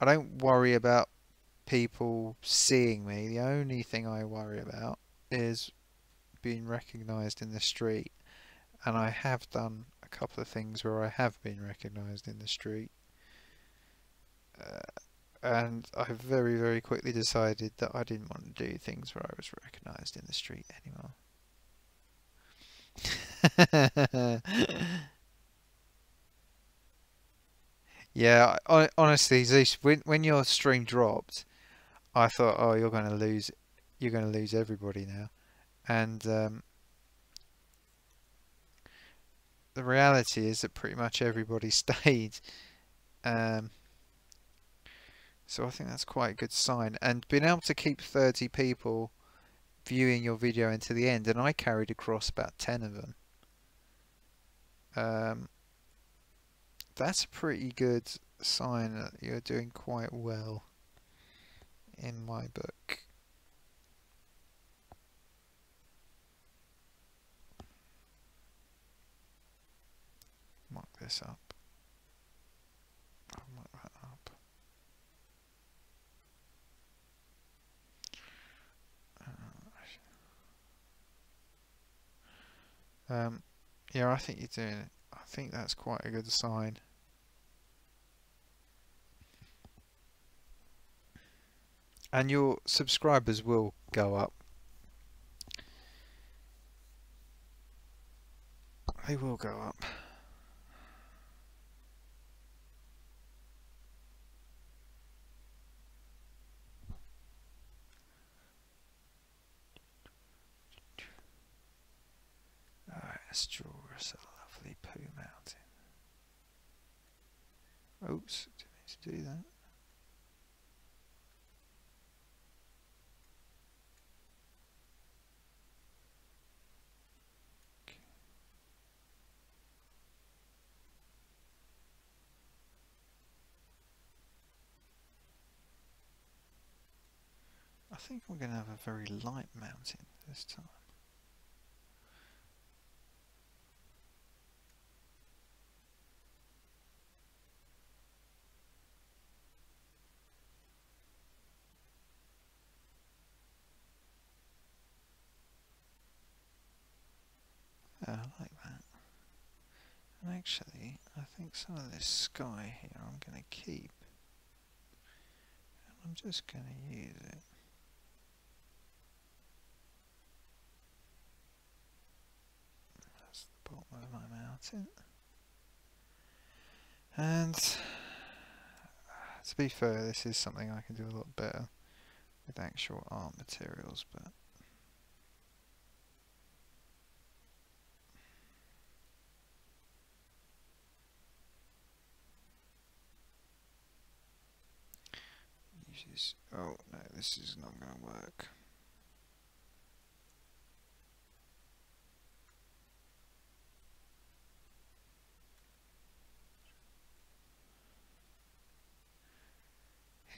don't worry about people seeing me. The only thing I worry about is being recognised in the street, and I have done a couple of things where I have been recognised in the street. And I very, very quickly decided that I didn't want to do things where I was recognised in the street anymore. Yeah, honestly, Zeus, when your stream dropped, I thought, oh, you're going to lose everybody now, and the reality is that pretty much everybody stayed. So I think that's quite a good sign. And being able to keep 30 people viewing your video into the end, and I carried across about 10 of them. That's a pretty good sign that you're doing quite well in my book. Mark this up. I'll mark that up. Yeah, I think you're doing it. I think that's quite a good sign. And your subscribers will go up. They will go up. Alright, let's draw us a lovely poo mountain. Oops, didn't mean to do that. I think we're going to have a very light mountain this time. I like that. And actually, I think some of this sky here I'm going to keep. And I'm just going to use it. That's the bottom of my mountain. And to be fair, this is something I can do a lot better with actual art materials, but oh no, this is not going to work.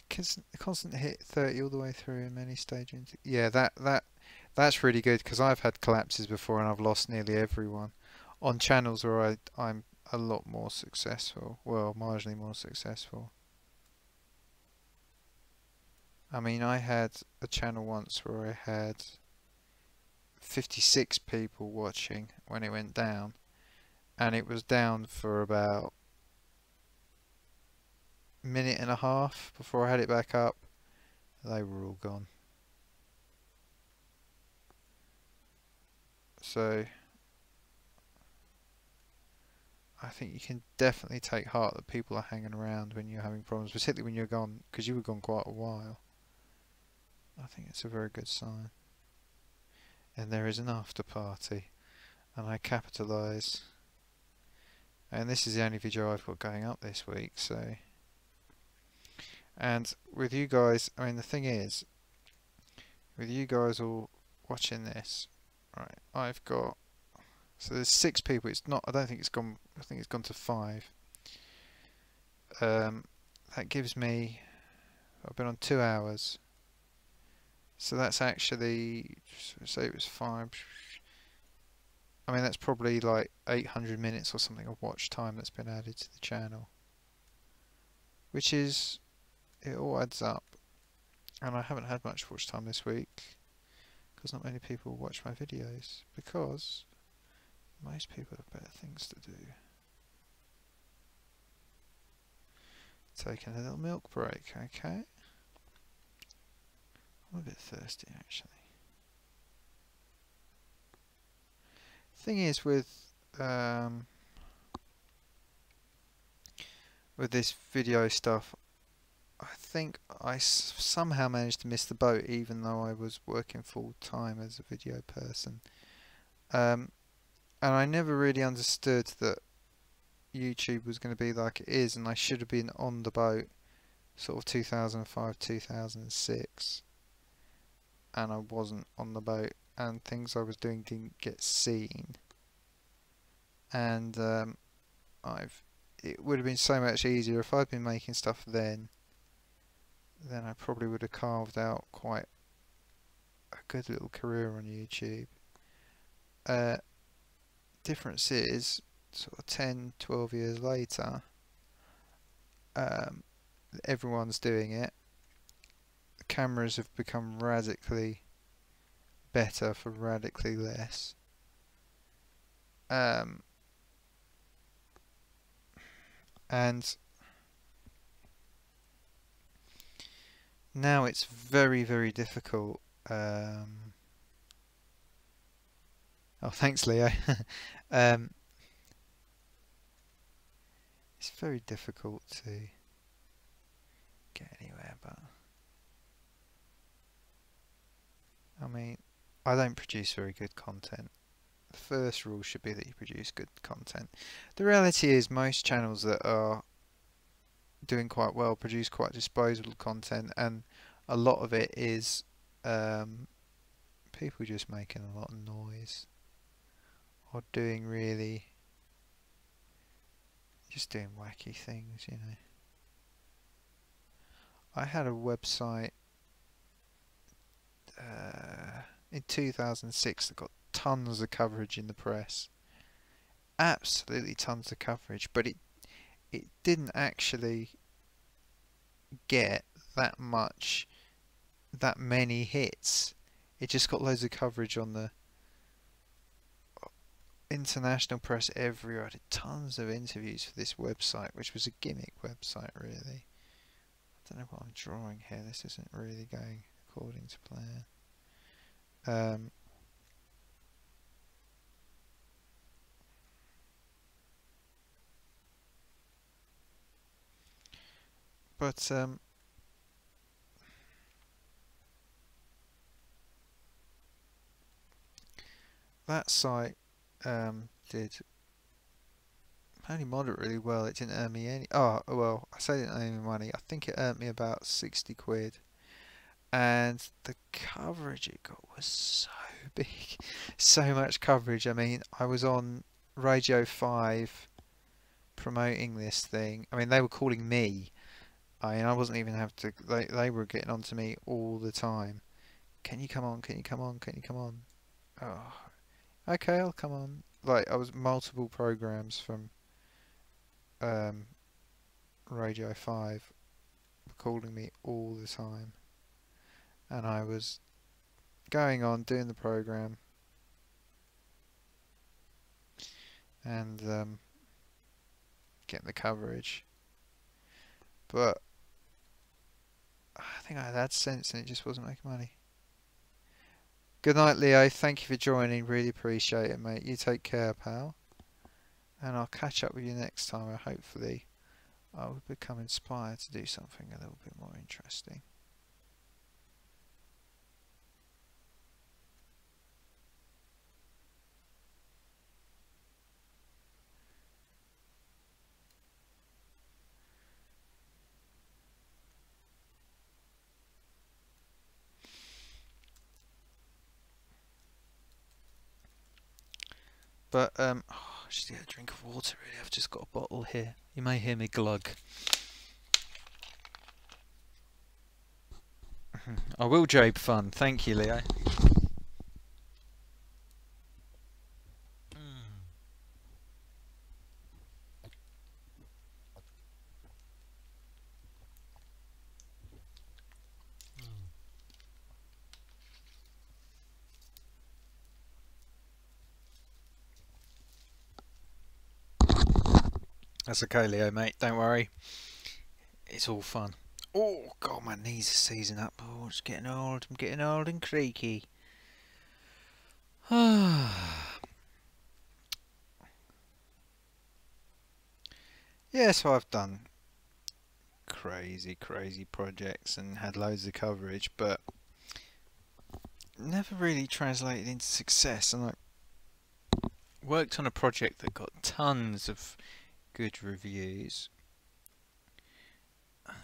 constant hit 30 all the way through in many stages. Yeah, that's really good, because I've had collapses before and I've lost nearly everyone on channels where I'm a lot more successful. Well, marginally more successful. I mean, I had a channel once where I had 56 people watching when it went down, and it was down for about a minute and a half before I had it back up. They were all gone. So I think you can definitely take heart that people are hanging around when you're having problems, particularly when you're gone, because you were gone quite a while. I think it's a very good sign. And there is an after party, and I capitalise. And this is the only video I've got going up this week, so. And with you guys, I mean, the thing is, with you guys all watching this, right, I've got, so there's 6 people. It's not, I don't think it's gone, I think it's gone to 5. That gives me, I've been on 2 hours. So that's actually, say it was 5. I mean, that's probably like 800 minutes or something of watch time that's been added to the channel. Which is, it all adds up. And I haven't had much watch time this week, because not many people watch my videos, because most people have better things to do. Taking a little milk break, okay? I'm a bit thirsty, actually. Thing is, with this video stuff, I think I somehow managed to miss the boat, even though I was working full time as a video person. And I never really understood that YouTube was going to be like it is, and I should have been on the boat sort of 2005, 2006. And I wasn't on the boat, and things I was doing didn't get seen. And it would have been so much easier if I'd been making stuff then I probably would have carved out quite a good little career on YouTube. Difference is, sort of 10, 12 years later, everyone's doing it. The cameras have become radically better for radically less. And now it's very, very difficult. Oh, thanks, Leo. It's very difficult to get anywhere, but I mean, I don't produce very good content. The first rule should be that you produce good content. The reality is, most channels that are doing quite well produce quite disposable content, and a lot of it is people just making a lot of noise, or doing really, just doing wacky things, you know. I had a website in 2006 that got tons of coverage in the press, absolutely tons of coverage, but it didn't actually get that many hits. It just got loads of coverage on the international press everywhere. I did tons of interviews for this website, which was a gimmick website, really. I don't know what I'm drawing here. This isn't really going according to plan. But that site did only moderately well. It didn't earn me any. Oh well, I say it didn't earn me money. I think it earned me about 60 quid. And the coverage it got was so big, so much coverage. I mean, I was on Radio 5 promoting this thing. I mean, they were calling me I wasn't even have to. They were getting on to me all the time. Can you come on? Can you come on? Can you come on? Oh, okay, I'll come on. Like I was multiple programs from Radio 5 were calling me all the time, and I was going on doing the program and getting the coverage, but I think I had AdSense and it just wasn't making money. Good night, Leo. Thank you for joining. Really appreciate it, mate. You take care, pal. And I'll catch up with you next time. Hopefully I will become inspired to do something a little bit more interesting. But oh, I should get a drink of water really. I've just got a bottle here. You may hear me glug. I will jape fun. Thank you, Leo. That's okay, Leo, mate. Don't worry. It's all fun. Oh, God, my knees are seizing up. Oh, it's getting old. I'm getting old and creaky. Yeah, so I've done crazy projects and had loads of coverage, but never really translated into success. And I worked on a project that got tons of good reviews.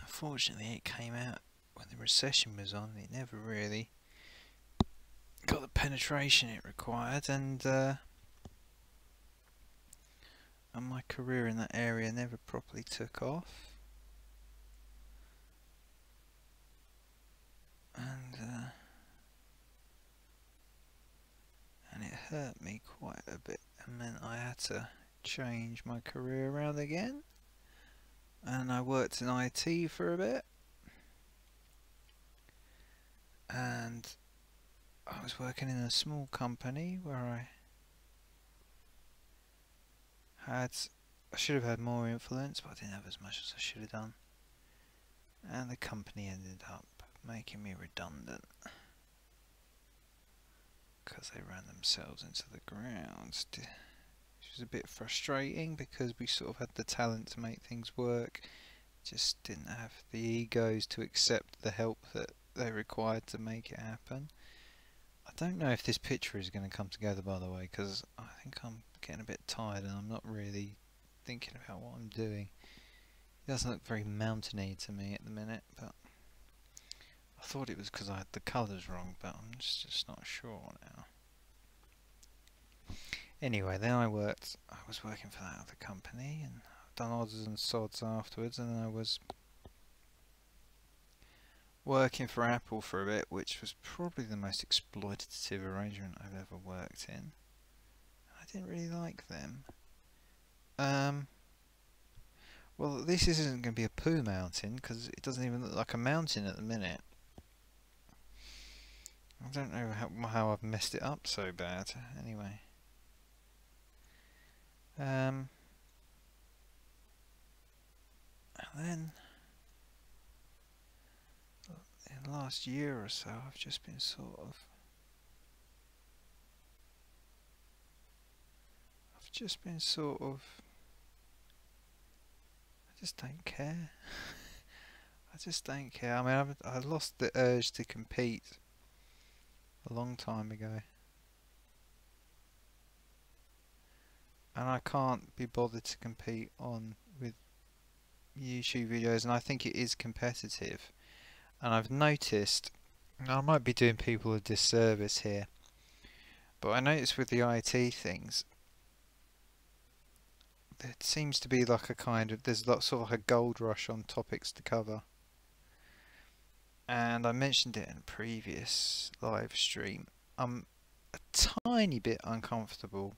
Unfortunately, it came out when the recession was on. It never really got the penetration it required, and my career in that area never properly took off. And it hurt me quite a bit, and meant I had to change my career around again. And I worked in IT for a bit, and I was working in a small company where I should have had more influence, but I didn't have as much as I should have done, and the company ended up making me redundant because they ran themselves into the ground, which was a bit frustrating because we sort of had the talent to make things work, just didn't have the egos to accept the help that they required to make it happen. I don't know if this picture is going to come together, by the way, because I think I'm getting a bit tired and I'm not really thinking about what I'm doing. It doesn't look very mountainy to me at the minute, but I thought it was because I had the colours wrong, but I'm just not sure now. Anyway, then I was working for that other company, and I've done odds and sods afterwards, and then I was working for Apple for a bit, which was probably the most exploitative arrangement I've ever worked in. I didn't really like them. Well, this isn't going to be a poo mountain, because it doesn't even look like a mountain at the minute. I don't know how I've messed it up so bad. Anyway. And then in the last year or so, I've just been sort of I just don't care. I just don't care. I mean, I lost the urge to compete a long time ago, and I can't be bothered to compete with YouTube videos, and I think it is competitive. And I've noticed, I might be doing people a disservice here, but I noticed with the IT things, it seems to be like a kind of, there's sort of like a gold rush on topics to cover. And I mentioned it in a previous live stream. I'm a tiny bit uncomfortable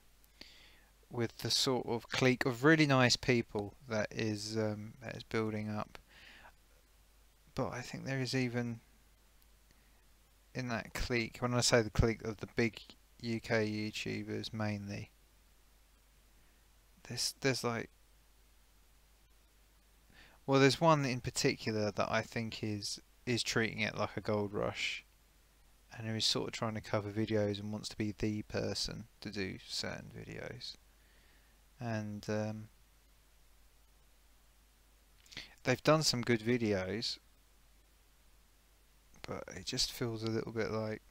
with the sort of clique of really nice people that is building up. But I think there is even in that clique, when I say the clique of the big UK YouTubers mainly, there's like, well, there's one in particular that I think is treating it like a gold rush, and who is sort of trying to cover videos and wants to be the person to do certain videos. And they've done some good videos, but it just feels a little bit like,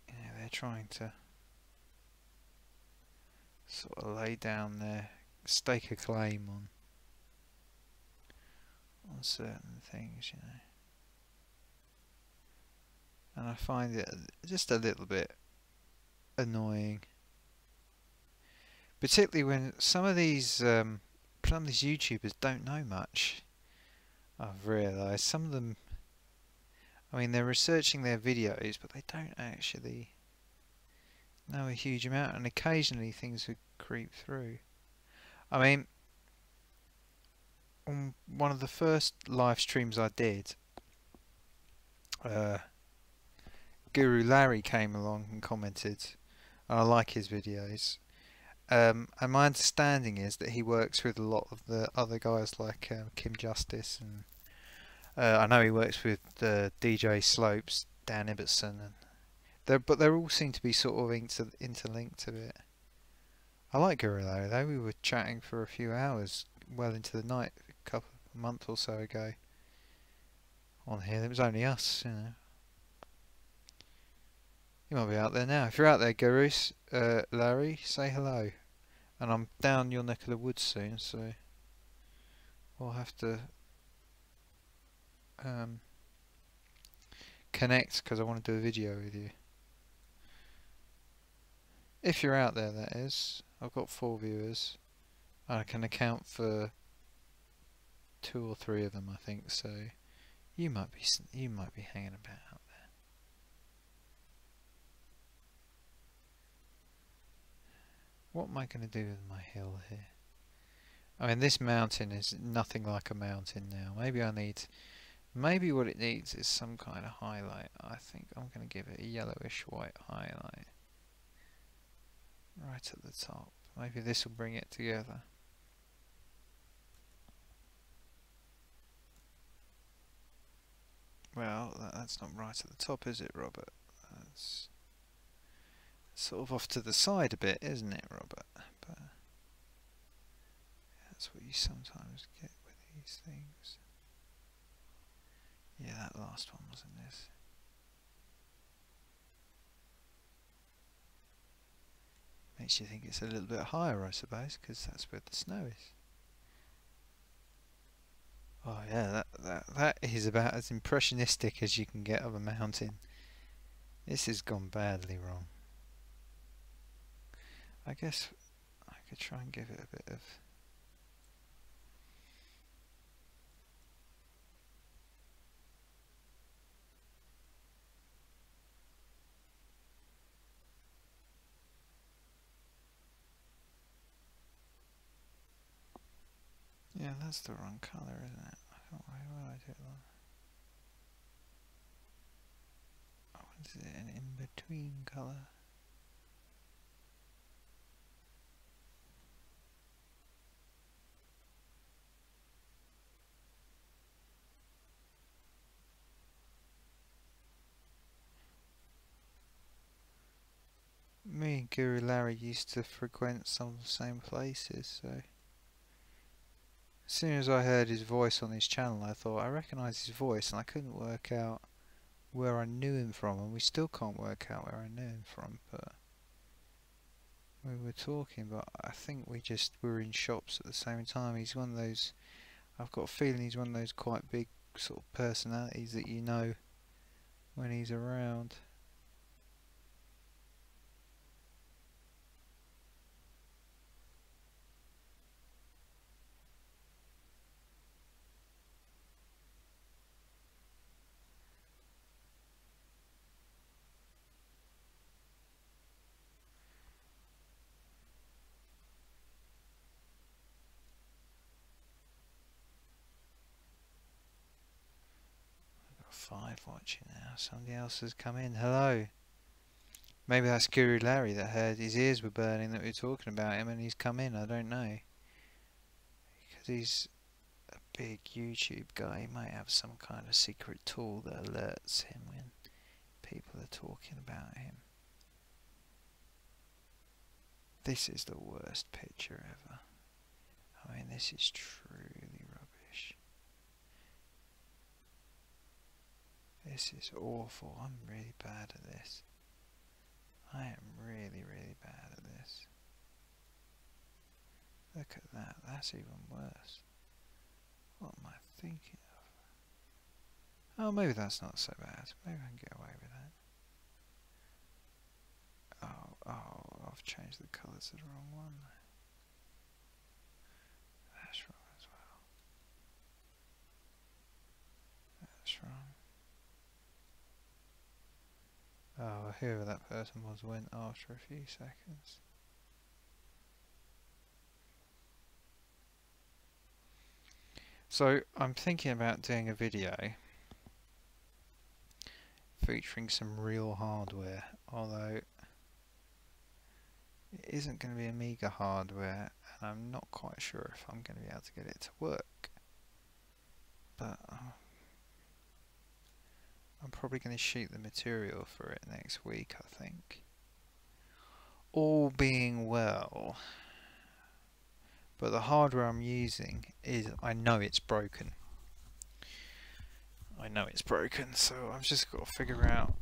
you know, they're trying to sort of lay down their stake a claim on certain things, you know. And I find it just a little bit annoying, particularly when some of these YouTubers don't know much. I've realised some of them, I mean, they're researching their videos, but they don't actually know a huge amount, and occasionally things would creep through. I mean, on one of the first live streams I did, Guru Larry came along and commented, and I like his videos. And my understanding is that he works with a lot of the other guys like Kim Justice, and I know he works with DJ Slopes, Dan Ibbotson, and but they all seem to be sort of interlinked a bit. I like Guru Larry though. We were chatting for a few hours, well into the night, a month or so ago. On here, it was only us, you know. You might be out there now. If you're out there, Gurus, Larry, say hello. And I'm down your neck of the woods soon, so we'll have to connect, because I want to do a video with you. If you're out there, that is. I've got 4 viewers. I can account for 2 or 3 of them, I think. So you might be hanging about out there. What am I going to do with my hill here? I mean, this mountain is nothing like a mountain now. Maybe what it needs is some kind of highlight. I think I'm going to give it a yellowish white highlight right at the top. Maybe this will bring it together. Well, that's not right at the top, is it, Robert? That's sort of off to the side a bit, isn't it, Robert? But that's what you sometimes get with these things. Yeah, that last one wasn't this. Makes you think it's a little bit higher, I suppose, because that's where the snow is. Oh yeah, that is about as impressionistic as you can get of a mountain. This has gone badly wrong. I guess I could try and give it a bit of... Yeah, that's the wrong colour, isn't it? I don't know why I do it like that. Oh, is it an in-between colour? Me and Guru Larry used to frequent some of the same places, so... As soon as I heard his voice on his channel, I thought, I recognise his voice, and I couldn't work out where I knew him from, and we still can't work out where I knew him from, but we were talking, but I think we were in shops at the same time. He's one of those, I've got a feeling he's one of those quite big sort of personalities that you know when he's around. 5 watching now. Somebody else has come in. Hello. Maybe that's Guru Larry that heard his ears were burning that we were talking about him and he's come in. I don't know. Because he's a big YouTube guy. He might have some kind of secret tool that alerts him when people are talking about him. This is the worst picture ever. I mean, this is truly rubbish. This is awful. I'm really bad at this. I am really, really bad at this. Look at that. That's even worse. What am I thinking of? Oh, maybe that's not so bad. Maybe I can get away with that. Oh, I've changed the colour to the wrong one. That's wrong as well. That's wrong. Oh, whoever that person was went after a few seconds. So, I'm thinking about doing a video featuring some real hardware, although it isn't going to be Amiga hardware, and I'm not quite sure if I'm going to be able to get it to work. But I'm probably going to shoot the material for it next week, I think. All being well. But the hardware I'm using is, I know it's broken. I know it's broken, so I've just got to figure out.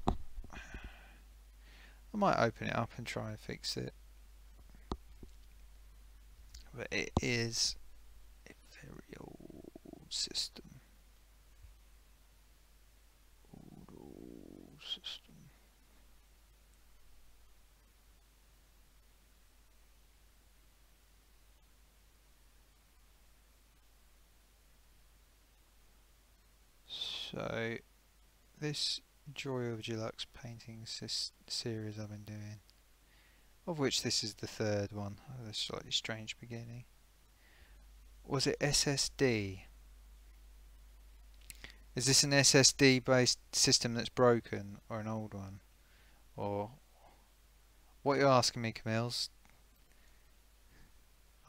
I might open it up and try and fix it. But it is a very old system. Old system. So, this Joy of Deluxe Painting series I've been doing, of which this is the third one, of a slightly strange beginning. Was it SSD? Is this an SSD based system that's broken, or an old one? Or what are you asking me, Camille's?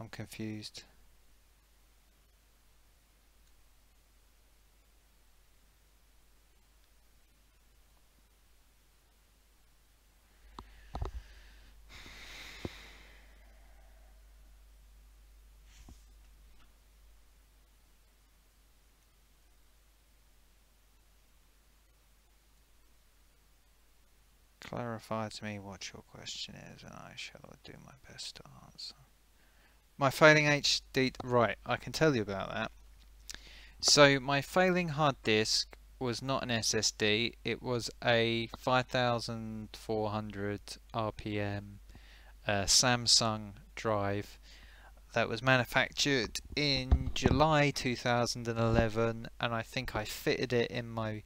I'm confused. Clarify to me what your question is, and I shall do my best to answer. My failing HD... Right, I can tell you about that. So, my failing hard disk was not an SSD, it was a 5400 RPM Samsung drive that was manufactured in July 2011, and I think I fitted it in my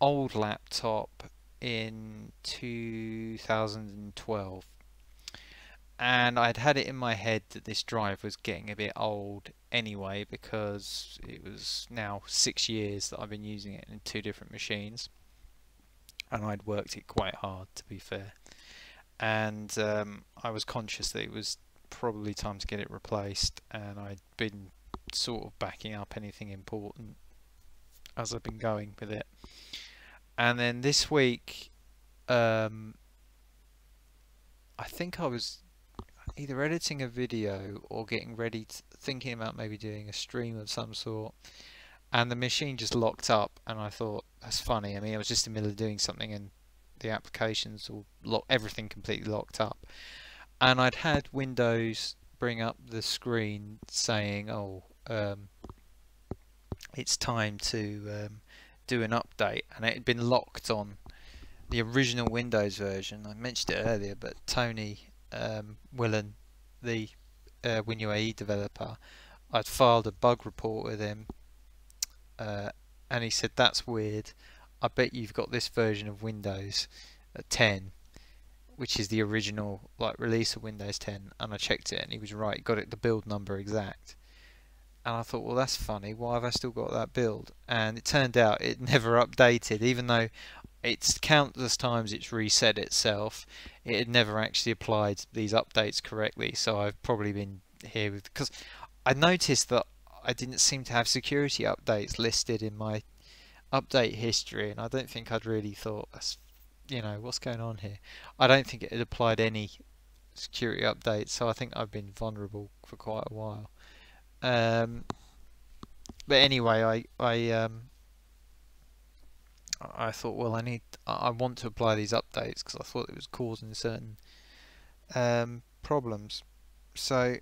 old laptop in 2012, and I'd had it in my head that this drive was getting a bit old anyway, because it was now 6 years that I've been using it in 2 different machines, and I'd worked it quite hard, to be fair, and I was conscious that it was probably time to get it replaced, and I'd been sort of backing up anything important as I've been going with it. And then this week, I think I was either editing a video or getting ready, thinking about maybe doing a stream of some sort, and the machine just locked up, and I thought, that's funny. I mean, I was just in the middle of doing something and the applications all everything completely locked up, and I'd had Windows bring up the screen saying, oh, it's time to do an update, and it had been locked on the original Windows version. I mentioned it earlier, but Tony Willen, the WinUAE developer, I'd filed a bug report with him, and he said, that's weird, I bet you've got this version of Windows 10, which is the original release of Windows 10, and I checked it and he was right, got it the build number exact. And I thought, well, that's funny. Why have I still got that build? And it turned out it never updated, even though it's countless times it's reset itself. It had never actually applied these updates correctly. So I've probably been here with, because I noticed that I didn't seem to have security updates listed in my update history, and I don't think I'd really thought, you know, what's going on here. I don't think it had applied any security updates, so I think I've been vulnerable for quite a while. But anyway, I thought, well, I want to apply these updates because I thought it was causing certain problems. So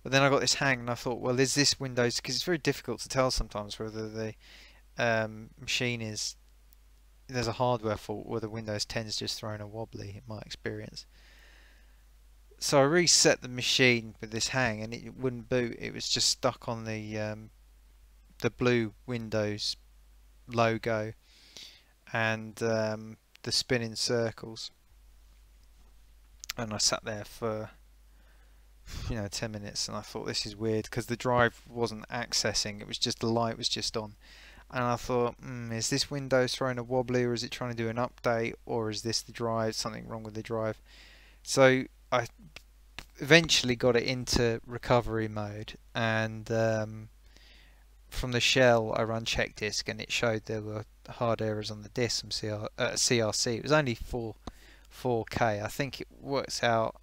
but then I got this hang, and I thought, well, is this Windows? Because it's very difficult to tell sometimes whether the machine is, there's a hardware fault, or the Windows 10 is just thrown a wobbly, in my experience. So I reset the machine with this hang, and it wouldn't boot. It was just stuck on the blue Windows logo and the spinning circles. And I sat there for 10 minutes, and I thought, this is weird, because the drive wasn't accessing. It was just, the light was just on. And I thought, is this Windows throwing a wobbly, or is it trying to do an update, or is this the drive, something wrong with the drive? So I eventually got it into recovery mode, and from the shell I run check disk, and it showed there were hard errors on the disk from CRC. It was only 4K. I think it works out,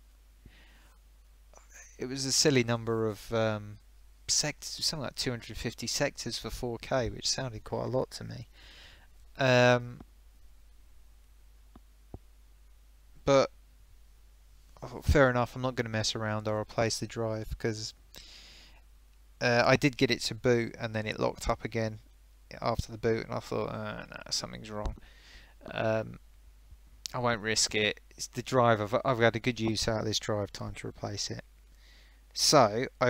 it was a silly number of sectors, something like 250 sectors for 4K, which sounded quite a lot to me. But I thought, fair enough, I'm not going to mess around. I'll replace the drive, because I did get it to boot, and then it locked up again after the boot, and I thought, no, something's wrong. I won't risk it. It's the drive. I've had a good use out of this drive. Time to replace it. So I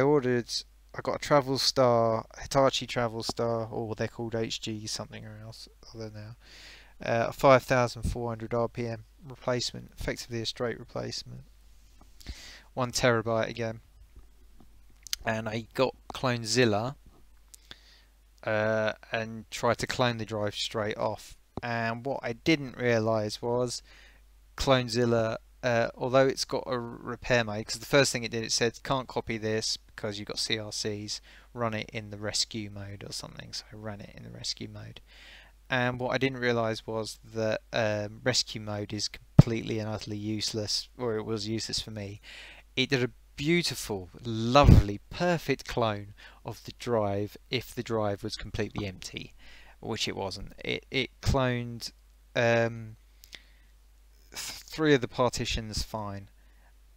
got a Travel Star, Hitachi Travel Star, or they're called HG something or else other now. 5,400 RPM replacement, effectively a straight replacement. 1 terabyte again. And I got Clonezilla and tried to clone the drive straight off. And what I didn't realise was Clonezilla, although it's got a repair mode, because the first thing it did, it said can't copy this because you've got CRCs, run it in the rescue mode or something. So I ran it in the rescue mode. And what I didn't realise was that rescue mode is completely and utterly useless, or it was useless for me. It did a beautiful, lovely, perfect clone of the drive if the drive was completely empty, which it wasn't. It cloned 3 of the partitions fine.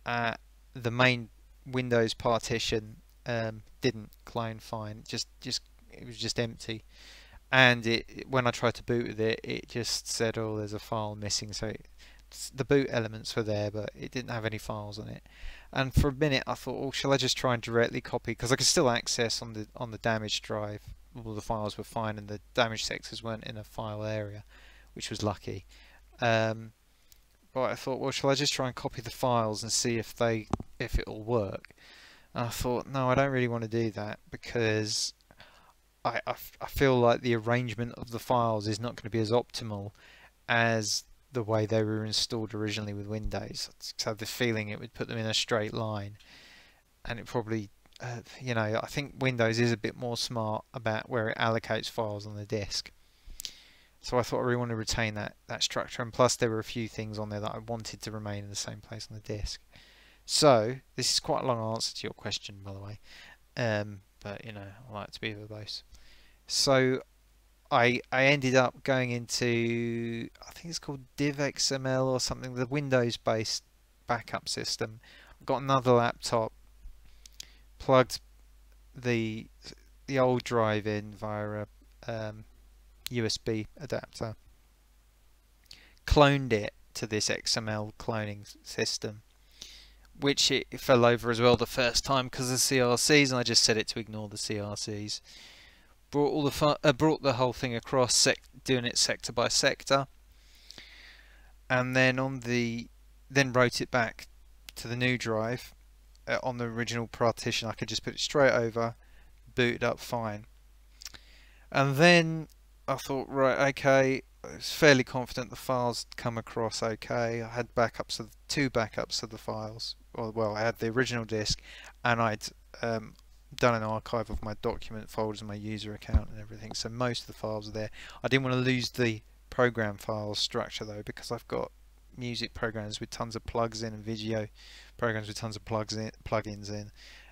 The main Windows partition didn't clone fine. It was just empty. And when I tried to boot with it, it just said, oh, there's a file missing. So the boot elements were there, but it didn't have any files on it. And for a minute I thought, oh, shall I just try and directly copy, because I could still access on the damaged drive. All the files were fine, and the damaged sectors weren't in a file area, which was lucky. But I thought, well, shall I just try and copy the files and see if it'll work? And I thought, no, I don't really want to do that, because I feel like the arrangement of the files is not going to be as optimal as the way they were installed originally with Windows. So I have the feeling it would put them in a straight line, and it probably, I think Windows is a bit more smart about where it allocates files on the disk. So I thought I really want to retain that structure, and plus there were a few things on there that I wanted to remain in the same place on the disk. So this is quite a long answer to your question, by the way, but I like to be verbose. So I ended up going into, I think it's called DivXML or something, the Windows-based backup system. Got another laptop, plugged the old drive in via a USB adapter, cloned it to this XML cloning system, which it fell over as well the first time because of CRCs, and I just set it to ignore the CRCs. Brought the whole thing across, doing it sector by sector, and then wrote it back to the new drive, on the original partition. I could just put it straight over, boot it up fine. And then I thought, right, okay, I was fairly confident the files come across okay. I had backups of 2 backups of the files. Well, I had the original disk, and I'd done an archive of my document folders and my user account and everything. So most of the files are there. I didn't want to lose the program file structure though, because I've got music programs with tons of plugs in and video programs with tons of plugins in,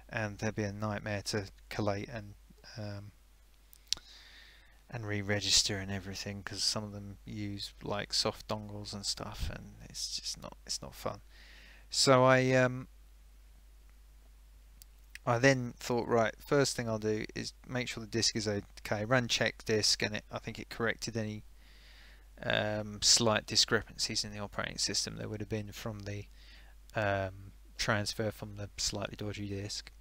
and there'd be a nightmare to collate and re-register and everything, because some of them use like soft dongles and stuff, and it's just not fun. So I then thought, right, first thing I'll do is make sure the disk is okay. Run check disk, and I think it corrected any slight discrepancies in the operating system there would have been from the transfer from the slightly dodgy disk.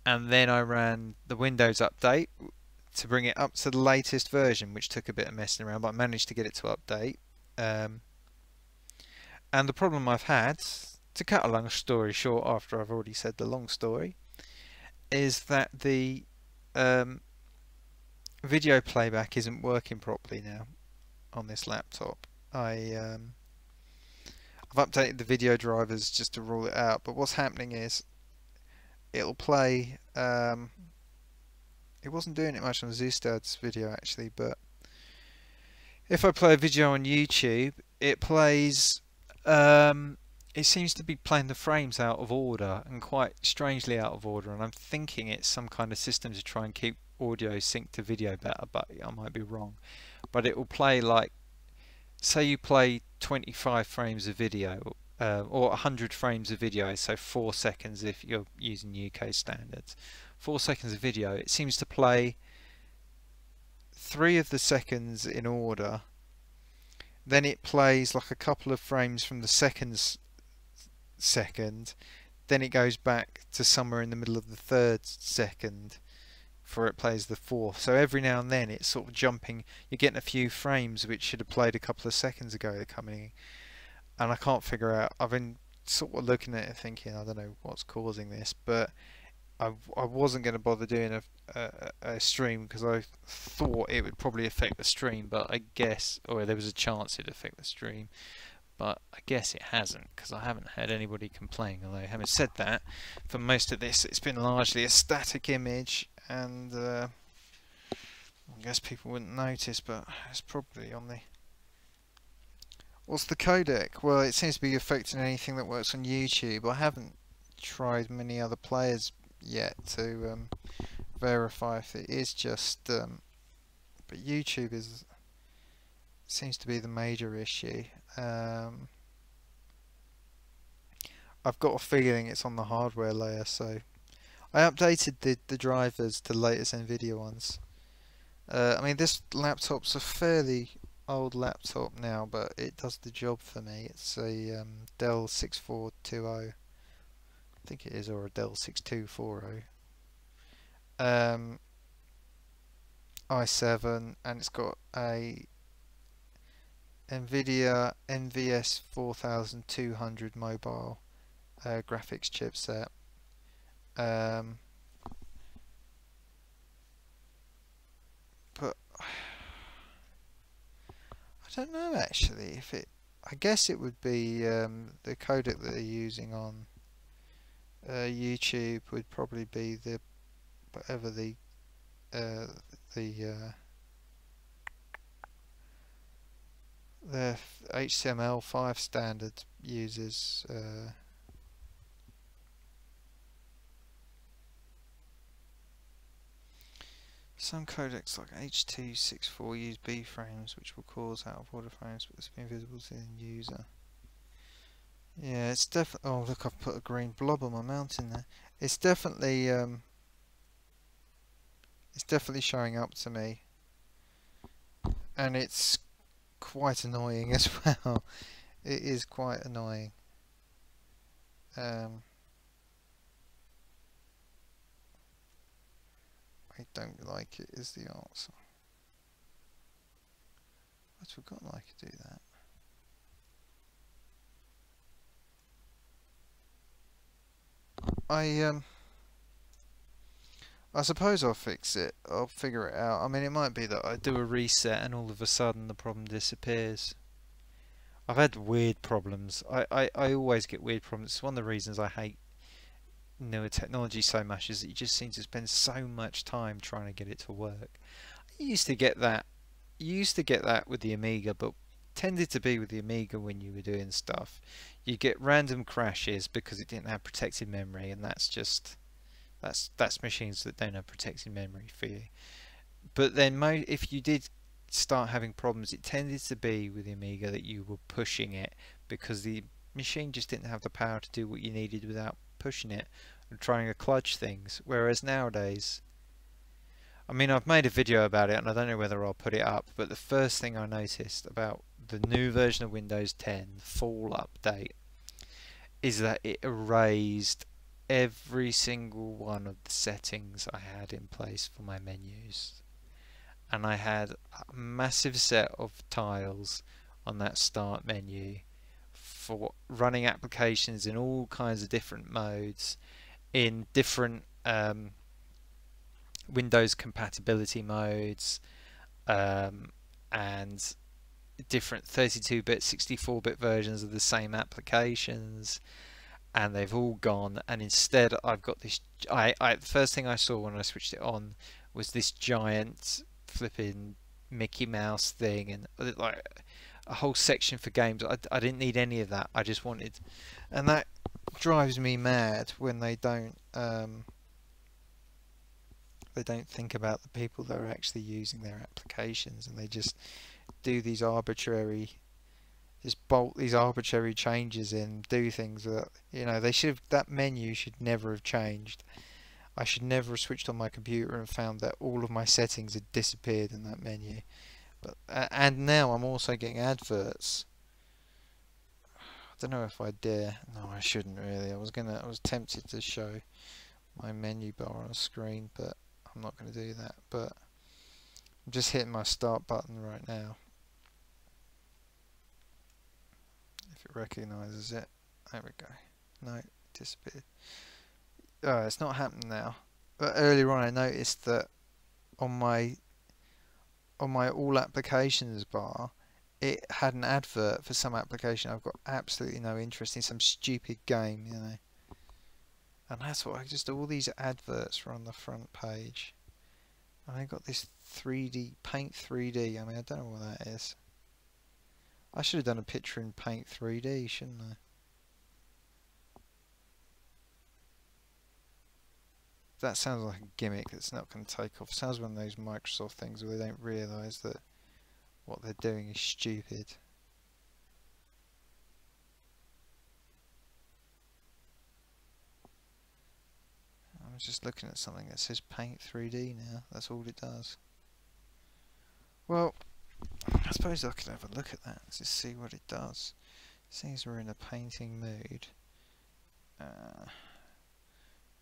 And then I ran the Windows update to bring it up to the latest version, which took a bit of messing around, but I managed to get it to update. And the problem I've had, to cut a long story short after I've already said the long story, is that the video playback isn't working properly now on this laptop. I've updated the video drivers just to rule it out, but what's happening is it'll play. It wasn't doing it much on Zeusdaz's video actually, but if I play a video on YouTube, it plays. It seems to be playing the frames out of order, and quite strangely out of order. And I'm thinking it's some kind of system to try and keep audio synced to video better, but I might be wrong. But it will play like, say you play 25 frames of video, or 100 frames of video, so 4 seconds if you're using UK standards. 4 seconds of video, it seems to play 3 of the seconds in order, then it plays like a couple of frames from the second, then it goes back to somewhere in the middle of the 3rd second before it plays the 4th. So every now and then it's sort of jumping, you're getting a few frames which should have played a couple of seconds ago they're coming, and I can't figure out. I've been sort of looking at it thinking, I don't know what's causing this, but I wasn't going to bother doing a stream because I thought it would probably affect the stream, but I guess, or there was a chance it'd affect the stream, but I guess it hasn't, because I haven't had anybody complain. Although having said that, for most of this it's been largely a static image, and I guess people wouldn't notice, but it's probably on the... What's the codec? Well, it seems to be affecting anything that works on YouTube. I haven't tried many other players yet to verify if it is just but YouTube seems to be the major issue. I've got a feeling it's on the hardware layer, so I updated the drivers to the latest NVIDIA ones. I mean, this laptop's a fairly old laptop now, but it does the job for me. It's a Dell 6420, I think it is, or a Dell 6240, i7, and it's got a NVIDIA NVS 4200 mobile graphics chipset. But I don't know actually if it. I guess it would be the codec that they're using on YouTube would probably be the whatever the HTML5 standard uses. Some codecs like H.264 use B frames, which will cause out of order frames, but this will be invisible to the end user. Yeah, it's definitely. Oh, look, I've put a green blob on my mountain there. It's definitely showing up to me, and it's quite annoying as well. It is quite annoying. I don't like it is the answer. I'd forgotten I could do that. I suppose I'll fix it. I'll figure it out. I mean, it might be that I do a reset and all of a sudden the problem disappears. I've had weird problems. I always get weird problems. It's one of the reasons I hate newer technology so much, is that you just seem to spend so much time trying to get it to work. I used to get that. You used to get that with the Amiga, but tended to be with the Amiga when you were doing stuff. You get random crashes because it didn't have protected memory, and that's just that's machines that don't have protected memory for you. But then if you did start having problems, it tended to be with the Amiga that you were pushing it because the machine just didn't have the power to do what you needed without pushing it and trying to kludge things. Whereas nowadays, I mean, I've made a video about it and I don't know whether I'll put it up, but the first thing I noticed about the new version of Windows 10 fall update is that it erased every single one of the settings I had in place for my menus. And I had a massive set of tiles on that start menu for running applications in all kinds of different modes, in different Windows compatibility modes, and different 32-bit, 64-bit versions of the same applications, and they've all gone. And instead I've got this, the first thing I saw when I switched it on was this giant flipping Mickey Mouse thing, and like a whole section for games. I didn't need any of that. I just wanted, and that drives me mad when they don't think about the people that are actually using their applications, and they just do these arbitrary, just bolt these arbitrary changes in, do things that, you know, they should have, that menu should never have changed. I should never have switched on my computer and found that all of my settings had disappeared in that menu. But and now I'm also getting adverts. I don't know if I dare. No, I shouldn't really. I was tempted to show my menu bar on a screen, but I'm not going to do that. But I'm just hitting my start button right now. If it recognises it. There we go. No, it disappeared. It's not happening now. But earlier on I noticed that on my all applications bar, it had an advert for some application I've got absolutely no interest in, some stupid game, you know. And that's what all these adverts were on the front page. And I got this 3D Paint 3D. I mean, I don't know what that is. I should have done a picture in Paint 3D, shouldn't I? That sounds like a gimmick that's not going to take off. Sounds one of those Microsoft things where they don't realise that what they're doing is stupid. I'm just looking at something that says Paint 3D now. That's all it does. Well, I suppose I could have a look at that and just see what it does. Seems we're in a painting mood.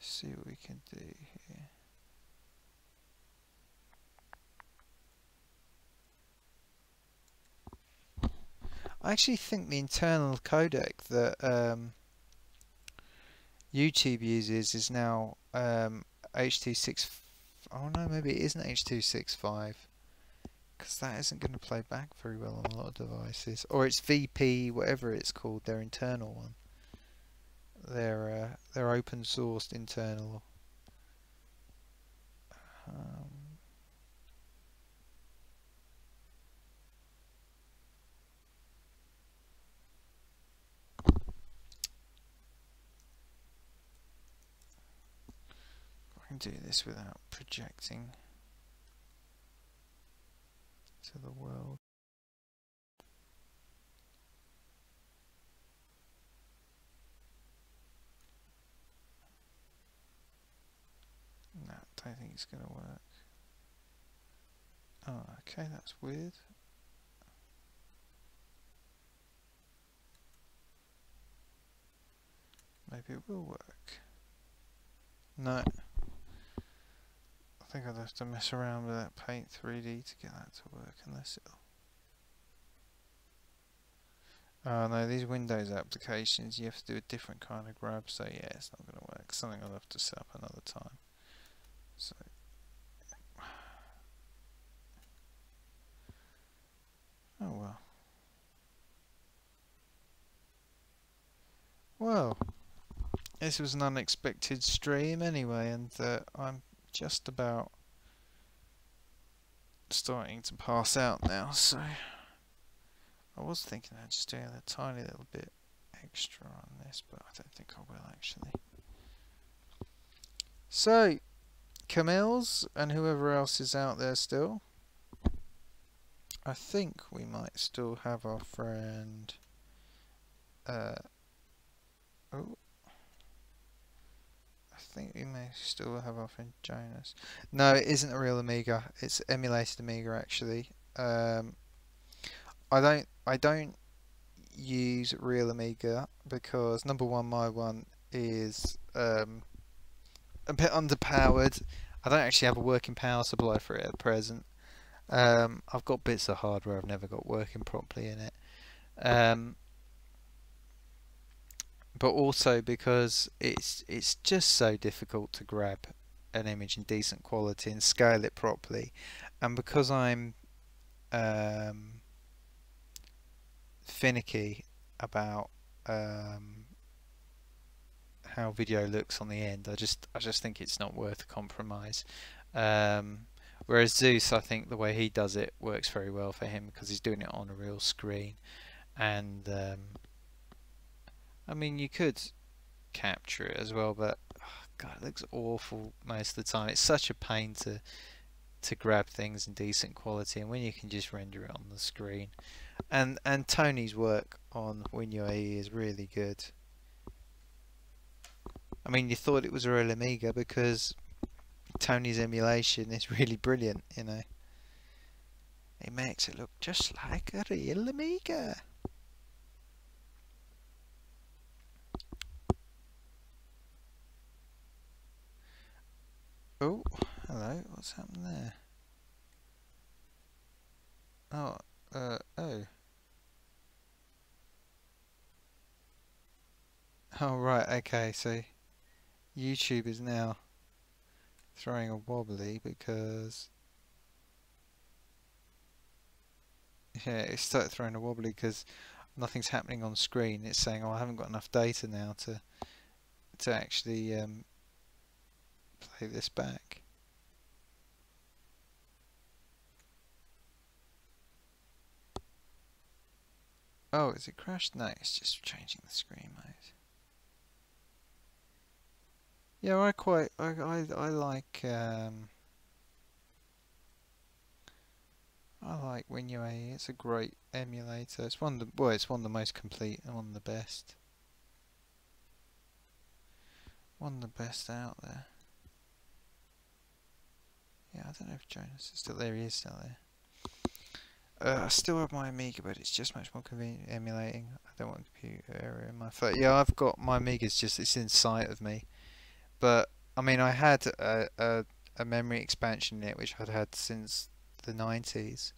See what we can do here. I actually think the internal codec that YouTube uses is now H.265. Oh no, maybe it isn't H.265, because that isn't going to play back very well on a lot of devices. Or it's VP, whatever it's called, their internal one. Their open sourced internal. I can do this without projecting to the world. No, I don't think it's going to work. Oh, okay, that's weird. Maybe it will work. No. I think I'd have to mess around with that Paint 3D to get that to work, unless it'll... Oh no, these Windows applications, you have to do a different kind of grab, so yeah, it's not going to work. Something I'll have to set up another time. So, oh well. Well, this was an unexpected stream anyway, and I'm just about starting to pass out now, so I was thinking of just doing a tiny little bit extra on this, but I don't think I will actually. So, Camille's and whoever else is out there still, I think we might still have our friend, oh, I think we may still have our friend Jonas. No, it isn't a real Amiga, it's emulated Amiga actually. I don't use real Amiga because number one, my one is a bit underpowered. I don't actually have a working power supply for it at present. I've got bits of hardware I've never got working properly in it. But also because it's just so difficult to grab an image in decent quality and scale it properly, and because I'm finicky about how video looks on the end, I just think it's not worth the compromise. Whereas Zeus, I think the way he does it works very well for him because he's doing it on a real screen, and I mean, you could capture it as well, but oh God, it looks awful most of the time. It's such a pain to grab things in decent quality, and when you can just render it on the screen. And Tony's work on WinUAE is really good. I mean, you thought it was a real Amiga because Tony's emulation is really brilliant, you know. It makes it look just like a real Amiga. Oh, hello, what's happened there? Oh, oh. Oh, right, okay, so YouTube is now throwing a wobbly because... Yeah, it started throwing a wobbly because nothing's happening on screen. It's saying, oh, I haven't got enough data now to actually play this back. Oh, is it crashed? No, it's just changing the screen mode. Yeah, I like WinUAE. It's a great emulator. It's one of the it's one of the most complete and one of the best. One of the best out there. Yeah, I don't know if Jonas is still there. He is still there. I still have my Amiga, but it's just much more convenient emulating. I don't want computer error in my phone. Yeah, I've got my Amiga's just, it's in sight of me. But I mean, I had a memory expansion in it, which I'd had since the 90s,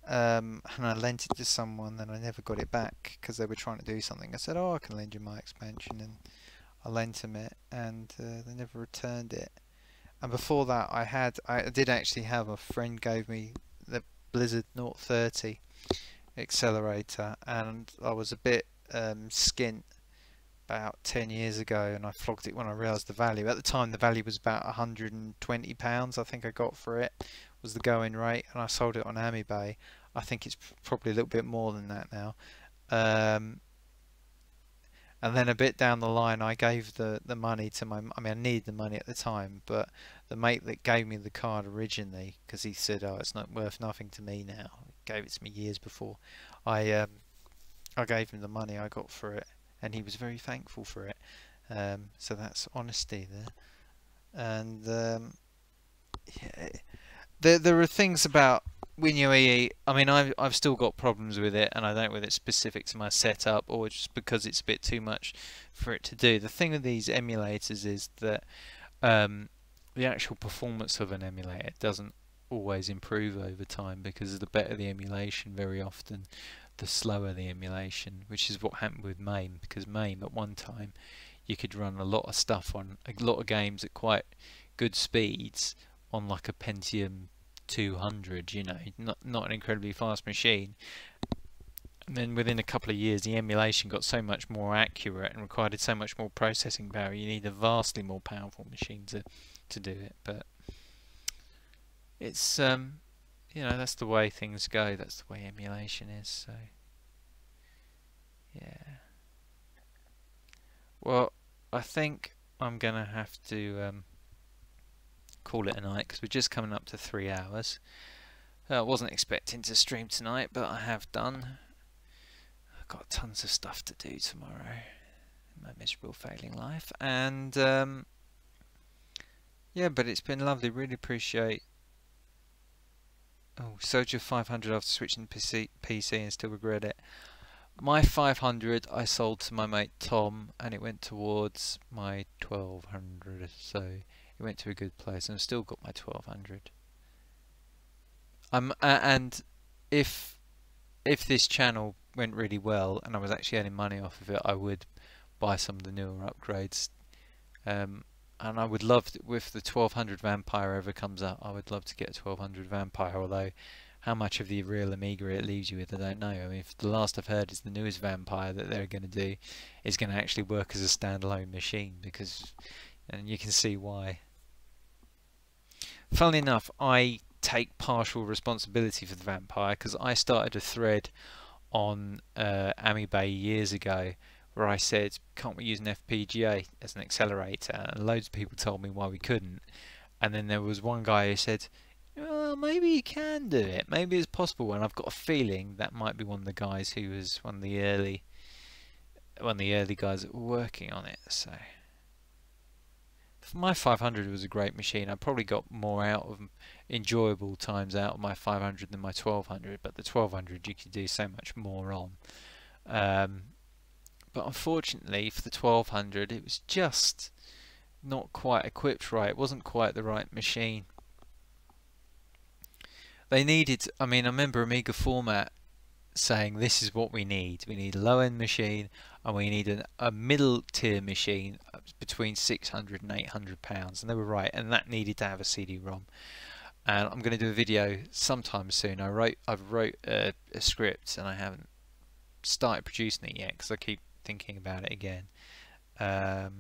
and I lent it to someone, and I never got it back because they were trying to do something. I said, "Oh, I can lend you my expansion," and I lent them it, and they never returned it. And before that, I did actually have a friend gave me the Blizzard Note 30 accelerator, and I was a bit skint about 10 years ago, and I flogged it when I realised the value. At the time, the value was about £120, I think I got for it, was the going rate, and I sold it on Amibay. I think it's probably a little bit more than that now. And then a bit down the line, I gave the money to I mean, I needed the money at the time, but the mate that gave me the card originally, because he said, oh, it's not worth nothing to me now, he gave it to me years before, I gave him the money I got for it, and he was very thankful for it. So that's honesty there. And yeah, there are things about WinUAE. I mean, I've still got problems with it, and I don't know whether it's specific to my setup or just because it's a bit too much for it to do. The thing with these emulators is that the actual performance of an emulator doesn't always improve over time, because the better the emulation, very often the slower the emulation, which is what happened with MAME, because MAME at one time you could run a lot of stuff on a lot of games at quite good speeds on like a Pentium 200, you know, not an incredibly fast machine. And then within a couple of years the emulation got so much more accurate and required so much more processing power, you need a vastly more powerful machine to do it. But it's you know, that's the way things go, that's the way emulation is. So yeah, well, I think I'm gonna have to call it a night, because we're just coming up to 3 hours. I wasn't expecting to stream tonight, but I have done. I've got tons of stuff to do tomorrow in my miserable failing life, and yeah, but it's been lovely. Really appreciate. Oh, sold your 500 after switching to PC and still regret it. My 500 I sold to my mate Tom, and it went towards my 1200, so it went to a good place, and I've still got my 1200. And if this channel went really well and I was actually earning money off of it, I would buy some of the newer upgrades. And I would love to, if the 1200 Vampire ever comes up, I would love to get a 1200 Vampire, although how much of the real Amiga it leaves you with, I don't know. I mean, if the last I've heard is the newest Vampire that they're going to do is going to actually work as a standalone machine, because, and you can see why. Funnily enough, I take partial responsibility for the Vampire, because I started a thread on Amibay years ago where I said, can't we use an FPGA as an accelerator? And loads of people told me why we couldn't. And then there was one guy who said, well, maybe you can do it, maybe it's possible. And I've got a feeling that might be one of the guys who was one of the early guys that were working on it. So my 500 was a great machine. I probably got more out of enjoyable times out of my 500 than my 1200, but the 1200 you could do so much more on. But unfortunately for the 1200 it was just not quite equipped right. It wasn't quite the right machine. They needed, I mean, I remember Amiga Format saying this is what we need. We need a low-end machine, and we need a middle-tier machine between 600 and 800 pounds, and they were right, and that needed to have a CD-ROM. And I'm going to do a video sometime soon. I've wrote a script, and I haven't started producing it yet because I keep thinking about it again. But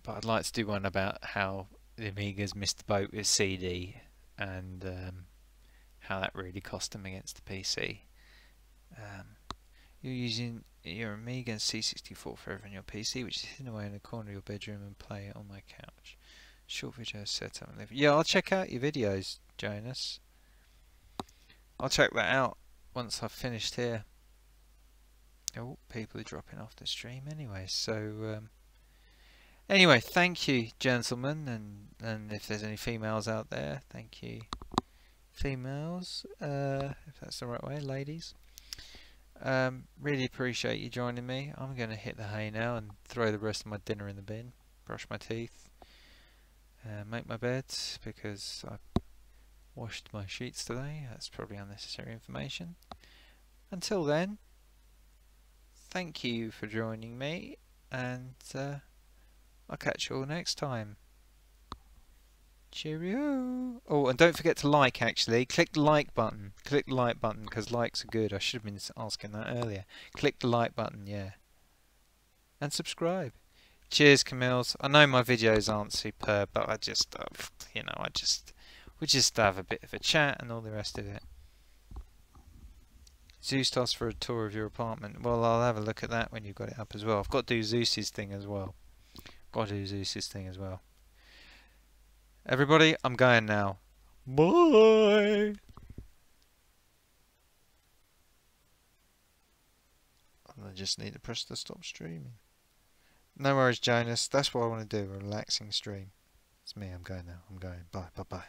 I'd like to do one about how the Amigas missed the boat with CD, and how that really cost them against the PC. You're using your Amiga and C64 forever on your PC, which is hidden away in the corner of your bedroom, and play it on my couch. Short video setup and live. Yeah, I'll check out your videos, Jonas. I'll check that out once I've finished here. Oh, people are dropping off the stream anyway, so anyway, thank you, gentlemen, and if there's any females out there, thank you, females, if that's the right way, ladies. Really appreciate you joining me. I'm going to hit the hay now and throw the rest of my dinner in the bin, brush my teeth, make my bed, because I washed my sheets today. That's probably unnecessary information. Until then, thank you for joining me, and I'll catch you all next time. Cheerio! Oh, and don't forget to like, actually. Click the like button. Click the like button, because likes are good. I should have been asking that earlier. Click the like button, yeah. And subscribe. Cheers, Camille's. I know my videos aren't superb, but I just, you know, we just have a bit of a chat and all the rest of it. Zeusdaz for a tour of your apartment. Well, I'll have a look at that when you've got it up as well. I've got to do Zeus's thing as well. Everybody, I'm going now. Bye! I just need to press the stop streaming. No worries, Jonas. That's what I want to do. A relaxing stream. It's me. I'm going now. I'm going. Bye. Bye-bye.